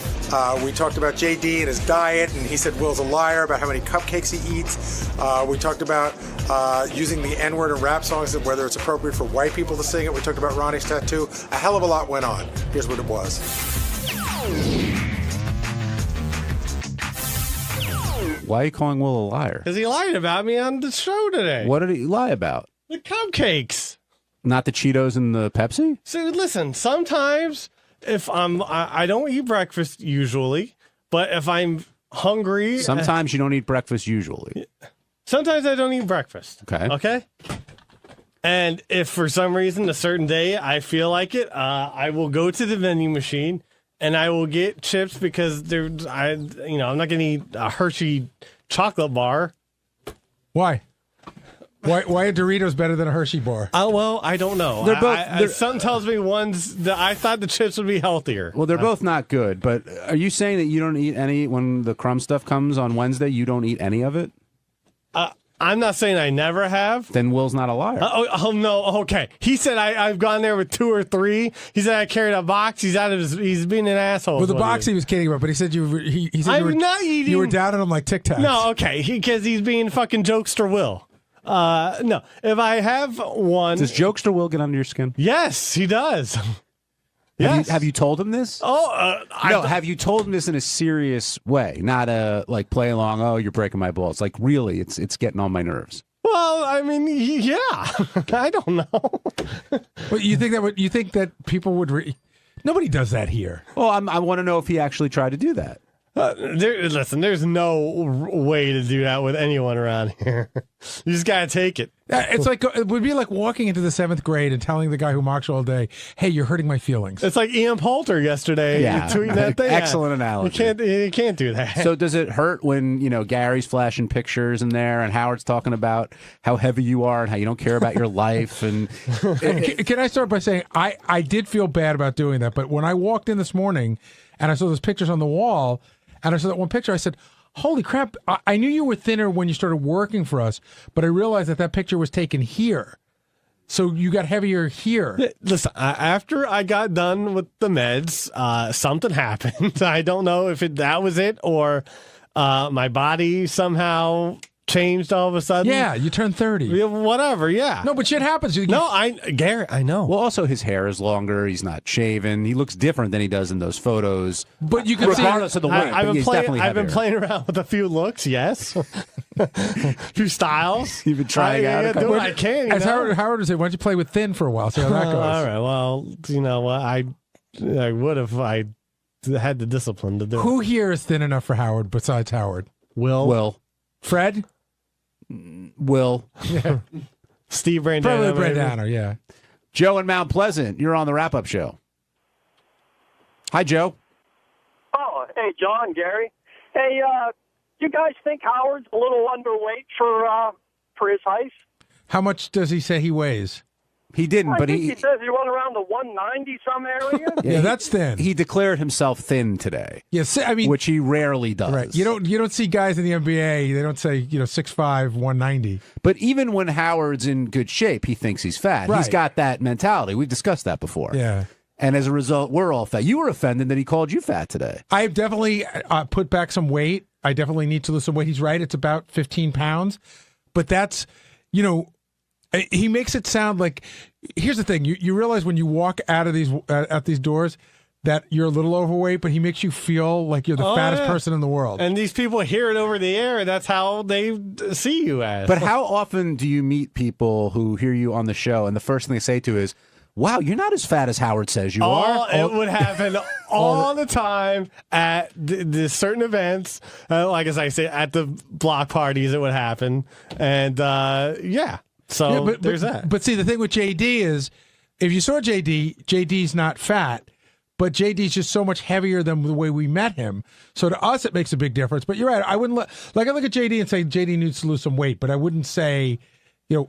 we talked about JD and his diet, and he said Will's a liar about how many cupcakes he eats. We talked about using the N-word in rap songs and whether it's appropriate for white people to sing it. We talked about Ronnie's tattoo. A hell of a lot went on. Here's what it was. Why are you calling Will a liar? Because he lied about me on the show today. What did he lie about? The cupcakes. Not the Cheetos and the Pepsi? So listen, sometimes if I don't eat breakfast usually, but if I'm hungry. Sometimes you don't eat breakfast usually. Sometimes I don't eat breakfast. Okay. Okay? And if for some reason a certain day I feel like it, I will go to the vending machine and I will get chips because I'm not going to eat a Hershey chocolate bar. Why? Why are Doritos better than a Hershey bar? Oh, well, I don't know. They're both. Something tells me I thought the chips would be healthier. Well, they're both not good. But are you saying that you don't eat any when the crumb stuff comes on Wednesday? You don't eat any of it? I'm not saying I never have. Then Will's not a liar. Oh no. Okay. He said I've gone there with 2 or 3. He said I carried a box. He's being an asshole. Well, the box he was kidding about, but he said he said I'm not eating. You were down on him like Tic Tacs. No, okay. Because he's being fucking jokester Will. No. If I have one, does jokester Will get under your skin? Yes, he does. Yes. Have you told him this? Have you told him this in a serious way? Not a like play along, oh, you're breaking my balls. Like really, it's getting on my nerves. Well, I mean, yeah. I don't know. Well, you think that people would nobody does that here. Well, I want to know if he actually tried to do that. Listen, there's no way to do that with anyone around here. You just got to take it. It would be like walking into the 7th grade and telling the guy who mocks you all day, hey, you're hurting my feelings. It's like Ian Poulter yesterday tweeting that thing. Excellent analogy. You can't do that. So does it hurt when, Gary's flashing pictures in there and Howard's talking about how heavy you are and how you don't care about your life? And Can I start by saying I did feel bad about doing that, but when I walked in this morning and I saw those pictures on the wall, and I saw that one picture, I said, holy crap, I knew you were thinner when you started working for us, but I realized that picture was taken here. So you got heavier here. Listen, after I got done with the meds, something happened. I don't know if that was it or my body somehow changed all of a sudden. Yeah, you turned 30. Yeah, whatever, yeah. No, but shit happens. Gary, I know. Well, also his hair is longer. He's not shaven. He looks different than he does in those photos. But you can regardless of the weight. I've been playing around with a few looks, yes. A few styles. You've been trying out a couple. Do what I can. As Howard would say, why don't you play with thin for a while? See how that goes. All right, well, you know what? I would if I had the discipline to do it. Who here is thin enough for Howard besides Howard? Will. Fred? Will. Yeah. Steve Brandano. Probably Brandano, yeah. Joe in Mount Pleasant, you're on the wrap-up show. Hi, Joe. Oh, hey, John, Gary. Hey, you guys think Howard's a little underweight for his height? How much does he say he weighs? He didn't, I but think he says he run around the 190 some area. Yeah, that's thin. He declared himself thin today. Yes, I mean, which he rarely does. Right. You don't see guys in the NBA. They don't say 6'5", 190. But even when Howard's in good shape, he thinks he's fat. Right. He's got that mentality. We've discussed that before. Yeah. And as a result, we're all fat. You were offended that he called you fat today. I've definitely put back some weight. I definitely need to lose some weight. He's right. It's about 15 pounds. But that's, he makes it sound like, here's the thing. You realize when you walk out of these doors that you're a little overweight, but he makes you feel like you're the fattest person in the world. And these people hear it over the air. That's how they see you as. But how often do you meet people who hear you on the show and the first thing they say to you is, wow, you're not as fat as Howard says you are. It would happen all the time at the certain events. Like as I say, at the block parties, it would happen. And yeah. So there's that. But see, the thing with JD is, if you saw JD's not fat, but JD's just so much heavier than the way we met him. So to us, it makes a big difference. But you're right. I wouldn't I look at JD and say JD needs to lose some weight, but I wouldn't say,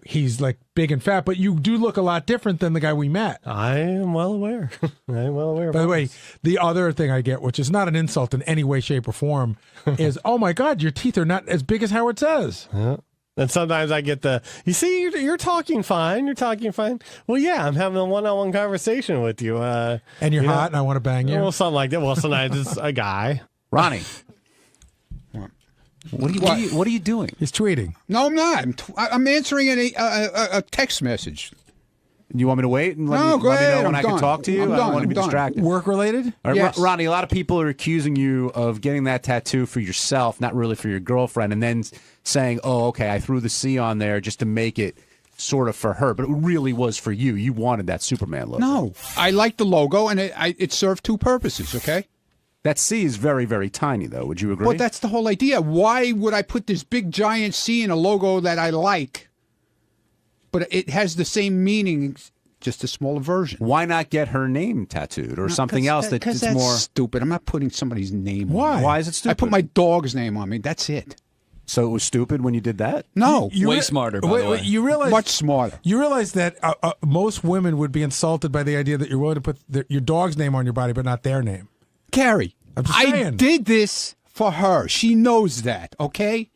he's like big and fat. But you do look a lot different than the guy we met. I am well aware. I am well aware. By the way, the other thing I get, which is not an insult in any way, shape, or form, is, oh my God, your teeth are not as big as Howard says. Yeah. And sometimes I get you see, you're talking fine. You're talking fine. Well, yeah, I'm having a one-on-one conversation with you. And you're hot and I want to bang you? Well, something like that. Well, sometimes it's a guy. Ronnie. What are you doing? He's tweeting. No, I'm not. I'm answering a text message. You want me to wait and let me know when I can talk to you? I don't want to be distracted. Work related? Right, yes. Ronnie, a lot of people are accusing you of getting that tattoo for yourself, not really for your girlfriend, and then saying, oh, okay, I threw the C on there just to make it sort of for her, but it really was for you. You wanted that Superman logo. No, I like the logo, and it served two purposes, okay? That C is very, very tiny, though. Would you agree? Well, that's the whole idea. Why would I put this big, giant C in a logo that I like? But it has the same meaning, just a smaller version. Why not get her name tattooed or something else that's more stupid? I'm not putting somebody's name Why? on. Why is it stupid? I put my dog's name on me. That's it. So it was stupid when you did that? No. Way smarter, by the way. You realize, much smarter. You realize that most women would be insulted by the idea that you're willing to put your dog's name on your body, but not their name. Carrie, I'm just I saying. did this for her. She knows that, okay?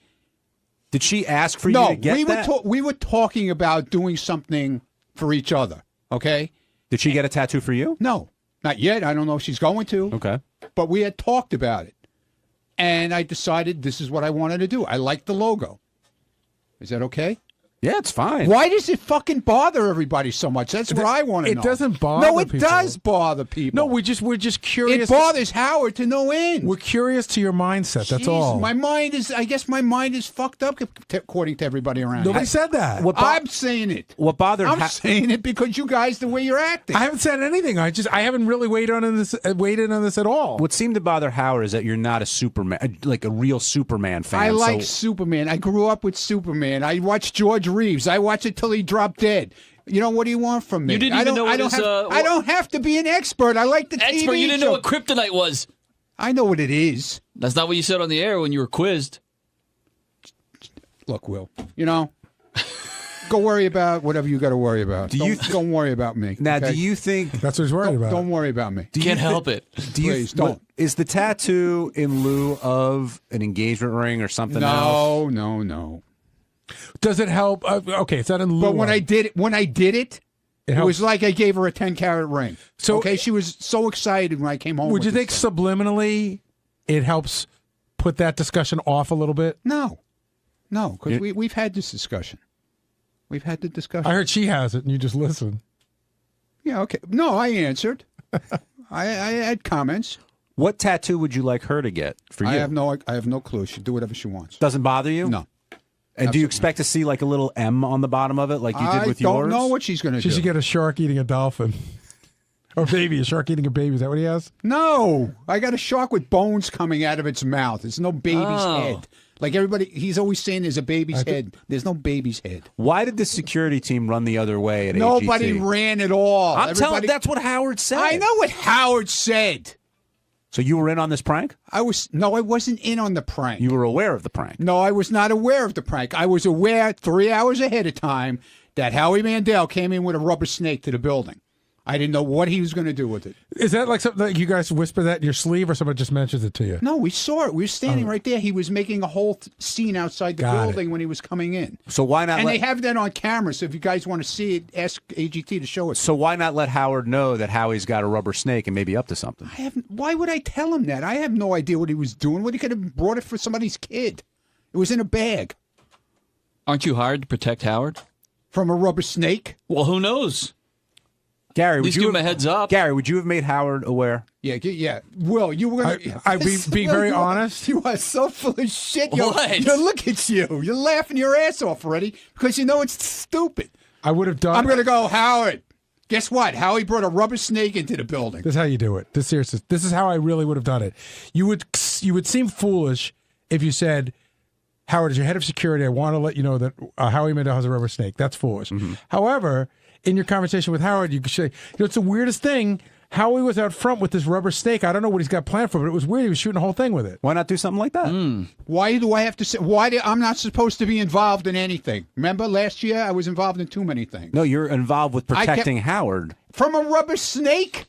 Did she ask for you to get that? We were talking about doing something for each other, okay? Did she get a tattoo for you? No, not yet. I don't know if she's going to. Okay. But we had talked about it. And I decided this is what I wanted to do. I like the logo. Is that okay? Yeah, it's fine. Why does it fucking bother everybody so much? That's what I want to know. It doesn't bother people. No, it does bother people. No, we're just curious. It bothers Howard to no end. We're curious to your mindset. That's Jeez, all. I guess my mind is fucked up according to everybody around. Nobody said that. I'm saying it. What bothered? I'm saying it because you guys, the way you're acting. I haven't said anything. I haven't really weighed in on this at all. What seemed to bother Howard is that you're not a Superman, like a real Superman fan. I like Superman. I grew up with Superman. I watched George Reeves. I watched it till he dropped dead. What do you want from me? You didn't even know what I don't have to be an expert. I like the expert. TV You didn't know what kryptonite was. I know what it is. That's not what you said on the air when you were quizzed. Look, Will, go worry about whatever you got to worry about. Don't worry about me. Now, okay? do you think that's what he's worried about? Don't worry about me. Can't help it. Please don't. Is the tattoo in lieu of an engagement ring or something else? No. Does it help? Okay, it's not in lieu. But when I did it, it was like I gave her a 10-carat ring. So okay, she was so excited when I came home. Would you think subliminally it helps put that discussion off a little bit? No, because we've had this discussion. We've had the discussion. I heard she has it, and you just listen. Yeah. Okay. No, I answered. I had comments. What tattoo would you like her to get for you? I have no clue. She'll do whatever she wants. Doesn't bother you? No. And do you expect to see like a little M on the bottom of it, like you did with yours? I don't know what she's going to do. She should get a shark eating a dolphin. Or a shark eating a baby. Is that what he has? No. I got a shark with bones coming out of its mouth. It's no baby's head. Like everybody, he's always saying there's a baby's head. There's no baby's head. Why did the security team run the other way at Nobody AGT? ran at all. I'm telling you, that's what Howard said. I know what Howard said. So you were in on this prank? I wasn't in on the prank. You were aware of the prank? No, I was not aware of the prank. I was aware 3 hours ahead of time that Howie Mandel came in with a rubber snake to the building. I didn't know what he was going to do with it. Is that like something that you guys whisper that in your sleeve, or someone just mentions it to you? No, we saw it. We were standing right there. He was making a whole scene outside the building when he was coming in. So why not? And they have that on camera. So if you guys want to see it, ask AGT to show it. So why not let Howard know that Howie's got a rubber snake and maybe up to something? Why would I tell him that? I have no idea what he was doing. What he could have brought it for somebody's kid. It was in a bag. Aren't you hired to protect Howard? From a rubber snake? Well, who knows? Gary, At least give him a heads up. Gary, would you have made Howard aware? Yeah. Will, you were going to... I'd be being very honest. You are so full of shit. What? Look at you. You're laughing your ass off already because you know it's stupid. I would have done... I'm going to go, Howard. Guess what? Howie brought a rubber snake into the building. This is how you do it. This is how I really would have done it. You would seem foolish if you said, Howard, as your head of security, I want to let you know that Howie Mandel has a rubber snake. That's foolish. Mm-hmm. However, in your conversation with Howard, you could say, it's the weirdest thing. Howie was out front with this rubber snake. I don't know what he's got planned for, but it was weird. He was shooting the whole thing with it. Why not do something like that? Why do I have to say? I'm not supposed to be involved in anything. Remember last year I was involved in too many things. No, you're involved with protecting Howard. From a rubber snake?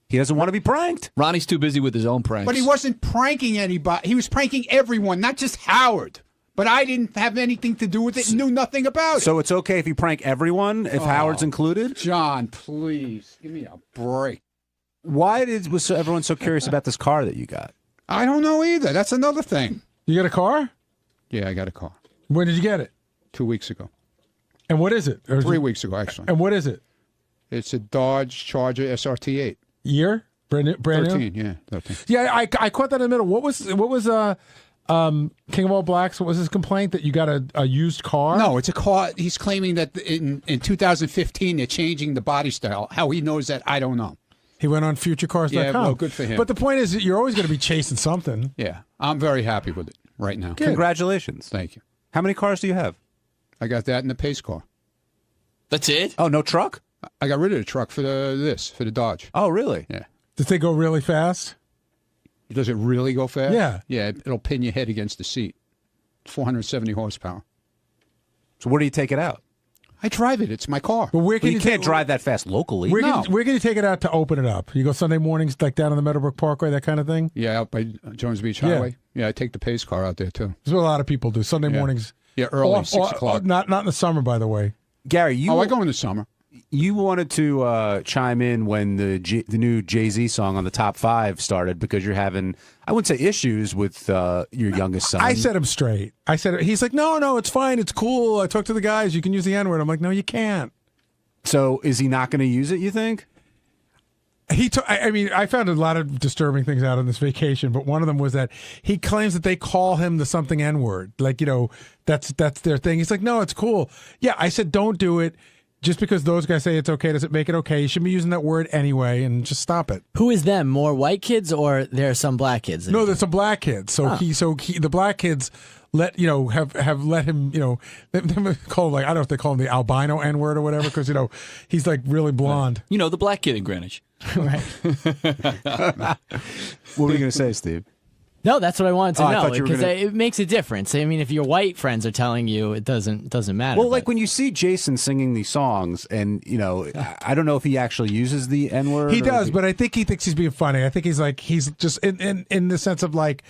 He doesn't want to be pranked. Ronnie's too busy with his own pranks. But he wasn't pranking anybody. He was pranking everyone, not just Howard. But I didn't have anything to do with it and knew nothing about it. So it's okay if you prank everyone, if Howard's included? John, please, give me a break. Why was everyone so curious about this car that you got? I don't know either. That's another thing. You got a car? Yeah, I got a car. When did you get it? 2 weeks ago. And what is it? 3 weeks ago, actually. And what is it? It's a Dodge Charger SRT8. Year? Brand new? 13, yeah, 13. Yeah, I caught that in the middle. What was King of All Blacks, what was his complaint? That you got a used car? No, it's a car. He's claiming that in 2015 they're changing the body style. How he knows that, I don't know. He went on futurecars.com. Yeah, well, good for him. But the point is that you're always going to be chasing something. Yeah, I'm very happy with it right now. Good. Congratulations. Thank you. How many cars do you have? I got that in the pace car. That's it? Oh, no truck? I got rid of the truck for the Dodge. Oh, really? Yeah. Does they go really fast? Does it really go fast? Yeah. Yeah, it'll pin your head against the seat. 470 horsepower. So where do you take it out? I drive it. It's my car. But where can you can't drive that fast locally. Where can you take it out to open it up? You go Sunday mornings, like down on the Meadowbrook Parkway, that kind of thing? Yeah, out by Jones Beach Highway. Yeah, I take the pace car out there, too. That's what a lot of people do. Sunday mornings. Yeah, early, 6 o'clock. Not in the summer, by the way. Gary, I go in the summer. You wanted to chime in when the new Jay-Z song on the top 5 started because you're having, I wouldn't say issues with your youngest son. I set him straight. He's like, no, it's fine. It's cool. I talked to the guys. You can use the N-word. I'm like, no, you can't. So is he not going to use it, you think? I found a lot of disturbing things out on this vacation, but one of them was that he claims that they call him the something N-word. Like, that's their thing. He's like, no, it's cool. Yeah, I said, don't do it. Just because those guys say it's okay, does it make it okay? You shouldn't be using that word anyway, and just stop it. Who is them? More white kids, or there are some black kids? No, there's some black kids. So the black kids have let him, they call him, like, I don't know if they call him the albino N-word or whatever, because he's like really blonde. The black kid in Greenwich. Right. What were you going to say, Steve? No, that's what I wanted to know, because gonna... it makes a difference. I mean, if your white friends are telling you, it doesn't matter. Well, like when you see Jason singing these songs, and I don't know if he actually uses the N-word. He does, but I think he thinks he's being funny. I think he's just in the sense of like,